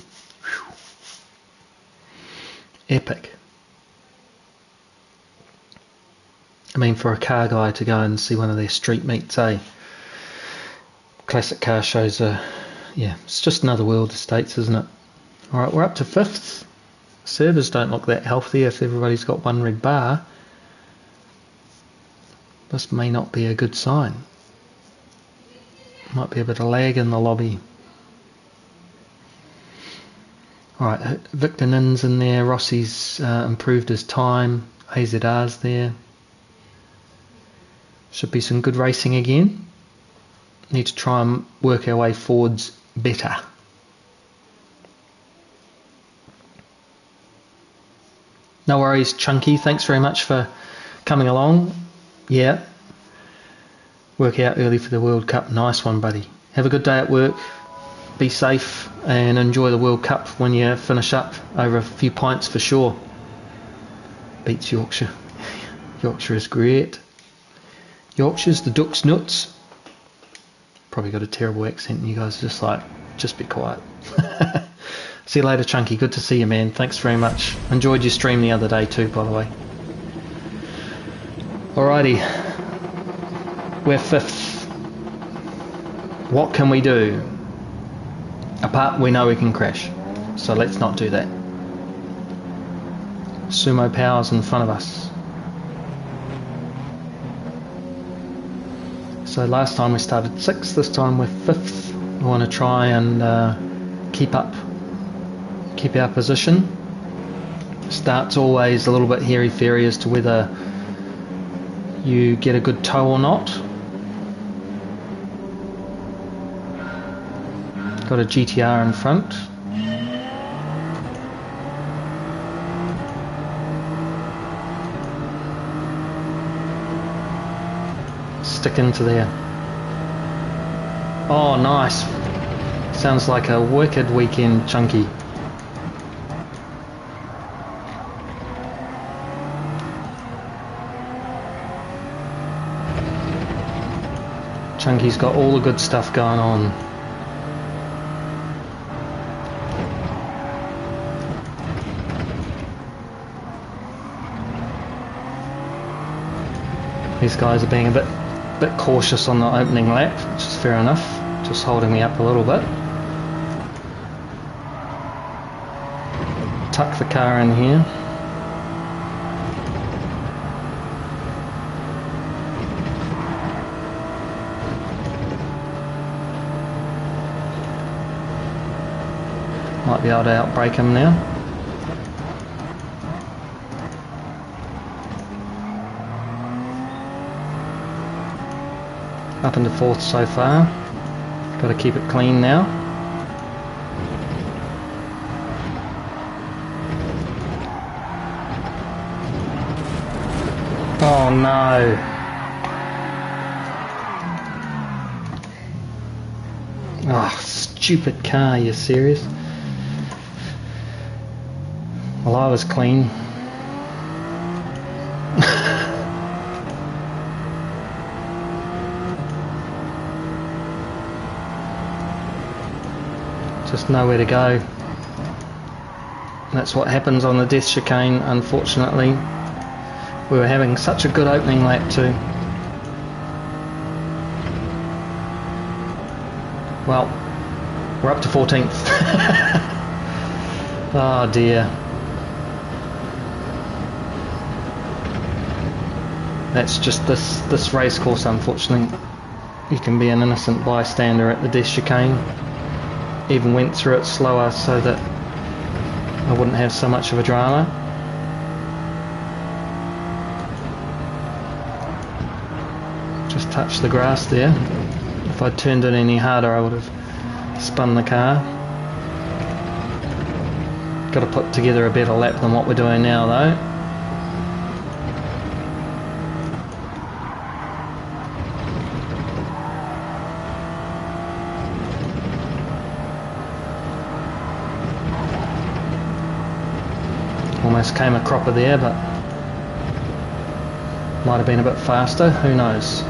[SPEAKER 1] Whew. Epic. I mean, for a car guy to go and see one of their street meets, classic car shows are, yeah, it's just another world, the States, isn't it? Alright, we're up to 5th. Servers don't look that healthy if everybody's got one red bar. This may not be a good sign. Might be a bit of lag in the lobby. Alright, Victor Nin's in there, Rossi's improved his time, AZR's there. Should be some good racing again. Need to try and work our way forwards better. No worries, Chunky. Thanks very much for coming along. Yeah. Work out early for the World Cup. Nice one, buddy. Have a good day at work. Be safe and enjoy the World Cup when you finish up over a few pints for sure. Beats Yorkshire. Yorkshire is great. Yorkshire's the Ducks nuts. Probably got a terrible accent and you guys are just like, just be quiet. See you later, Chunky. Good to see you, man. Thanks very much. Enjoyed your stream the other day too, by the way. Alrighty. We're 5th. What can we do? Apart, we know we can crash. So let's not do that. Sumo Power's in front of us. So last time we started 6th, this time we're 5th. We want to try and keep our position. Start's always a little bit hairy-fairy as to whether you get a good tow or not. Got a GTR in front. Stick into there. Oh, nice. Sounds like a wicked weekend, Chunky. Chunky's got all the good stuff going on. These guys are being a bit cautious on the opening lap, which is fair enough. Just holding me up a little bit. Tuck the car in here. Might be able to outbrake him now. Up into 4th so far. Got to keep it clean now. Oh no! Oh, stupid car, you serious? Well, I was clean. Just nowhere to go. That's what happens on the death chicane, unfortunately. We were having such a good opening lap too. Well, we're up to 14th. Oh dear. That's just this race course, unfortunately. You can be an innocent bystander at the death chicane. Even went through it slower so that I wouldn't have so much of a drama. Just touched the grass there. If I'd turned it any harder I would have spun the car. Got to put together a better lap than what we're doing now though. Almost came a cropper there, but might have been a bit faster, who knows.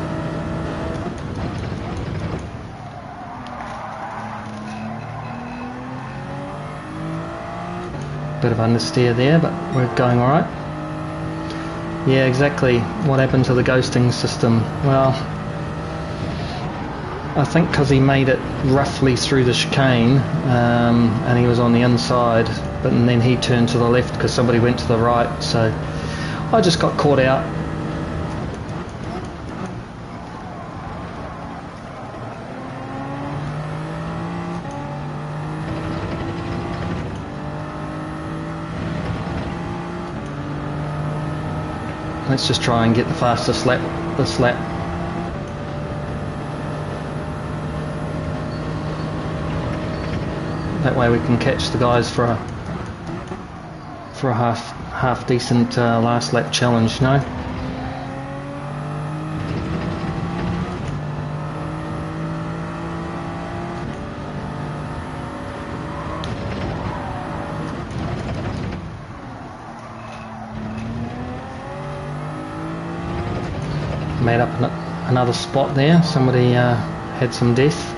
[SPEAKER 1] Bit of understeer there, but we're going alright. Yeah, exactly. What happened to the ghosting system? Well, I think because he made it roughly through the chicane, and he was on the inside, but then he turned to the left because somebody went to the right, so I just got caught out. Let's just try and get the fastest lap this lap. That way we can catch the guys for a half decent last lap challenge, no? Made up another spot there. Somebody had some death.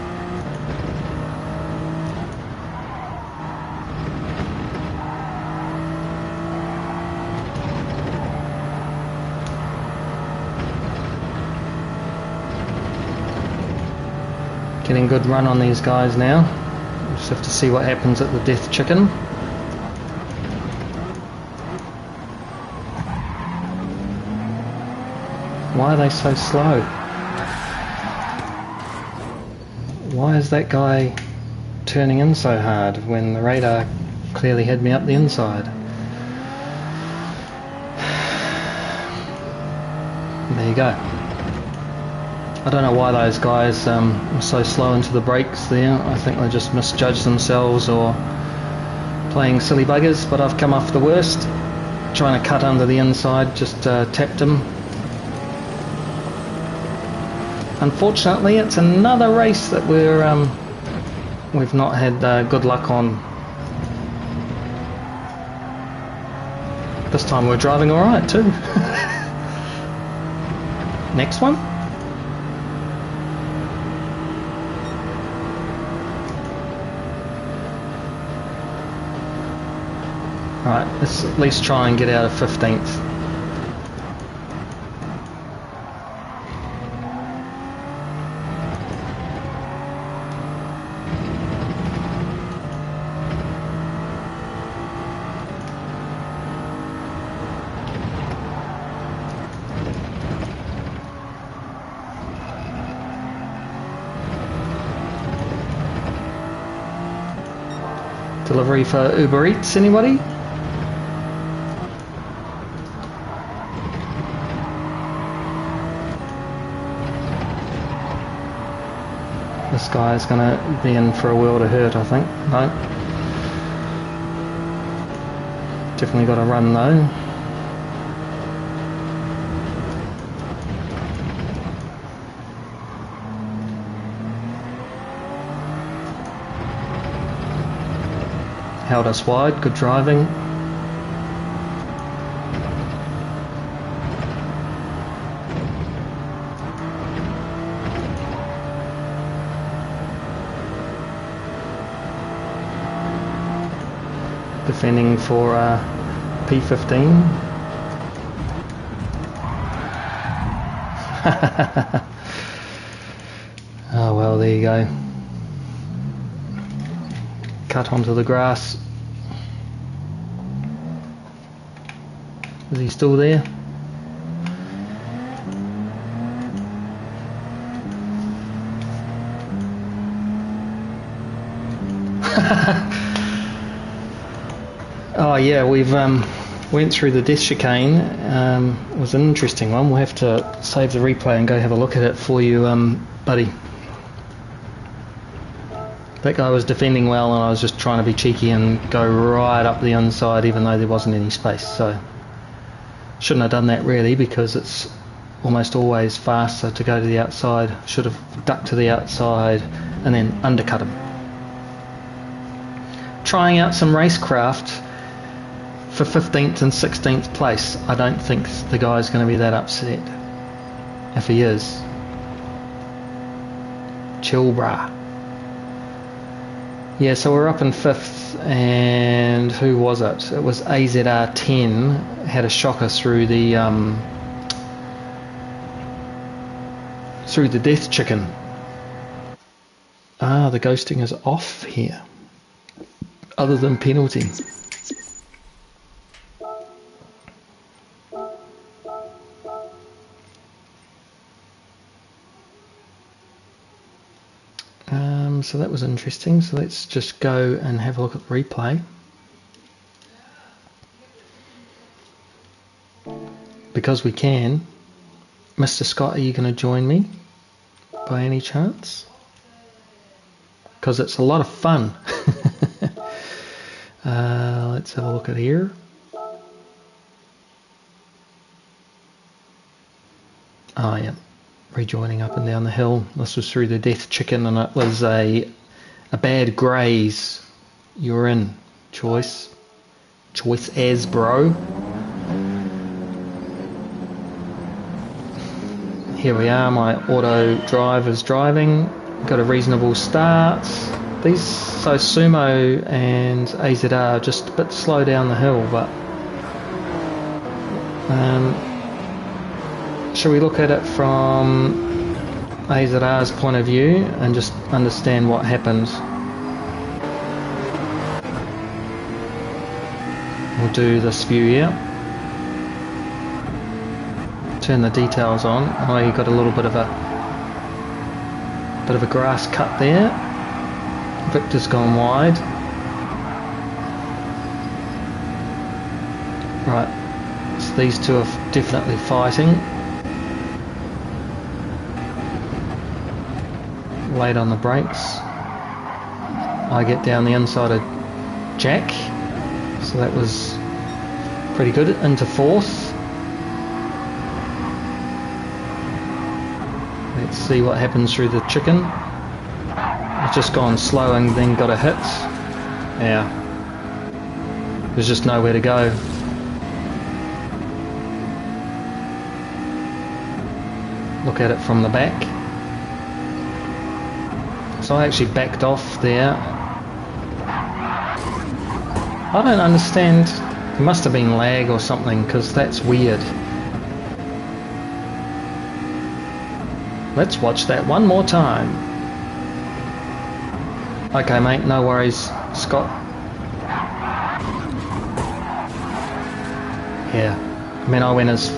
[SPEAKER 1] Getting good run on these guys now. Just have to see what happens at the death chicken. Why are they so slow? Why is that guy turning in so hard when the radar clearly had me up the inside? There you go. I don't know why those guys were so slow into the brakes there. I think they just misjudged themselves or playing silly buggers, but I've come off the worst. Trying to cut under the inside, just tapped him. Unfortunately, it's another race that we've not had good luck on. This time we're driving alright too. Next one. Alright, let's at least try and get out of 15th. Delivery for Uber Eats, anybody? This guy is going to be in for a world of hurt, I think. No. Definitely got to run though. Held us wide, good driving. Defending for P15. Oh well, there you go. Cut onto the grass. Is he still there? Oh yeah, we've went through the death chicane. It was an interesting one. We'll have to save the replay and go have a look at it for you, buddy. That guy was defending well and I was just trying to be cheeky and go right up the inside even though there wasn't any space, so shouldn't have done that really because it's almost always faster to go to the outside. Should have ducked to the outside and then undercut him. Trying out some racecraft for 15th and 16th place. I don't think the guy's going to be that upset. If he is, chill brah. Yeah, so we're up in 5th, and who was it? It was AZR10 had a shocker through the death chicken. Ah, the ghosting is off here, other than penalty. So that was interesting. So let's just go and have a look at the replay. Because we can. Mr. Scott, are you going to join me by any chance? Because it's a lot of fun. Let's have a look at here. Oh yeah, rejoining up and down the hill. This was through the death chicken, and it was a bad graze. You're in, choice as bro. Here we are, my auto drive is driving. Got a reasonable start. So Sumo and AZR are just a bit slow down the hill, but shall we look at it from AZR's point of view and just understand what happened? We'll do this view here. Turn the details on. Oh, you got a little bit of a grass cut there. Victor's gone wide. Right, so these two are definitely fighting. Late on the brakes. I get down the inside of Jack, so that was pretty good. Into 4th. Let's see what happens through the chicken. I've just gone slow and then got a hit. Yeah. There's just nowhere to go. Look at it from the back. So I actually backed off there. I don't understand. There must have been lag or something, because that's weird. Let's watch that one more time. Okay, mate, no worries, Scott. Yeah, I mean, I went as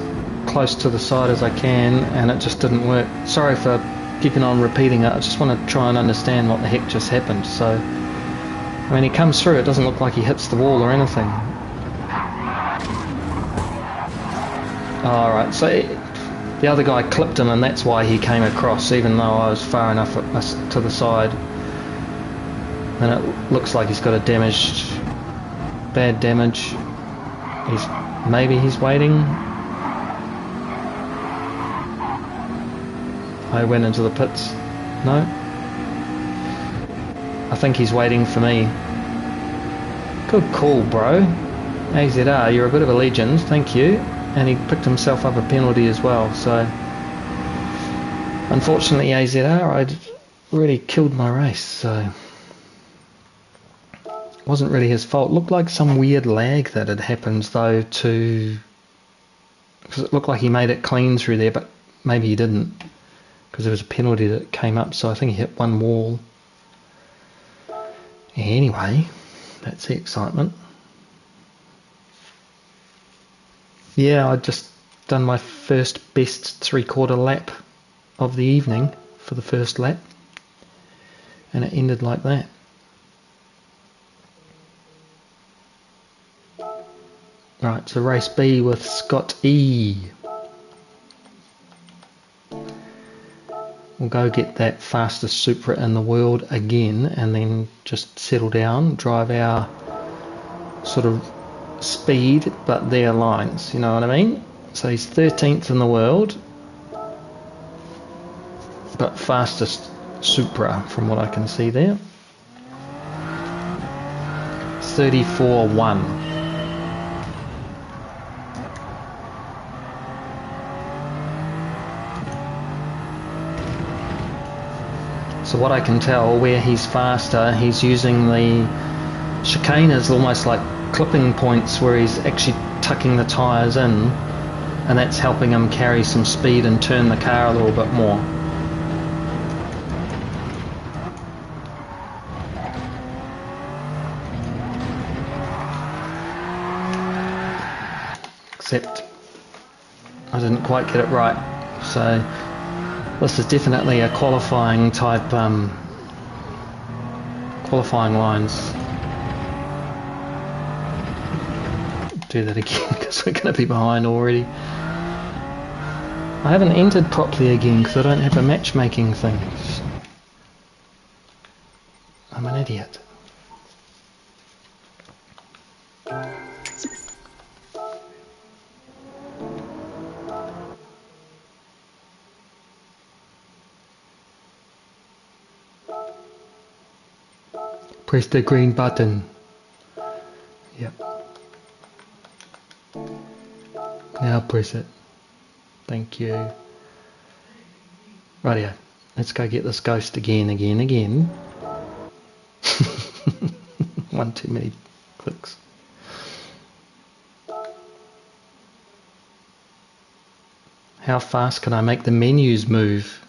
[SPEAKER 1] close to the side as I can, and it just didn't work. Sorry for keeping on repeating it. I just want to try and understand what the heck just happened. So, I mean, he comes through, it doesn't look like he hits the wall or anything. Alright, so the other guy clipped him, and that's why he came across, even though I was far enough to the side. And it looks like he's got a bad damage. Maybe he's waiting. I went into the pits. No? I think he's waiting for me. Good call, bro. AZR, you're a bit of a legend, thank you. And he picked himself up a penalty as well, so unfortunately AZR, I'd really killed my race, so it wasn't really his fault. Looked like some weird lag that had happened though, because it looked like he made it clean through there, but maybe he didn't, because there was a penalty that came up, so I think he hit one wall. Anyway, that's the excitement. Yeah, I'd just done my first best 3/4 lap of the evening for the first lap, and it ended like that. Right, so race B with Scott E. We'll go get that fastest Supra in the world again, and then just settle down, drive our sort of speed, but their lines, you know what I mean? So he's 13th in the world, but fastest Supra from what I can see there. 34.1. So what I can tell, where he's faster, he's using the chicane as almost like clipping points where he's actually tucking the tyres in, and that's helping him carry some speed and turn the car a little bit more. Except I didn't quite get it right. So this is definitely a qualifying type, qualifying lines. Do that again because we're going to be behind already. I haven't entered properly again because I don't have a matchmaking thing. I'm an idiot. Press the green button. Yep. Now press it. Thank you. Rightio. Let's go get this ghost again. One too many clicks. How fast can I make the menus move?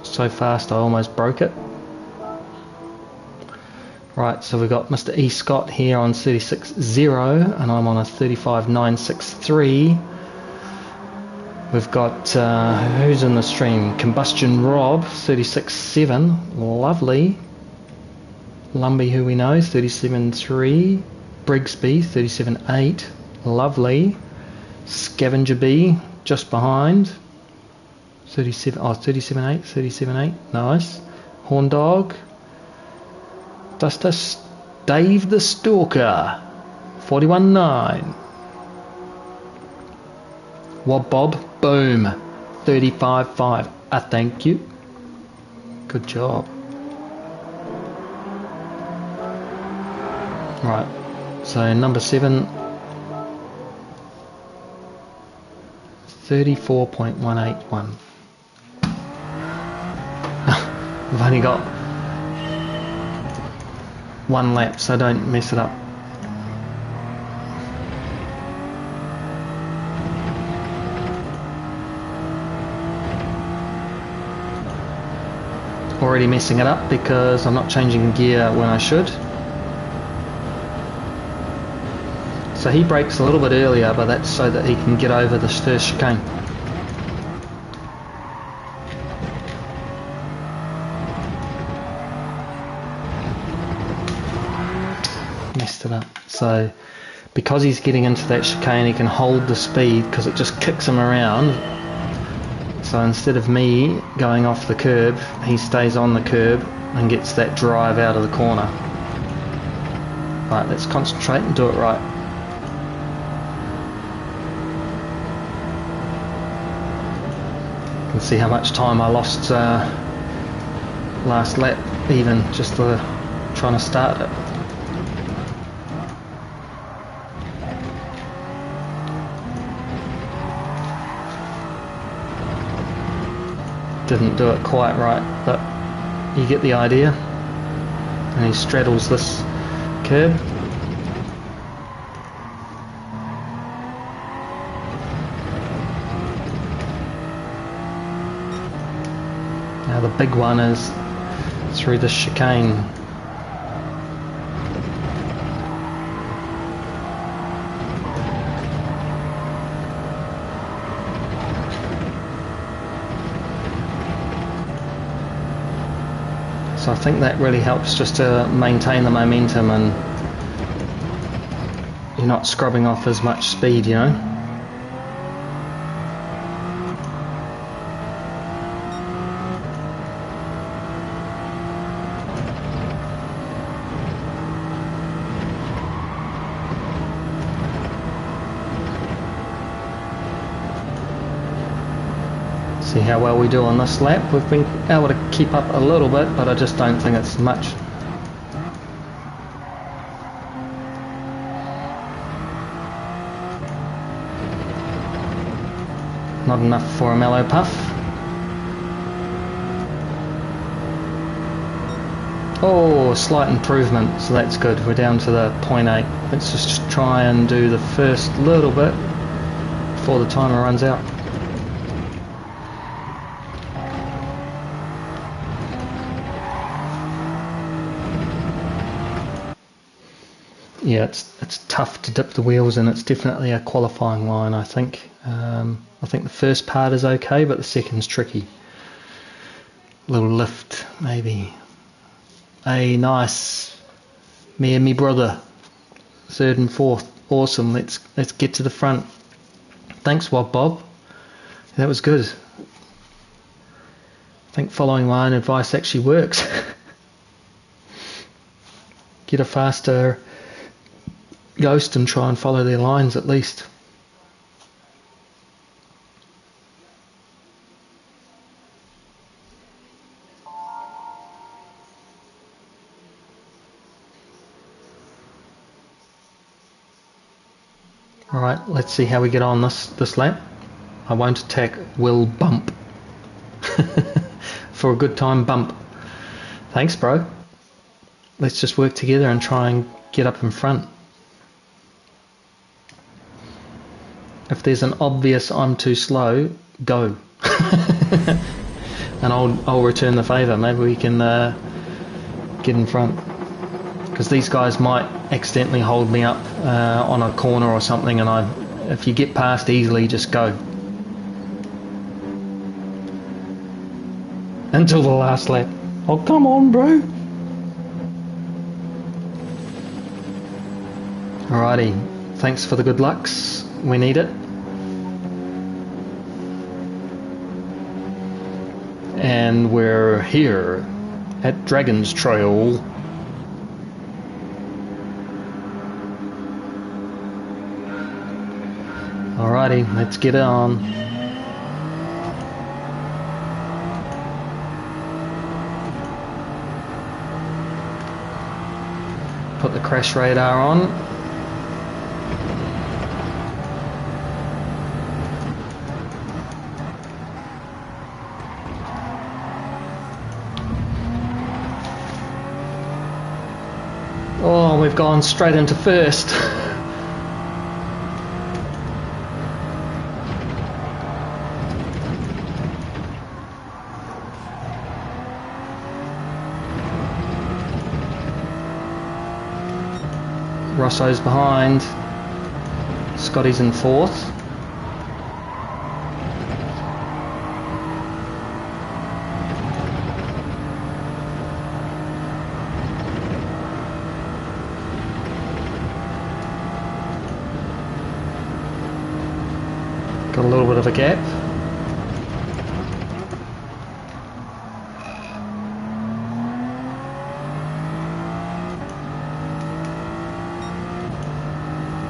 [SPEAKER 1] So fast I almost broke it. Right, so we've got Mr. E. Scott here on 36.0 and I'm on a 35.963. We've got, who's in the stream? Combustion Rob, 36.7, lovely. Lumbie, who we know, 37.3. Brigsby, 37.8, lovely. Scavenger B, just behind. 37.8, nice. Horn Dog. Duster Dave the Stalker, 41.9. Wob Bob, boom, 35.5. Thank you. Good job. Right, so number 7, 34.181. We've only got one lap, so don't mess it up. Already messing it up because I'm not changing gear when I should. So he brakes a little bit earlier, but that's so that he can get over this first chicane. Messed it up. So because he's getting into that chicane, he can hold the speed because it just kicks him around. So instead of me going off the curb, he stays on the curb and gets that drive out of the corner. Right, let's concentrate and do it right. You can see how much time I lost last lap, even just trying to start it. Didn't do it quite right, but you get the idea. And he straddles this curb. Now the big one is through the chicane. So I think that really helps just to maintain the momentum and you're not scrubbing off as much speed, you know. See how well we do on this lap. We've been able to keep up a little bit, but I just don't think it's much. Not enough for a mellow puff. Oh, slight improvement, so that's good. We're down to the 0.8. Let's just try and do the first little bit before the timer runs out. Yeah, it's tough to dip the wheels in. It's definitely a qualifying line, I think. I think the first part is okay, but the second's tricky. Little lift, maybe. Hey, nice. Me and me brother. Third and fourth. Awesome. Let's get to the front. Thanks, Bob. That was good. I think following my own advice actually works. Get a faster ghost and try and follow their lines at least. Alright, let's see how we get on this lap. I won't attack, will bump. For a good time, bump. Thanks, bro. Let's just work together and try and get up in front. If there's an obvious I'm too slow, go. And I'll return the favour. Maybe we can get in front. Because these guys might accidentally hold me up on a corner or something, and if you get past easily, just go. Until the last lap. Oh, come on, bro. Alrighty. Thanks for the good lucks. We need it. And we're here at Dragon's Trail. Alrighty, let's get on. Put the crash radar on. Oh, we've gone straight into first. Rosso's behind. Scotty's in fourth. Got a little bit of a gap.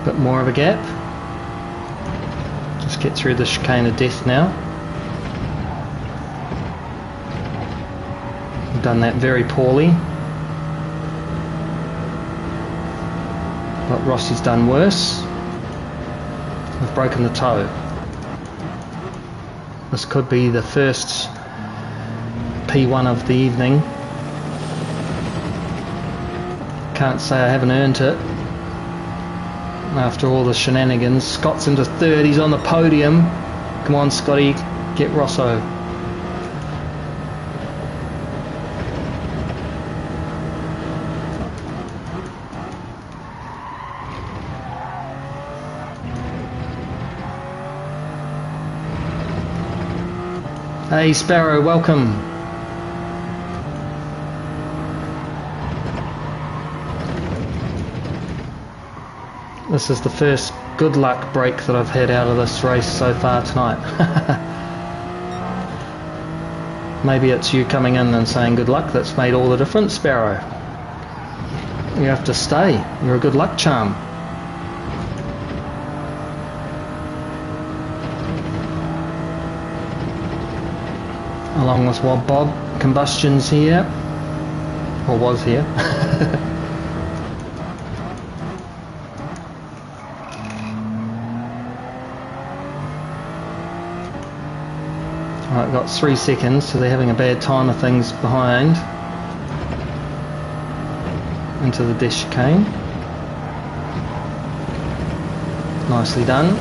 [SPEAKER 1] Bit more of a gap. Just get through the chicane of death now. We've done that very poorly. But Rossi's done worse. We've broken the toe. This could be the first P1 of the evening. Can't say I haven't earned it. After all the shenanigans. Scott's into third, he's on the podium. Come on, Scotty, get Rosso. Hey Sparrow, welcome. This is the first good luck break that I've had out of this race so far tonight. Maybe it's you coming in and saying good luck that's made all the difference, Sparrow. You have to stay. You're a good luck charm. Along with Wob Bob, Combustion's here. Or was here. Alright, got 3 seconds, so they're having a bad time of things behind. into the death chicane. Nicely done.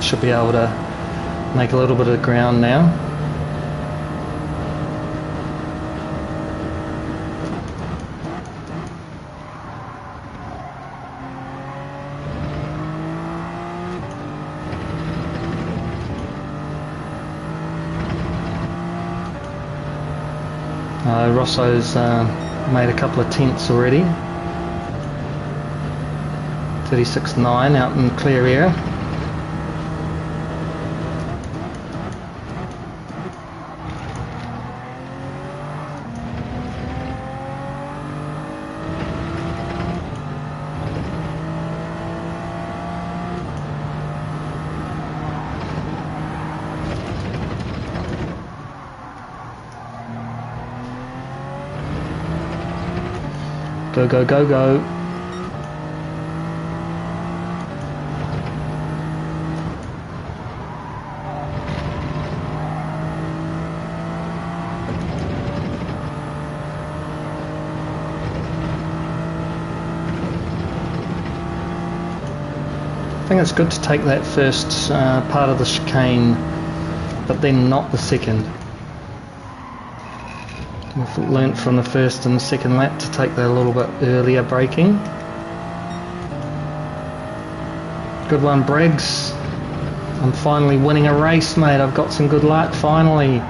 [SPEAKER 1] Should be able to make a little bit of ground now. Rosso's made a couple of tenths already. 36.9 out in clear air. Go, go, go, go. I think it's good to take that first part of the chicane, but then not the second. We've learnt from the first and the second lap to take that a little bit earlier braking. Good one, Briggs. I'm finally winning a race, mate. I've got some good luck, finally.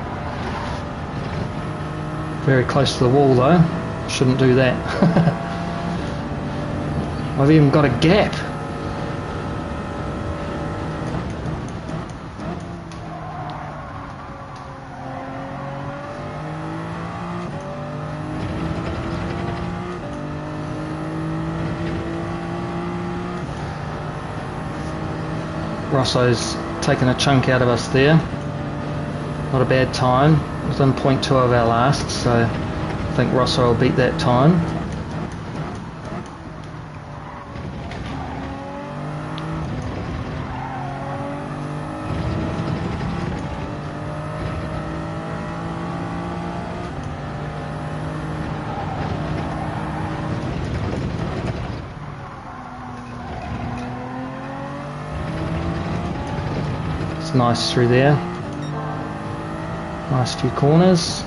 [SPEAKER 1] Very close to the wall, though. Shouldn't do that. I've even got a gap. Rosso's taken a chunk out of us there. Not a bad time. Within 0.2 of our last, so I think Rosso will beat that time. Nice through there. Nice few corners.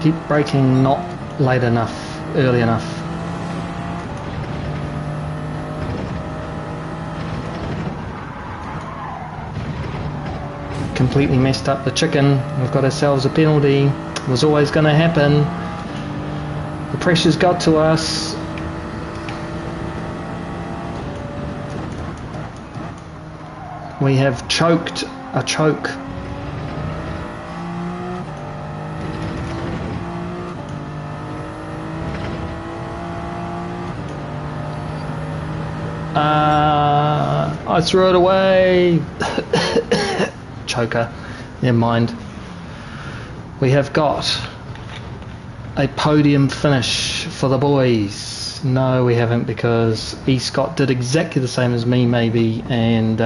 [SPEAKER 1] Keep braking not late enough, early enough. Completely messed up the chicken. We've got ourselves a penalty. It was always going to happen. The pressure's got to us. We have choked a choke. I threw it away. Choker. Never mind. We have got a podium finish for the boys. No, we haven't, because E. Scott did exactly the same as me, maybe, and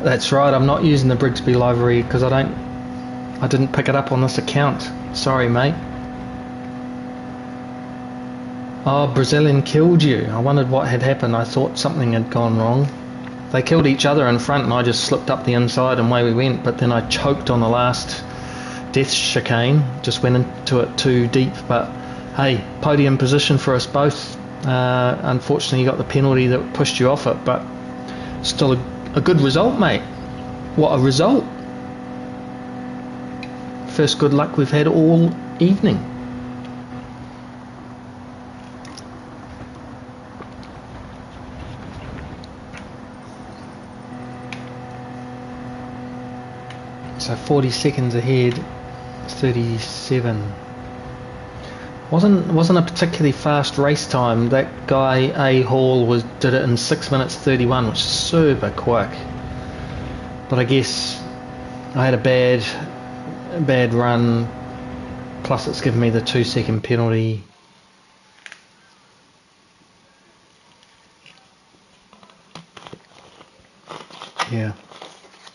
[SPEAKER 1] that's right. I'm not using the Brigsby livery because I didn't pick it up on this account. Sorry, mate. Oh, Brazilian killed you. I wondered what had happened. I thought something had gone wrong. They killed each other in front and I just slipped up the inside and away we went, but then I choked on the last death chicane. Just went into it too deep, but hey, podium position for us both. Unfortunately you got the penalty that pushed you off it, but still a good result, mate. What a result. First good luck we've had all evening. So 40 seconds ahead, 37. Wasn't a particularly fast race time. That guy A Hall did it in 6 minutes 31, which is super quick. But I guess I had a bad run. Plus, it's given me the 2-second penalty. Yeah,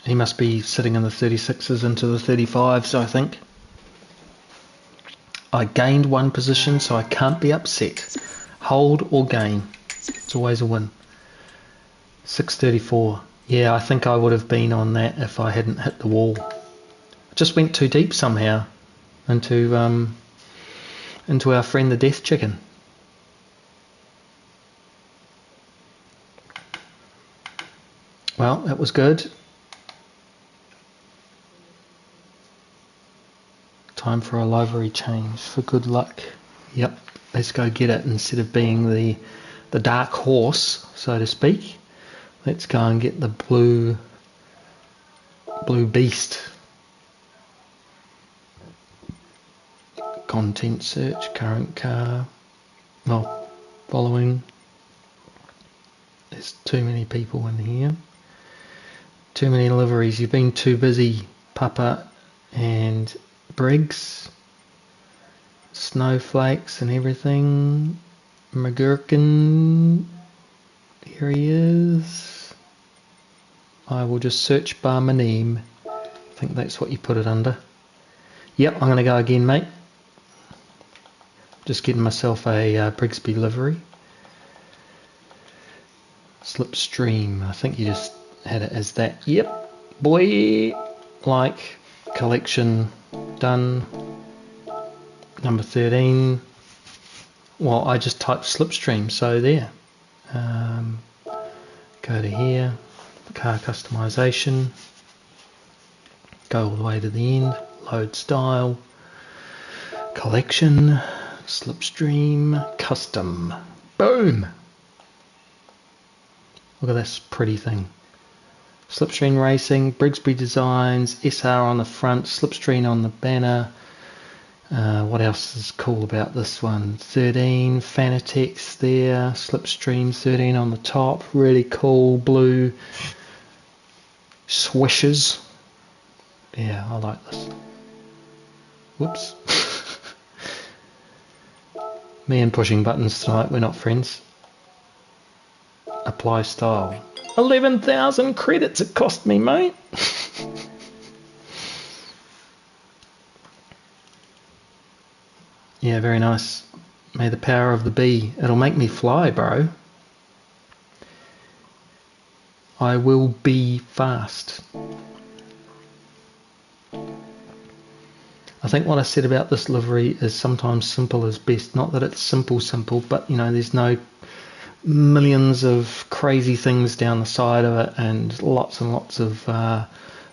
[SPEAKER 1] he must be sitting in the 36s into the 35s, I think. I gained one position, so I can't be upset. Hold or gain. It's always a win. 6:34. Yeah, I think I would have been on that if I hadn't hit the wall. I just went too deep somehow into our friend the Death Chicken. Well, that was good. Time for a livery change for good luck. Yep, let's go get it. Instead of being the dark horse, so to speak, let's go and get the blue beast. Content search, current car. Well, following. There's too many people in here. Too many liveries. You've been too busy, Papa and Briggs. Snowflakes and everything. McGurkin. Here he is. I will just search by my name. I think that's what you put it under. Yep, I'm going to go again, mate. Just getting myself a Brigsby livery. Slipstream. I think you just had it as that. Yep, boy. Like, collection done. Number 13. Well, I just typed Slipstream, so there. Go to here. Car customization. Go all the way to the end. Load style. Collection. Slipstream. Custom. Boom! Look at this pretty thing. Slipstream Racing, Brigsby Designs, SR on the front, Slipstream on the banner. What else is cool about this one? 13, Fanatec's there, Slipstream 13 on the top, really cool blue swishes. Yeah, I like this. Whoops. Me and pushing buttons tonight, we're not friends. Apply style. 11,000 credits it cost me, mate. Yeah, very nice. May the power of the bee. It'll make me fly, bro. I will be fast. I think what I said about this livery is sometimes simple is best. Not that it's simple, but you know, there's no millions of crazy things down the side of it and lots of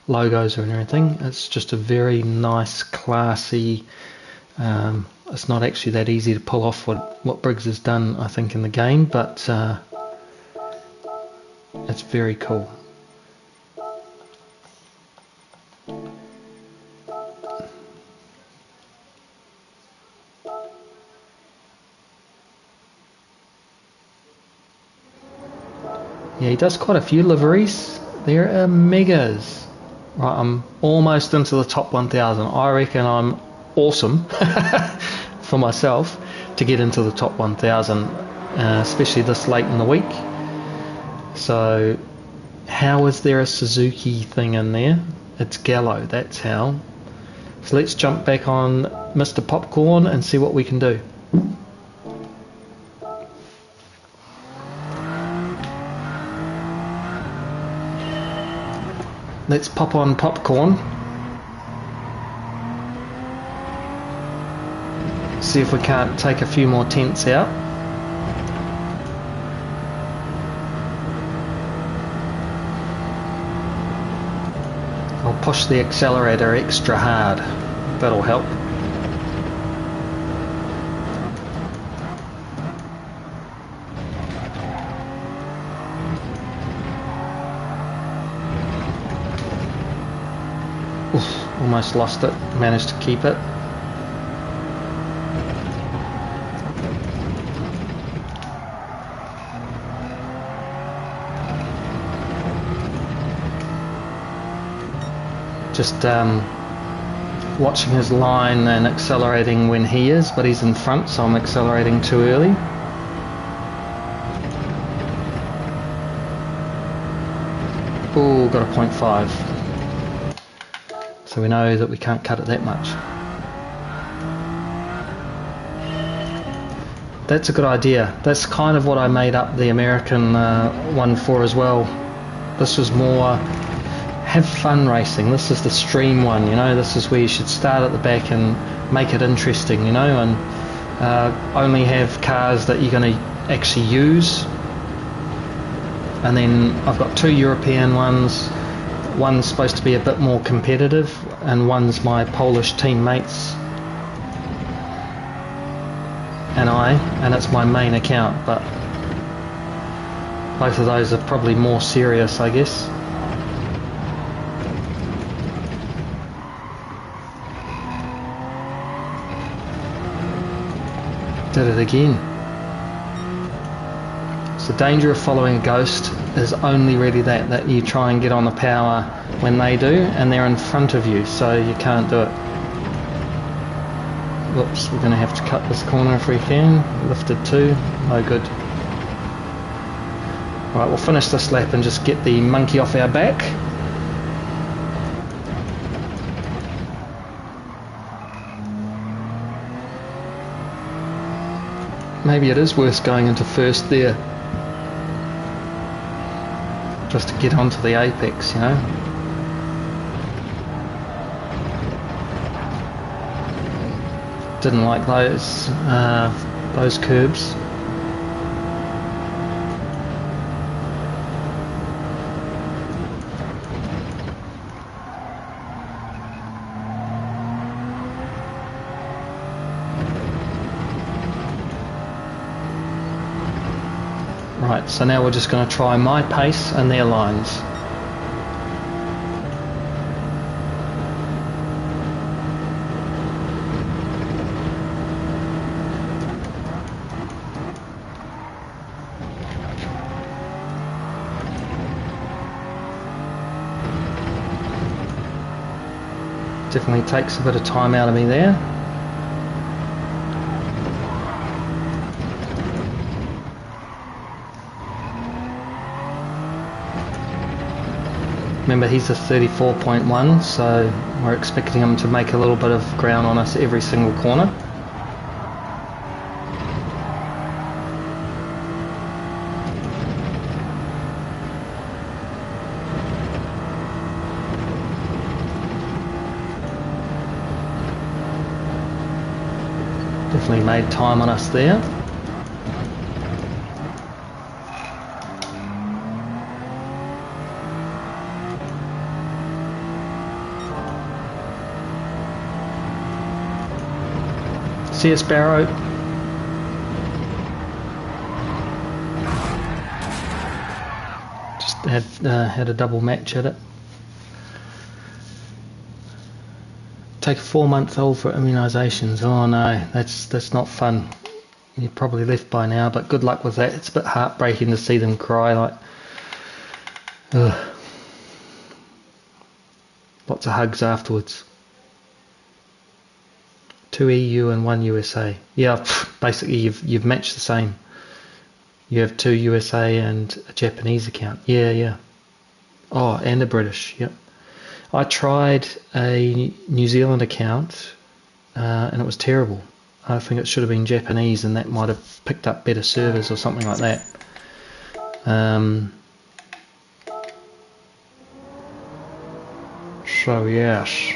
[SPEAKER 1] logos and everything. It's just a very nice, classy. It's not actually that easy to pull off what Briggs has done, I think, in the game, but it's very cool. Yeah, he does quite a few liveries. There are megas. Right, I'm almost into the top 1,000. I reckon I'm awesome for myself to get into the top 1,000, especially this late in the week. So, how is there a Suzuki thing in there? It's Gallo, that's how. So let's jump back on Mr. Popcorn and see what we can do. Let's pop on Popcorn. See if we can't take a few more tents out. I'll push the accelerator extra hard. That'll help. Oof, almost lost it. Managed to keep it. just watching his line and accelerating when he is, but he's in front, so I'm accelerating too early. Oh, got a 0.5. So we know that we can't cut it that much. That's a good idea. That's kind of what I made up the American one for as well. This was more have fun racing. This is the stream one, you know. This is where you should start at the back and make it interesting, you know, and only have cars that you're going to actually use. And then I've got two European ones. One's supposed to be a bit more competitive, and one's my Polish teammates and it's my main account, but both of those are probably more serious, I guess. Did it again. So the danger of following a ghost is only really that you try and get on the power when they do, and they're in front of you, so you can't do it. Whoops, we're going to have to cut this corner if we can. Lifted 2, no good. Right, we'll finish this lap and just get the monkey off our back. Maybe it is worth going into first there, just to get onto the apex, you know. Didn't like those curbs. Right, so now we're just going to try my pace and their lines. Definitely takes a bit of time out of me there. Remember, he's a 34.1, so we're expecting him to make a little bit of ground on us every single corner. Definitely made time on us there. See you, Sparrow. Just had a double match at it. Take a 4-month-old for immunisations. Oh no, that's not fun. You're probably left by now, but good luck with that. It's a bit heartbreaking to see them cry, like. Ugh. Lots of hugs afterwards. 2 EU and 1 USA. Yeah, basically you've matched the same. You have 2 USA and a Japanese account. Yeah. Oh, and a British. Yep. I tried a New Zealand account and it was terrible. I think it should have been Japanese, and that might have picked up better servers or something like that. So yes.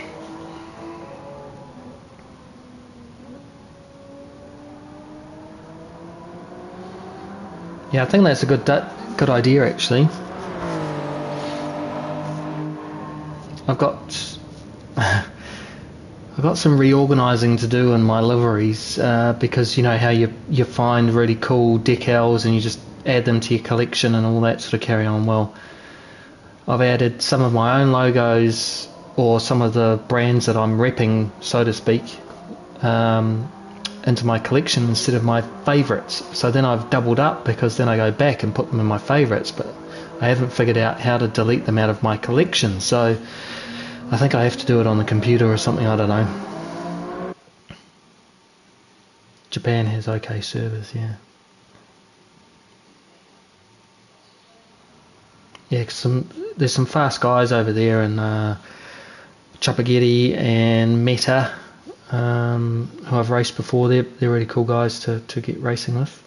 [SPEAKER 1] Yeah, I think that's a good idea actually. I've got some reorganising to do in my liveries because you know how you find really cool decals and you just add them to your collection and all that sort of carry on. Well, I've added some of my own logos or some of the brands that I'm repping, so to speak, into my collection instead of my favourites. So then I've doubled up, because then I go back and put them in my favourites, but I haven't figured out how to delete them out of my collection. So I think I have to do it on the computer or something, I don't know. Japan has okay servers, yeah. Yeah, 'cause there's some fast guys over there in Chapagiri and Meta who I've raced before. They're really cool guys to get racing with.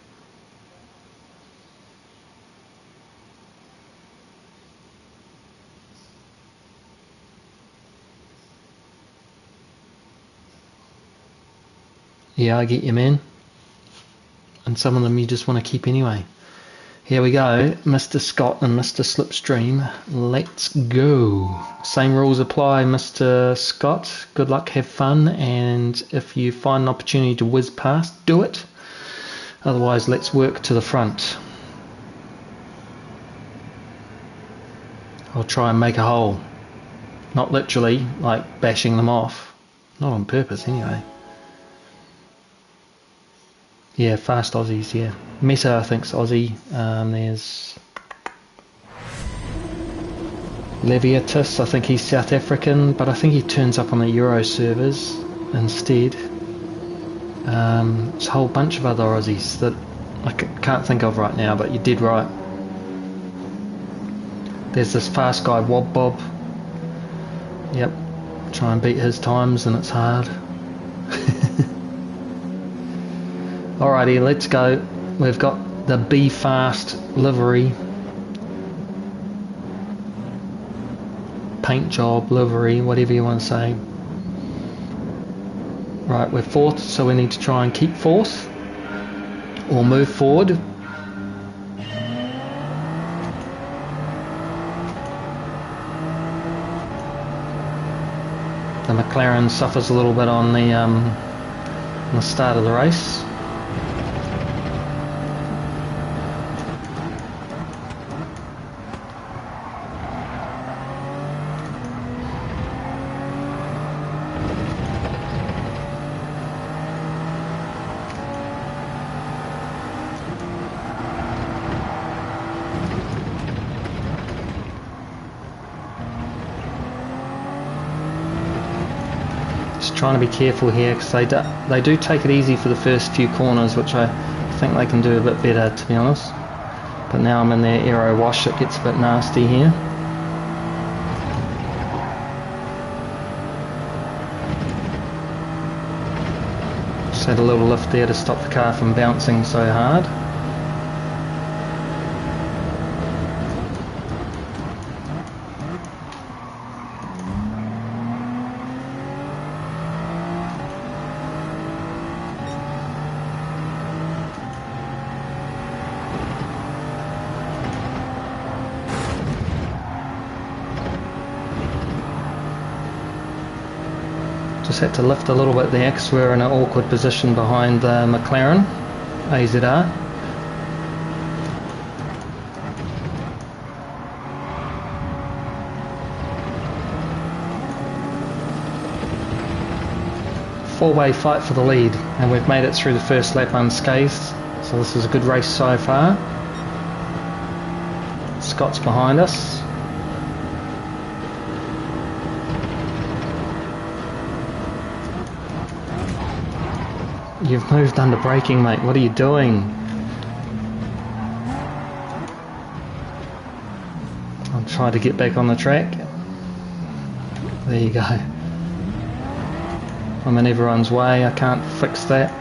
[SPEAKER 1] Yeah, I get you, man. And some of them you just want to keep anyway. Here we go, Mr. Scott and Mr. Slipstream. Let's go. Same rules apply, Mr. Scott. Good luck, have fun, and if you find an opportunity to whiz past, do it. Otherwise, let's work to the front. I'll try and make a hole. Not literally, like bashing them off. Not on purpose, anyway. Yeah, fast Aussies, yeah. Meta, I think's Aussie. There's Leviatus, I think he's South African, but I think he turns up on the Euro servers instead. There's a whole bunch of other Aussies that I can't think of right now, but you did right. There's this fast guy, Wob Bob. Yep, try and beat his times and it's hard. Alrighty, let's go. We've got the Be Fast livery. Paint job, livery, whatever you want to say. Right, we're fourth, so we need to try and keep fourth. Or move forward. The McLaren suffers a little bit on the start of the race. Trying to be careful here because they do take it easy for the first few corners, which I think they can do a bit better, to be honest. But now I'm in their aero wash, it gets a bit nasty here. Just had a little lift there to stop the car from bouncing so hard. Just had to lift a little bit there because we're in an awkward position behind the McLaren AZR. Four-way fight for the lead, and we've made it through the first lap unscathed, so this is a good race so far. Scott's behind us. You've moved under braking, mate. What are you doing? I'll try to get back on the track. There you go. I'm in everyone's way. I can't fix that.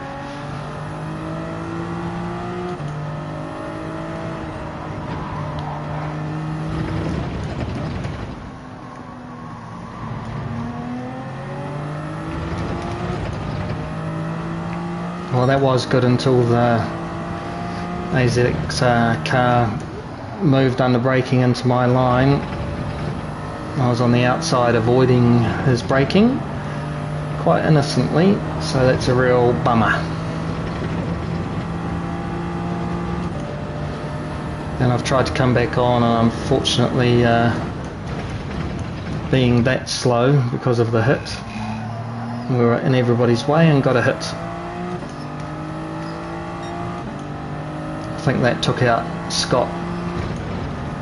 [SPEAKER 1] Well, that was good until the AZX car moved under braking into my line. I was on the outside avoiding his braking quite innocently, so that's a real bummer. And I've tried to come back on, and unfortunately being that slow because of the hit, we were in everybody's way and got a hit. I think that took out Scott,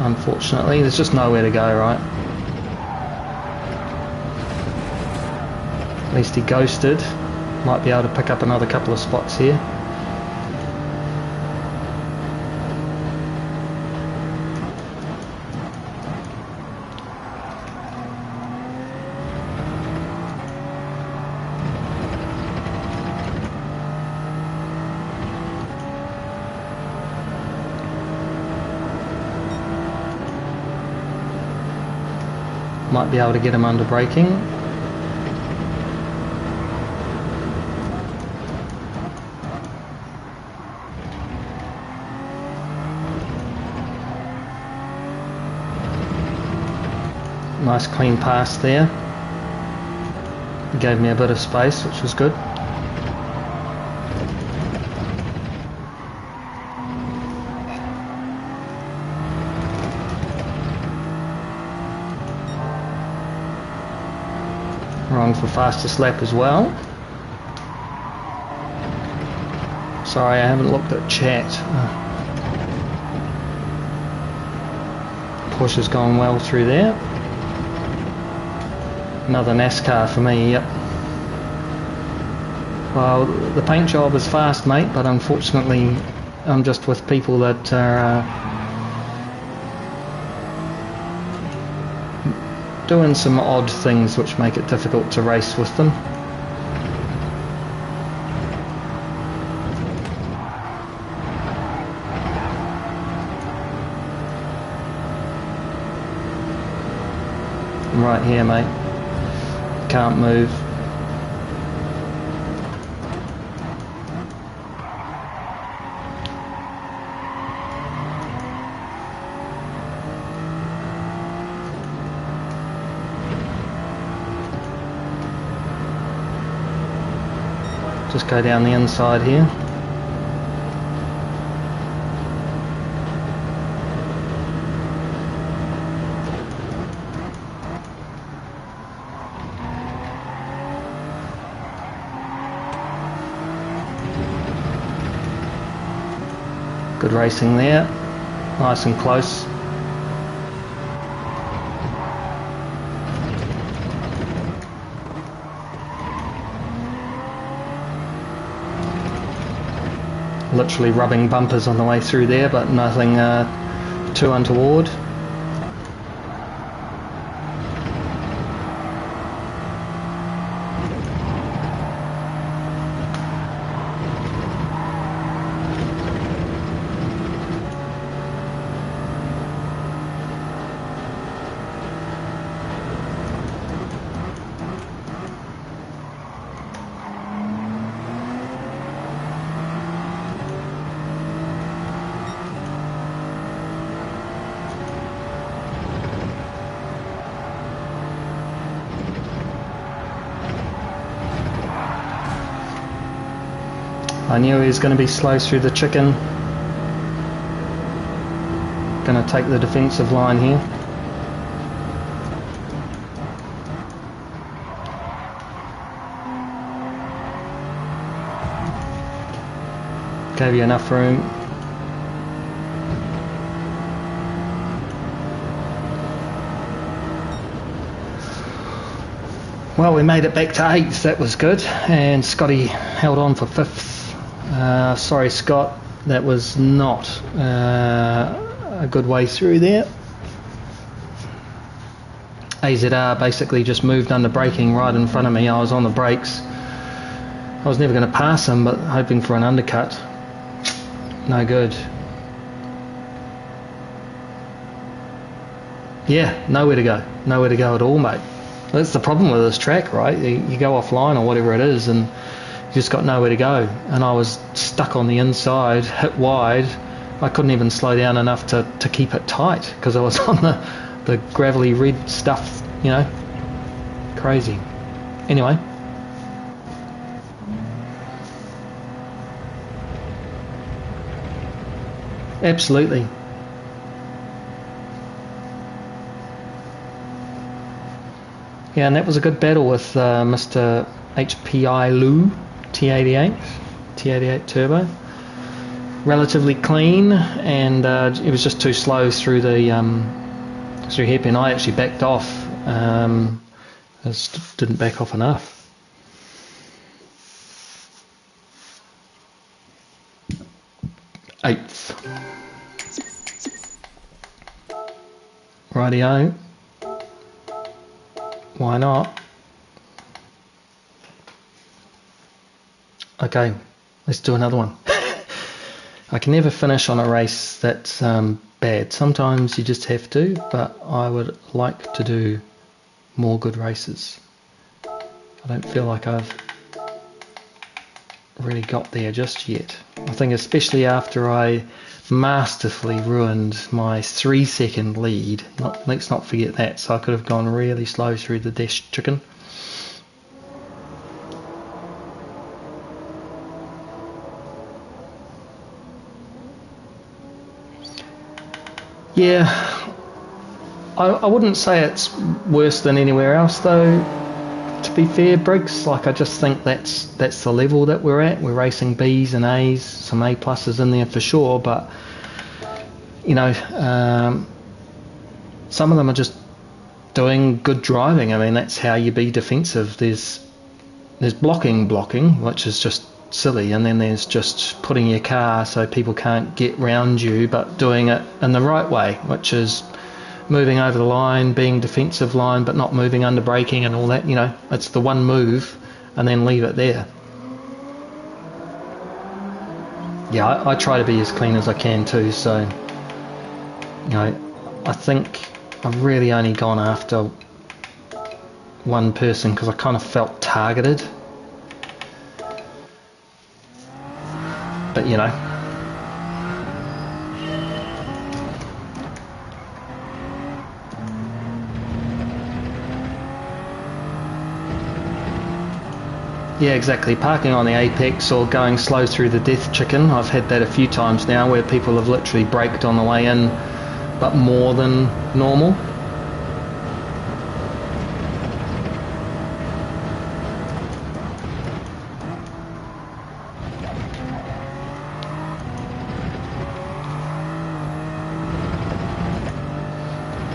[SPEAKER 1] unfortunately. There's just nowhere to go, right? At least he ghosted. Might be able to pick up another couple of spots here. Might be able to get him under braking. Nice clean pass there. Gave me a bit of space, which was good. Wrong for fastest lap as well. Sorry, I haven't looked at chat. Porsche's gone well through there. Another NASCAR for me, yep. Well, the paint job is fast, mate, but unfortunately I'm just with people that are doing some odd things which make it difficult to race with them. I'm right here, mate. Can't move. Just go down the inside here. Good racing there, nice and close. Literally rubbing bumpers on the way through there, but nothing too untoward. I knew he was going to be slow through the chicken. Going to take the defensive line here. Gave you enough room. Well, we made it back to 8th, that was good, and Scotty held on for 5th. Sorry Scott, that was not a good way through there. AZR basically just moved under braking right in front of me. I was on the brakes. I was never going to pass him, but hoping for an undercut. No good. Yeah, nowhere to go. Nowhere to go at all, mate. That's the problem with this track, right? You go offline or whatever it is and you just got nowhere to go. And I was stuck on the inside, hit wide. I couldn't even slow down enough to keep it tight because I was on the gravelly red stuff, you know. Crazy. Anyway. Absolutely. Yeah, and that was a good battle with Mr. HPI Lou T88 Turbo. Relatively clean, and it was just too slow through the through hairpin. I actually backed off. I just didn't back off enough. 8th. Rightio. Why not? Okay, let's do another one. I can never finish on a race that's bad. Sometimes you just have to, but I would like to do more good races. I don't feel like I've really got there just yet. I think especially after I masterfully ruined my 3-second lead. Let's not forget that. So I could have gone really slow through the dash chicken. Yeah, I wouldn't say it's worse than anywhere else though, to be fair, Briggs. Like, I just think that's the level that we're at. We're racing Bs and As, some A pluses in there for sure, but you know, some of them are just doing good driving. I mean, that's how you be defensive. There's blocking, which is just silly, and then there's just putting your car so people can't get round you, but doing it in the right way, which is moving over the line, being defensive line, but not moving under braking and all that. You know, it's the one move and then leave it there. Yeah, I try to be as clean as I can too, so you know, I think I've really only gone after one person because I kind of felt targeted. But you know, yeah, exactly. Parking on the apex or going slow through the death chicken. I've had that a few times now where people have literally braked on the way in, but more than normal.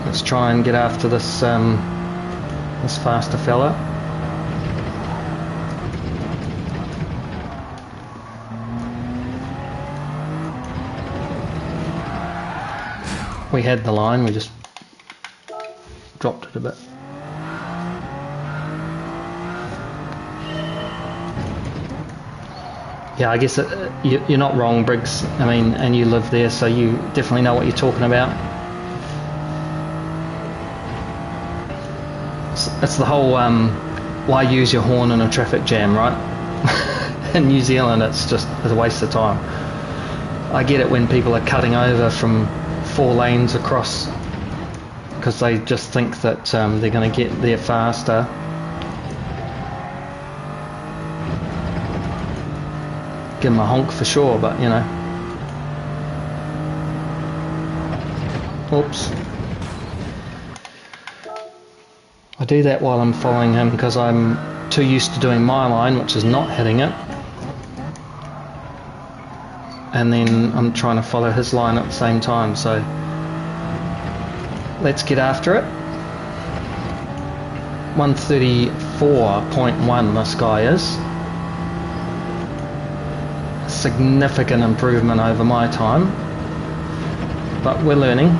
[SPEAKER 1] Let's try and get after this this faster fella. We had the line, we just dropped it a bit. Yeah, I guess you're not wrong, Briggs. I mean, and you live there, so you definitely know what you're talking about. It's the whole why use your horn in a traffic jam, right? In New Zealand, it's just a waste of time. I get it when people are cutting over from 4 lanes across because they just think that they're going to get there faster. Give them a honk for sure, but you know. Oops. I do that while I'm following him because I'm too used to doing my line, which is not hitting it. And then I'm trying to follow his line at the same time, so let's get after it. 134.1 this guy is. Significant improvement over my time, but we're learning.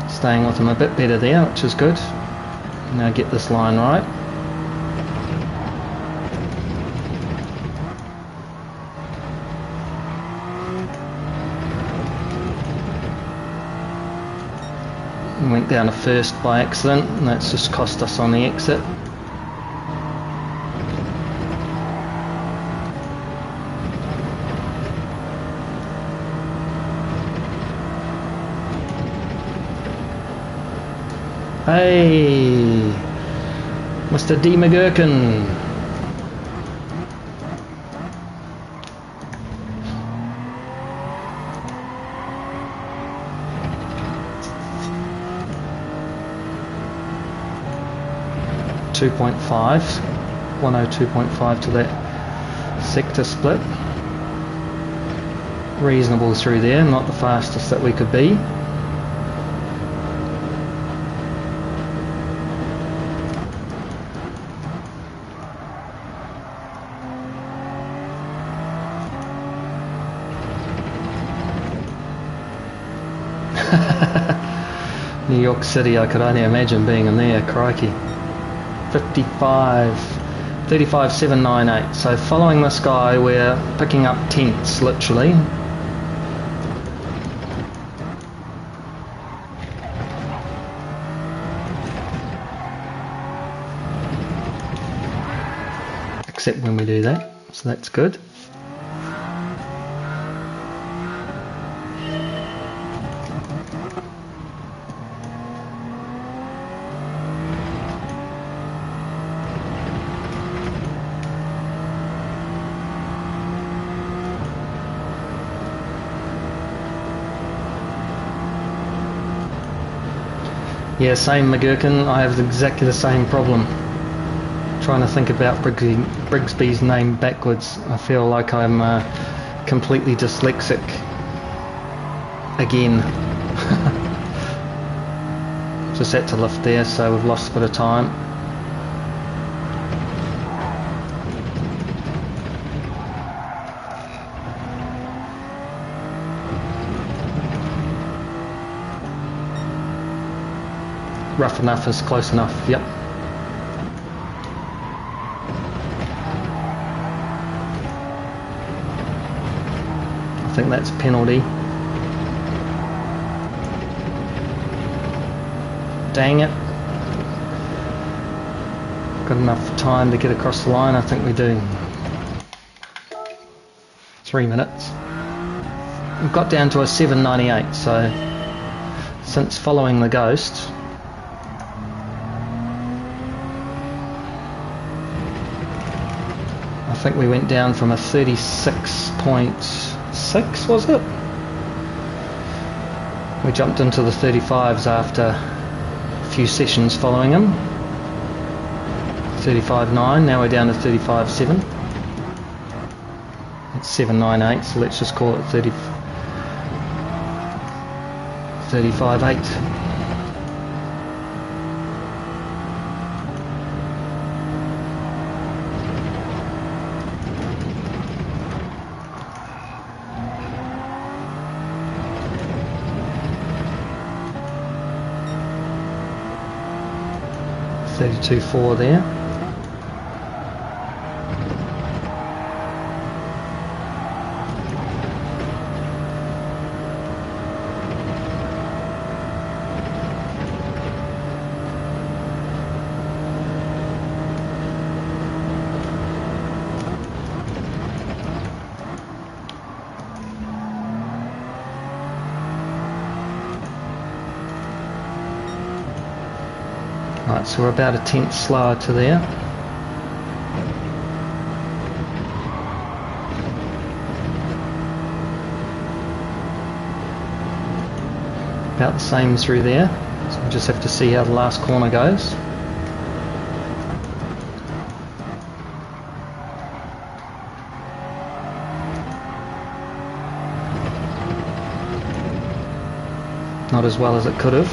[SPEAKER 1] Staying with him a bit better there, which is good. Now get this line right. Went down to first by accident, and that's just cost us on the exit. Hey, Mr. D. McGurkin. .5, 102.5 to that sector split. Reasonable through there, not the fastest that we could be. New York City, I could only imagine being in there, crikey. 35,798. So following this guy, we're picking up tenths, literally. Except when we do that, so that's good. Yeah, same McGurkin, I have exactly the same problem. Trying to think about Brigsby's name backwards. I feel like I'm completely dyslexic again. Just had to lift there, so we've lost a bit of time. Rough enough is close enough, yep. I think that's penalty. Dang it. Got enough time to get across the line? I think we do. 3 minutes. We've got down to a 798, so since following the Ghost, I think we went down from a 36.6, was it? We jumped into the 35s after a few sessions following him. 35.9, now we're down to 35.7. It's 798, so let's just call it 35.8. .4 there. Right, so we're about a tenth slower to there. About the same through there, so we'll just have to see how the last corner goes. Not as well as it could have.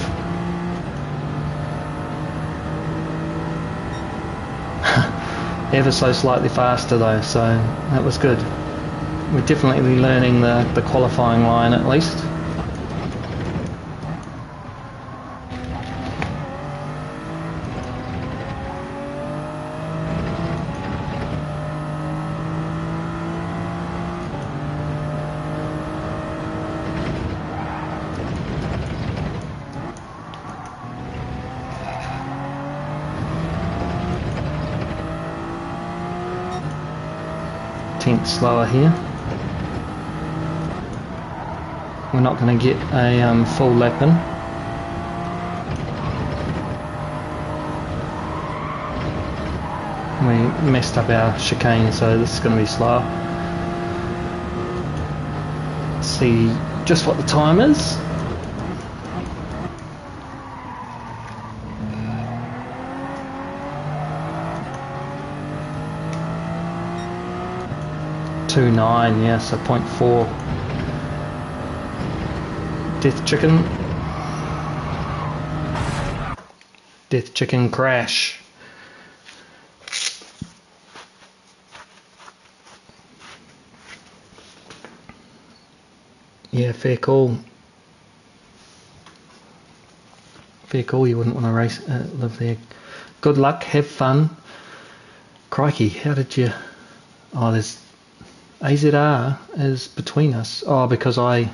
[SPEAKER 1] Ever so slightly faster though, so that was good. We're definitely learning the qualifying line at least. Slower here. We're not going to get a full lap in. We messed up our chicane, so this is going to be slow. Let's see just what the time is. .29, yeah, so 0.4. Death chicken. Death chicken crash. Yeah, fair call. fair call. You wouldn't want to live there. Good luck, have fun. Crikey, how did you... Oh, there's... AZR is between us. Oh, because I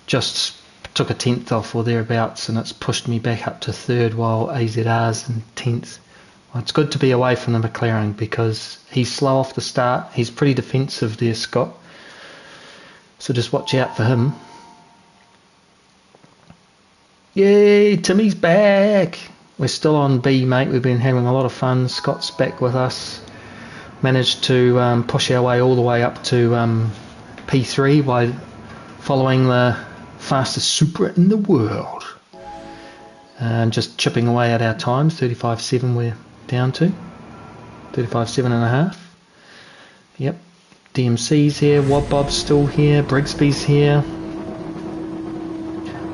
[SPEAKER 1] just took a 10th off or thereabouts, and it's pushed me back up to 3rd while AZR's in 10th. Well, it's good to be away from the McLaren because he's slow off the start. He's pretty defensive there, Scott. So just watch out for him. Yay, Timmy's back. We're still on B, mate. We've been having a lot of fun. Scott's back with us. Managed to push our way all the way up to P3 by following the fastest Supra in the world. And just chipping away at our times. 35.7 we're down to. 35.7.5. Yep. DMC's here. Wob Bob's still here. Brigsby's here.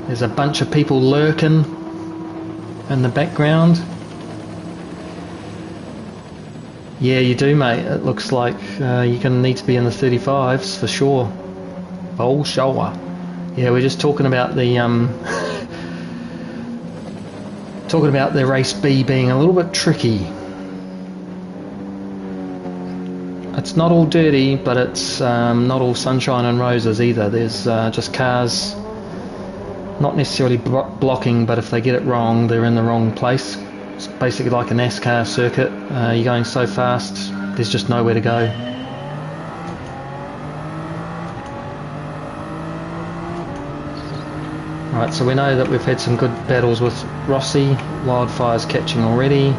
[SPEAKER 1] There's a bunch of people lurking in the background. Yeah, you do, mate. It looks like you're going to need to be in the 35s for sure. Oh, sure. Yeah, we're just talking about the race B being a little bit tricky. It's not all dirty, but it's not all sunshine and roses either. There's just cars not necessarily blocking, but if they get it wrong, they're in the wrong place. It's basically like a NASCAR circuit. You're going so fast, there's just nowhere to go. Right, so we know that we've had some good battles with Rossi. Wildfire's catching already.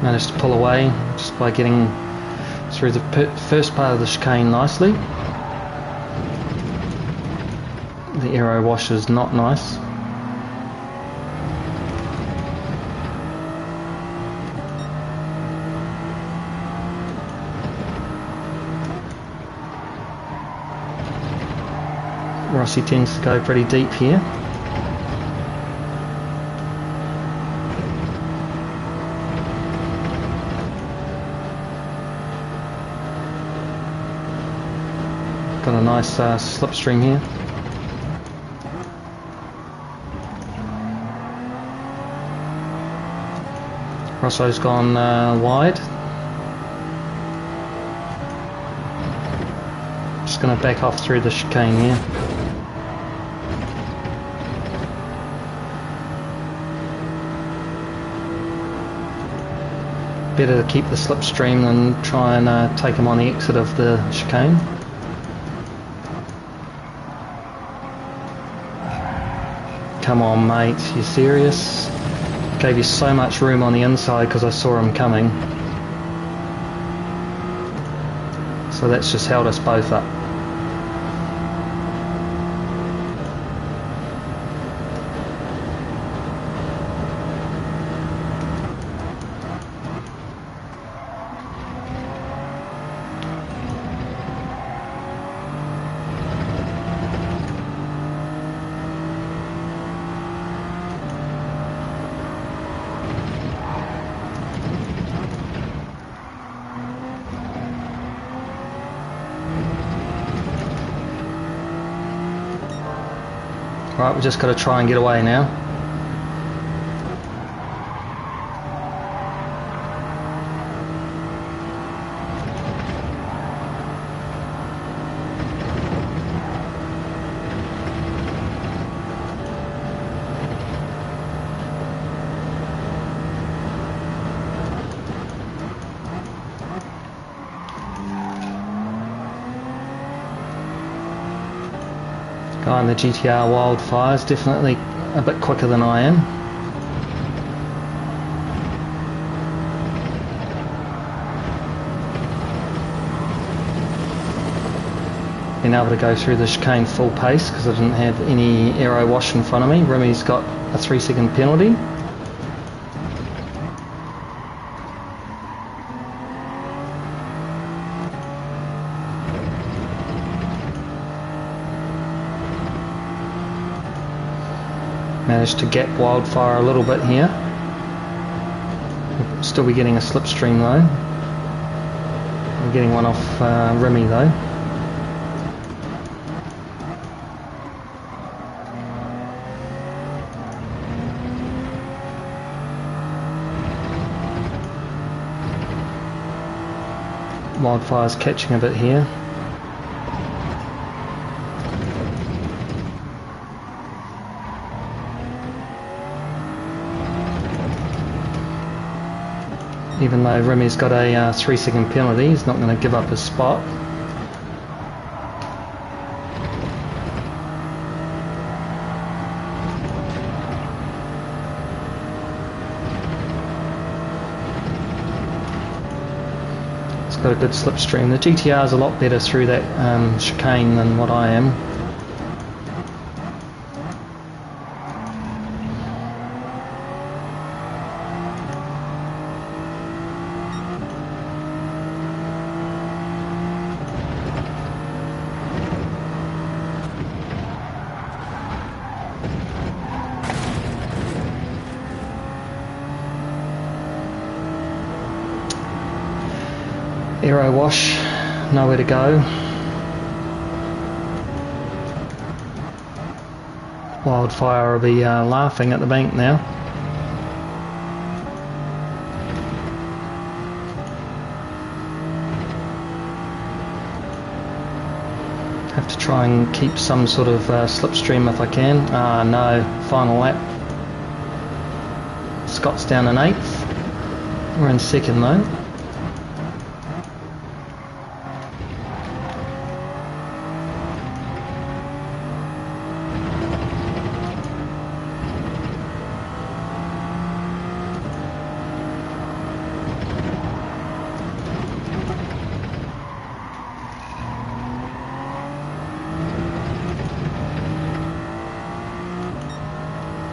[SPEAKER 1] Managed to pull away just by getting through the first part of the chicane nicely. The aero wash is not nice. Rossi tends to go pretty deep here. Got a nice slipstream here. Rosso's gone wide. Just going to back off through the chicane here. Better to keep the slipstream than try and take him on the exit of the chicane. Come on, mate, you serious? Gave you so much room on the inside because I saw him coming. So that's just held us both up. Right, we've just got to try and get away now. Guy in the GTR Wildfire is definitely a bit quicker than I am. Been able to go through the chicane full pace because I didn't have any aero wash in front of me. Remy's got a 3-second penalty. Managed to gap Wildfire a little bit here. Still be getting a slipstream though. I'm getting one off Remy though. Wildfire's catching a bit here. Even though Remy's got a 3-second penalty, he's not going to give up his spot. It's got a good slipstream. The GTR is a lot better through that chicane than what I am. Aero wash, nowhere to go. Wildfire will be laughing at the bank now. Have to try and keep some sort of slipstream if I can. No, final lap. Scott's down in 8th. We're in 2nd though.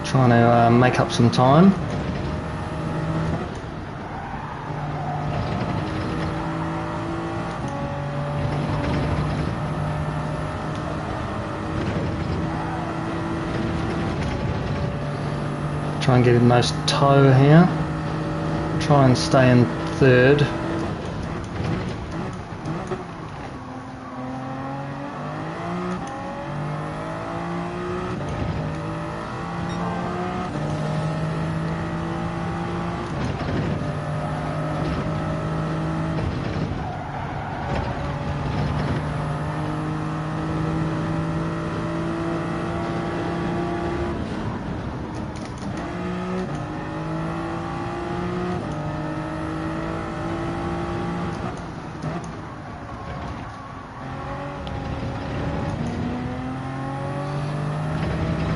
[SPEAKER 1] Trying to make up some time. Try and get a nice toe here. Try and stay in 3rd.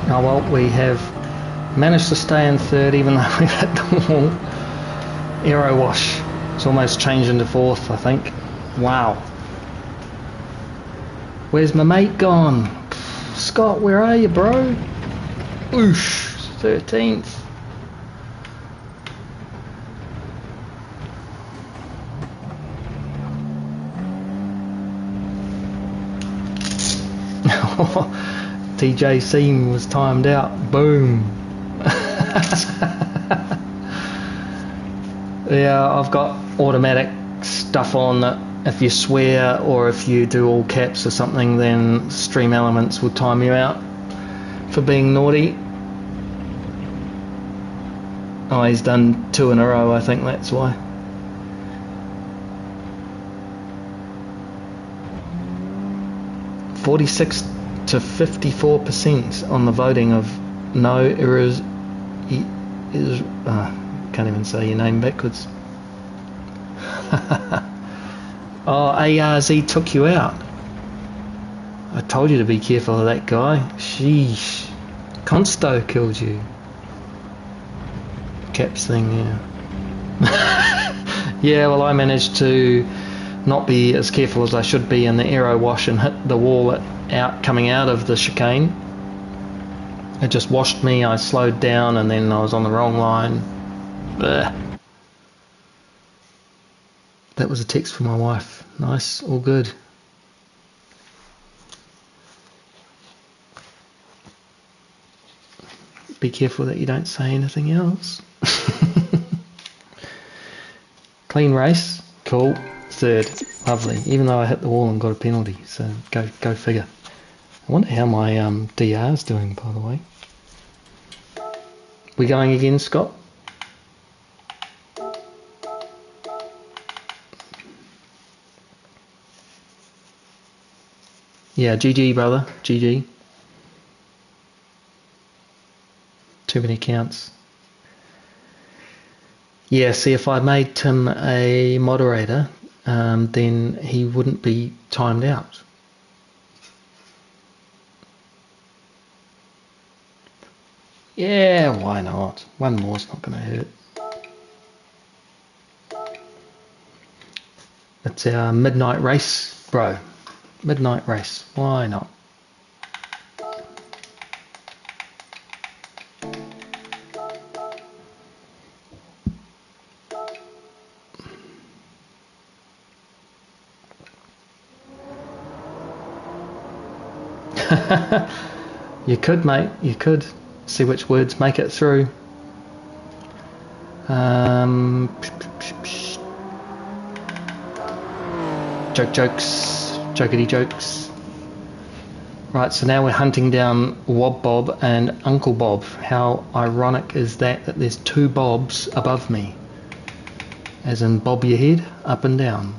[SPEAKER 1] Oh well, we have managed to stay in 3rd even though we've hit the wall. Aero wash. It's almost changed into 4th, I think. Wow. Where's my mate gone? Scott, where are you, bro? Oosh, 13th. TJ Sim was timed out. Boom. Yeah, I've got automatic stuff on that if you swear or if you do all caps or something, then Stream Elements will time you out for being naughty. Oh, he's done 2 in a row, I think that's why. .46 to 54% on the voting of no errors. Can't even say your name backwards. Oh, ARZ took you out. I told you to be careful of that guy. Sheesh. Consto killed you. Caps thing, yeah. Yeah, well, I managed to not be as careful as I should be in the aero wash and hit the wall coming out of the chicane. It just washed me. I slowed down and then I was on the wrong line. Blech. That was a text from my wife. Nice, all good. Be careful that you don't say anything else. Clean race. Cool. Third. Lovely. Even though I hit the wall and got a penalty. So go figure. I wonder how my DR's doing, by the way. We going again, Scott? Yeah, GG, brother. GG. Too many counts. Yeah, see, if I made Tim a moderator, then he wouldn't be timed out. Yeah, why not? One more's not going to hurt. It's our midnight race, bro. Midnight race. Why not? You could, mate. You could. See which words make it through. Jokes. Jokety jokes. Right, so now we're hunting down Wob Bob and Uncle Bob. How ironic is that there's two Bobs above me? As in bob your head, up and down.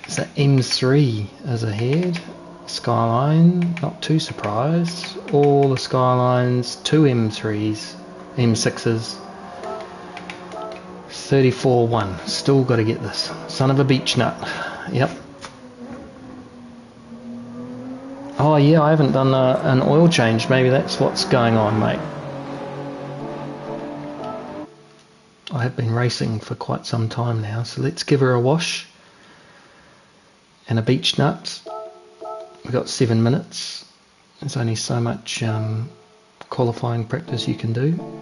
[SPEAKER 1] So M3 is ahead. Skyline, not too surprised. All the Skylines, two M3s, M6s. 34-1. Still got to get this. Son of a beach nut. Yep. Oh yeah, I haven't done an oil change. Maybe that's what's going on, mate. I have been racing for quite some time now, so let's give her a wash and a beach nut. We've got 7 minutes. There's only so much qualifying practice you can do.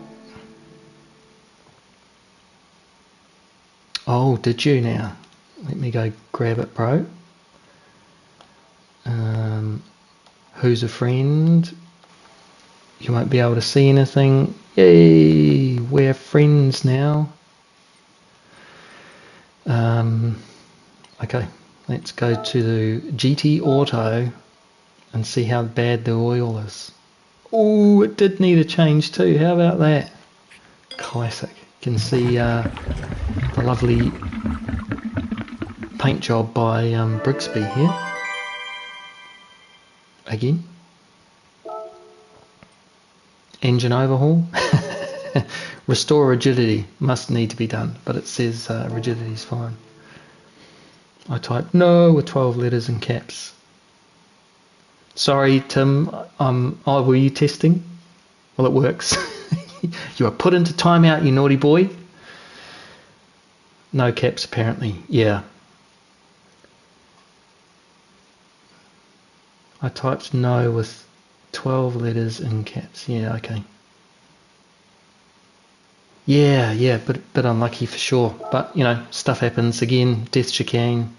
[SPEAKER 1] Oh, did you now? Let me go grab it, bro. Who's a friend? You won't be able to see anything. Yay! We're friends now. Okay, let's go to the GT Auto and see how bad the oil is. Oh, it did need a change too. How about that? Classic. You can see the lovely paint job by Brigsby here. Again. Engine overhaul. Restore rigidity. Must need to be done, but it says rigidity is fine. I typed no with 12 letters in caps. Sorry, Tim. Oh, were you testing? Well, it works. You were put into timeout, you naughty boy. No caps, apparently. Yeah. I typed no with 12 letters in caps. Yeah, okay. Yeah, bit unlucky for sure. But, you know, stuff happens. Again, death chicane.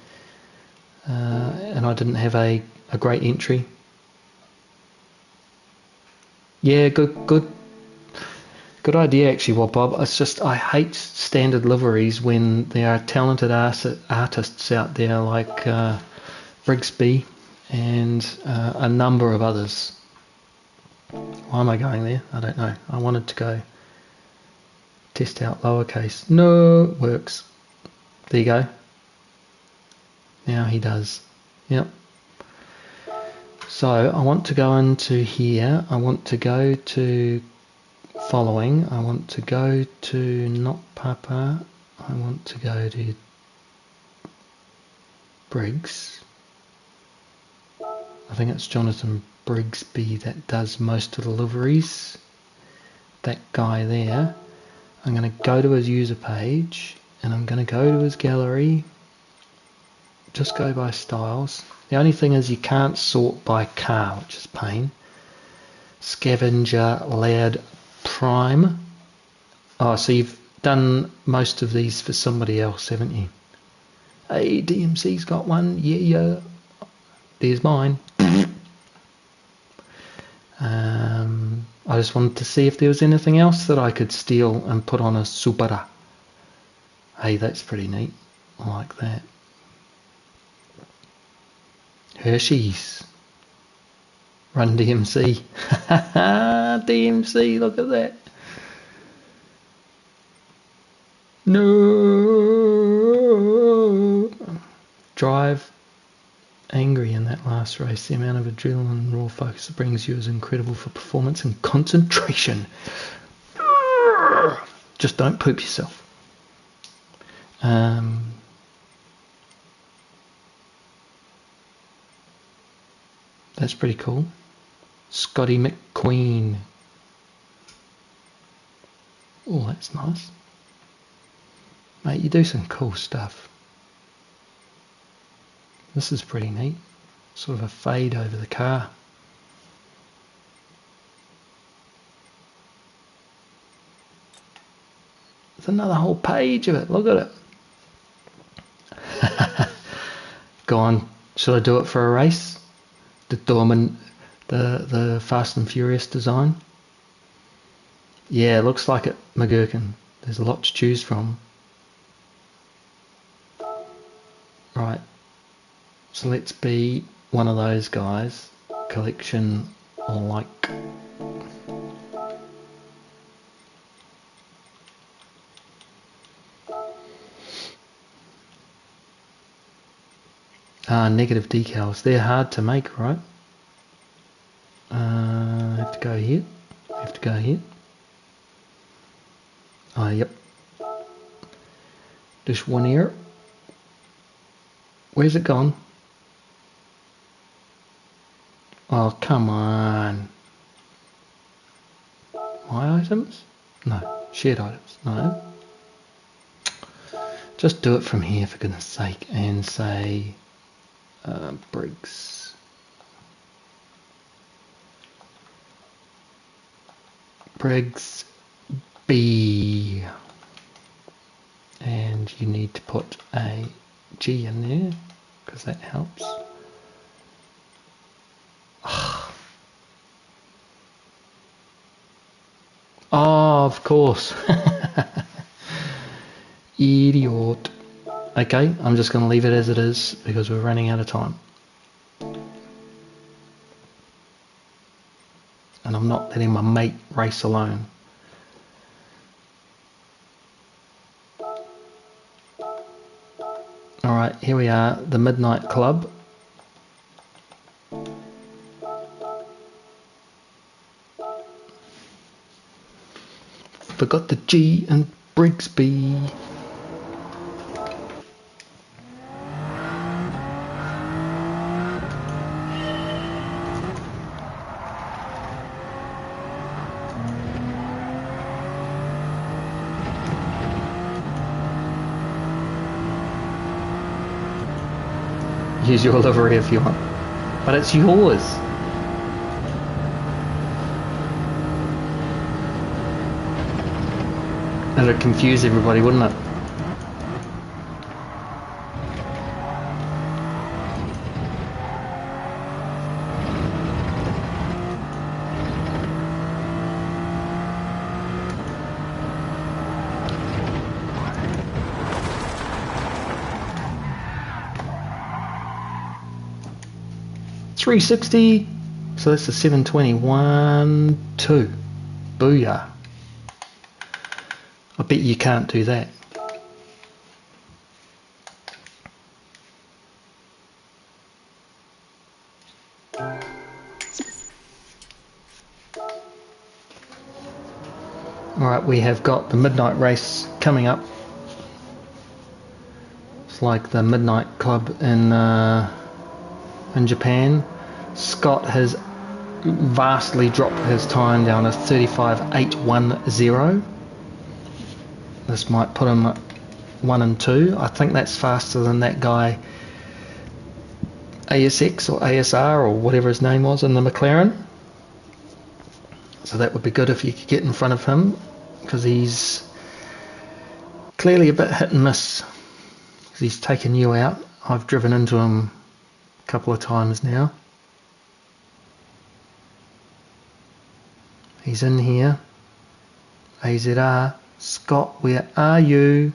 [SPEAKER 1] And I didn't have a great entry. Yeah, good idea actually, Bob. It's just I hate standard liveries when there are talented artists out there like Brigsby and a number of others. Why am I going there? I don't know. I wanted to go test out lowercase. No, it works. There you go. Now he does. Yep. So I want to go into here. I want to go to following. I want to go to not Papa. I want to go to Briggs. I think it's Jonathan Brigsby that does most of the liveries. That guy there. I'm going to go to his user page and I'm going to go to his gallery. Just go by styles. The only thing is you can't sort by car, which is pain. Scavenger Lad Prime. Oh, so you've done most of these for somebody else, haven't you? Hey, DMC's got one. Yeah. There's mine. I just wanted to see if there was anything else that I could steal and put on a Supera. Hey, that's pretty neat. I like that. Hershey's. Run DMC. DMC, look at that. No. Drive angry in that last race. The amount of adrenaline and raw focus it brings you is incredible for performance and concentration. Just don't poop yourself. That's pretty cool. Scotty McQueen. Oh, that's nice. Mate, you do some cool stuff. This is pretty neat. Sort of a fade over the car. There's another whole page of it. Look at it. Go on. Should I do it for a race? The Fast and Furious design. Yeah, looks like it, McGurkin. There's a lot to choose from. Right. So let's be one of those guys. Collection like. Negative decals. They're hard to make, right? I have to go here. I have to go here. Oh, yep. Just one here. Where's it gone? Oh, come on. My items? No. Shared items? No. Just do it from here, for goodness sake, and say Briggs. Briggs B. And you need to put a G in there, because that helps. Oh, of course. Idiot. Okay, I'm just going to leave it as it is because we're running out of time. And I'm not letting my mate race alone. Alright, here we are, the Midnight Club. Forgot the G and Brigsby. Use your livery if you want, but it's yours. It'd confuse everybody, wouldn't it? .360, so that's the 721 2. Booyah. I bet you can't do that. Alright, we have got the midnight race coming up. It's like the Midnight Club in Japan. Scott has vastly dropped his time down to 35.810. This might put him at 1 and 2. I think that's faster than that guy ASX or ASR or whatever his name was in the McLaren. So that would be good if you could get in front of him, because he's clearly a bit hit and miss. Because he's taken you out. I've driven into him a couple of times now. He's in here. AZR. Scott, where are you?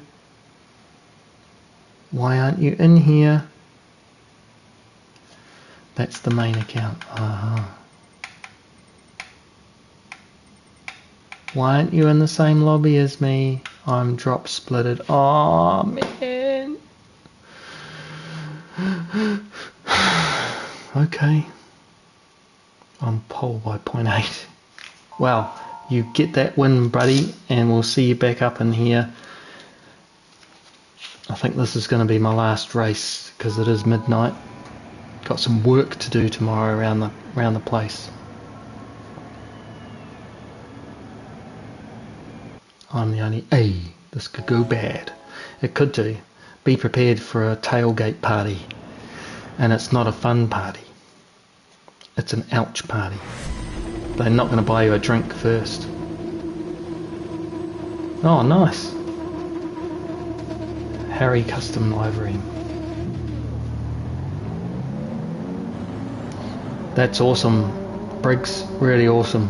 [SPEAKER 1] Why aren't you in here? That's the main account. Why aren't you in the same lobby as me? I'm drop splitted. Oh man. Okay. I'm pole by 0.8. Well, you get that win, buddy, and we'll see you back up in here. I think this is going to be my last race because it is midnight. Got some work to do tomorrow around the place. I'm the only... Hey, this could go bad. It could do. Be prepared for a tailgate party. And it's not a fun party. It's an ouch party. They're not going to buy you a drink first. Oh, nice. Harry Custom Livery. That's awesome. Briggs, really awesome.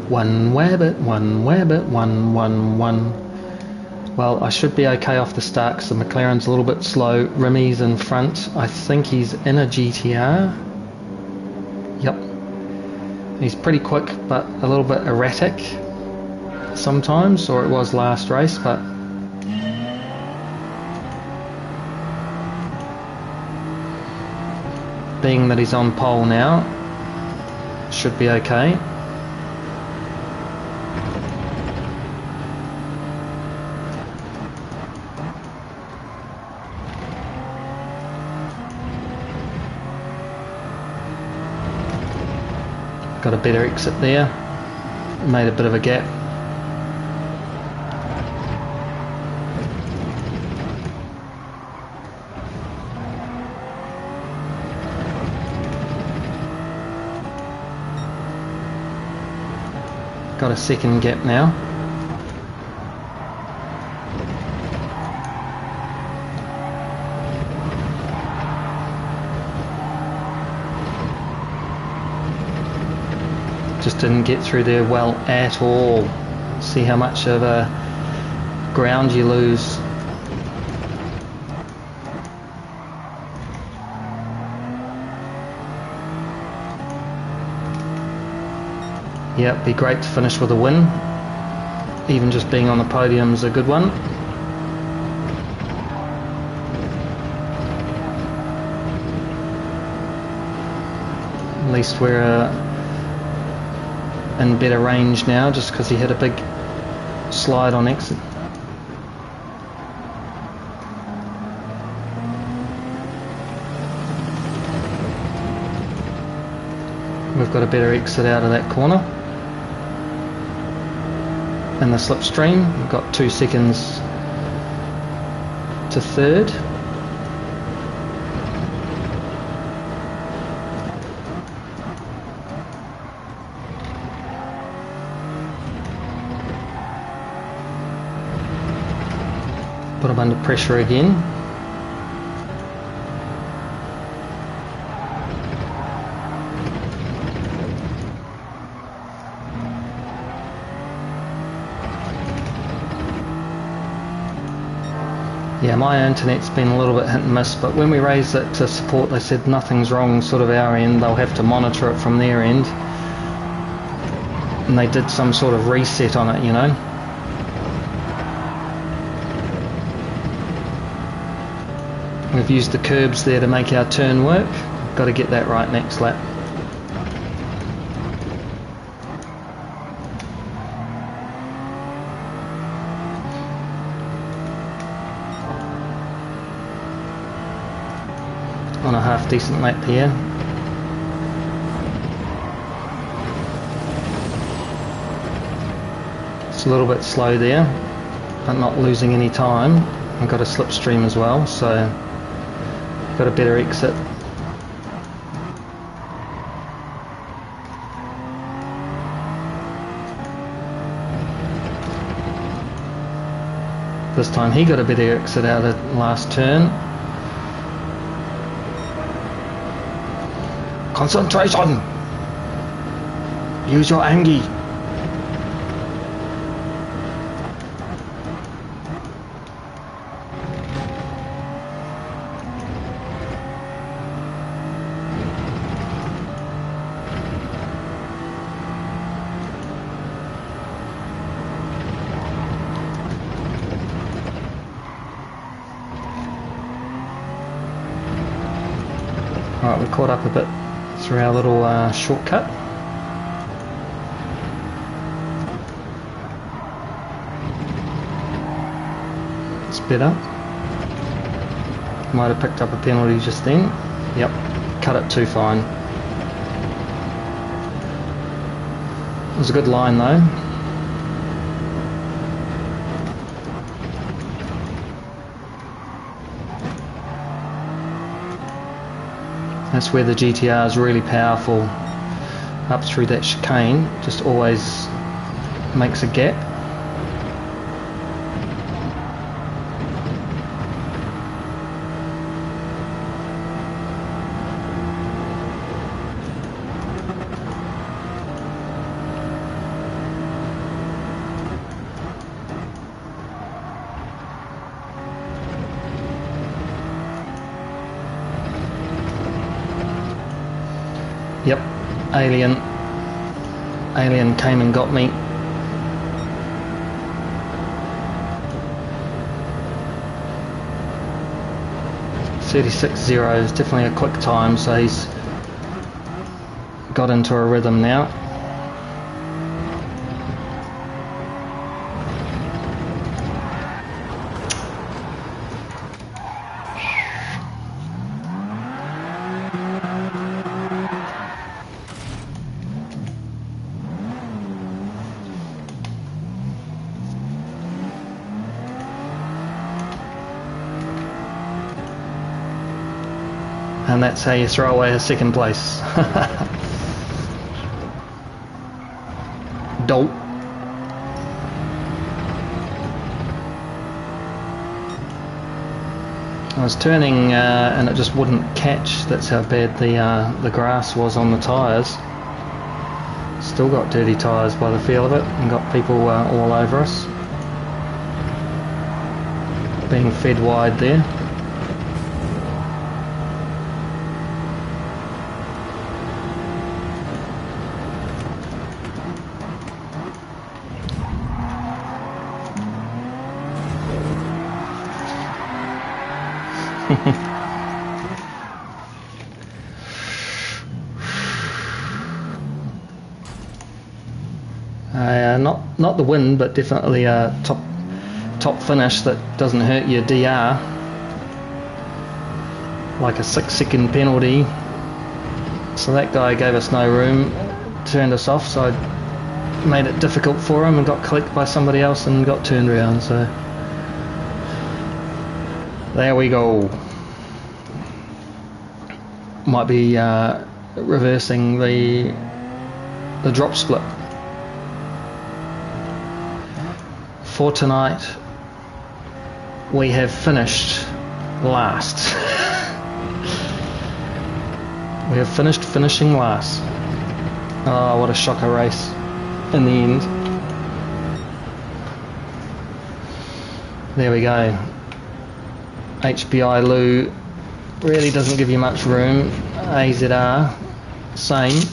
[SPEAKER 1] One wabbit, one wabbit, one. Well, I should be okay off the start because the McLaren's a little bit slow. Remy's in front. I think he's in a GTR. Yep. He's pretty quick, but a little bit erratic sometimes, or it was last race, but being that he's on pole now, should be okay. Got a better exit there, made a bit of a gap. Got a second gap now. Just didn't get through there well at all. See how much of a ground you lose. Yeah, be great to finish with a win. Even just being on the podium is a good one. At least we're in better range now, just because he hit a big slide on exit. We've got a better exit out of that corner. In the slipstream, we've got 2 seconds to third. Put him under pressure again. Yeah, my internet's been a little bit hit and miss, but when we raised it to support, they said nothing's wrong sort of our end, they'll have to monitor it from their end. And they did some sort of reset on it, you know. We've used the curbs there to make our turn work. Got to get that right next lap. On a half decent lap here. It's a little bit slow there, but not losing any time. I've got a slipstream as well, so got a better exit. This time he got a better exit out of the last turn. Concentration! Use your Angie! Alright, we caught up a bit through our little shortcut. It's better. Might have picked up a penalty just then. Yep, cut it too fine. It was a good line though. That's where the GTR is really powerful. Up through that chicane, just always makes a gap. Yep, Alien came and got me. .36.0 is definitely a quick time, so he's got into a rhythm now. And that's how you throw away a second place. Dope. I was turning and it just wouldn't catch. That's how bad the grass was on the tyres. Still got dirty tyres by the feel of it, and got people all over us. Being fed wide there. Not the win, but definitely a top finish that doesn't hurt your DR. Like a 6-second penalty. So that guy gave us no room, turned us off, so I made it difficult for him and got clipped by somebody else and got turned around. So there we go. Might be reversing the drop split. For tonight, we have finished last. We have finished finishing last. Oh, what a shocker race in the end. There we go. HBI Lou really doesn't give you much room. AZR, same.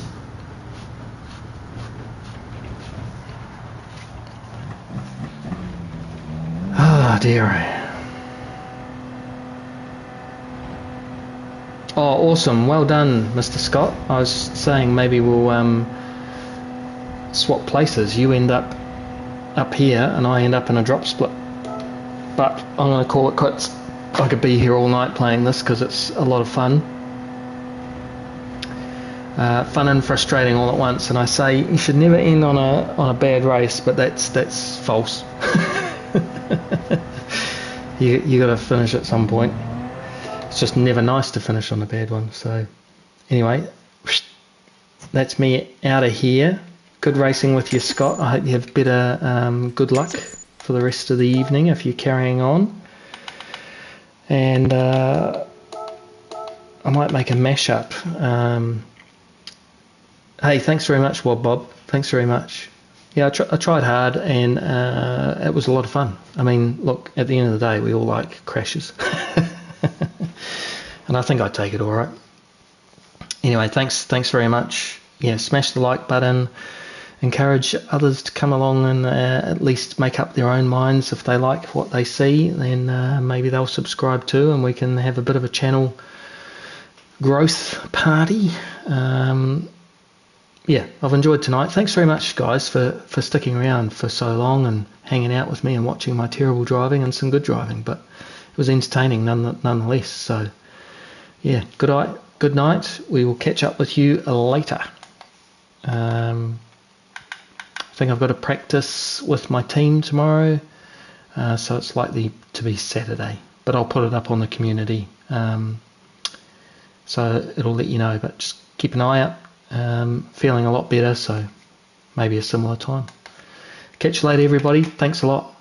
[SPEAKER 1] Ah, dear. Oh, awesome. Well done, Mr. Scott. I was saying maybe we'll swap places. You end up here and I end up in a drop split. But I'm going to call it quits. I could be here all night playing this because it's a lot of fun. Fun and frustrating all at once. And I say you should never end on a bad race, but that's false. you got to finish at some point. It's just never nice to finish on a bad one. So anyway, that's me out of here. Good racing with you, Scott. I hope you have better good luck for the rest of the evening if you're carrying on. And I might make a mashup. Hey, thanks very much, Wob Bob. Thanks very much. Yeah, I tried hard, and it was a lot of fun. I mean, look, at the end of the day, we all like crashes. And I think I'd take it all right. Anyway, thanks very much. Yeah, smash the like button. Encourage others to come along and at least make up their own minds. If they like what they see, then maybe they'll subscribe too, and we can have a bit of a channel growth party. Yeah, I've enjoyed tonight. Thanks very much, guys, for sticking around for so long and hanging out with me and watching my terrible driving and some good driving. But it was entertaining nonetheless. So, yeah, good night. We will catch up with you later. I think I've got to practice with my team tomorrow, so it's likely to be Saturday. But I'll put it up on the community, so it'll let you know. But just keep an eye out. Feeling a lot better, so maybe a similar time. Catch you later, everybody. Thanks a lot.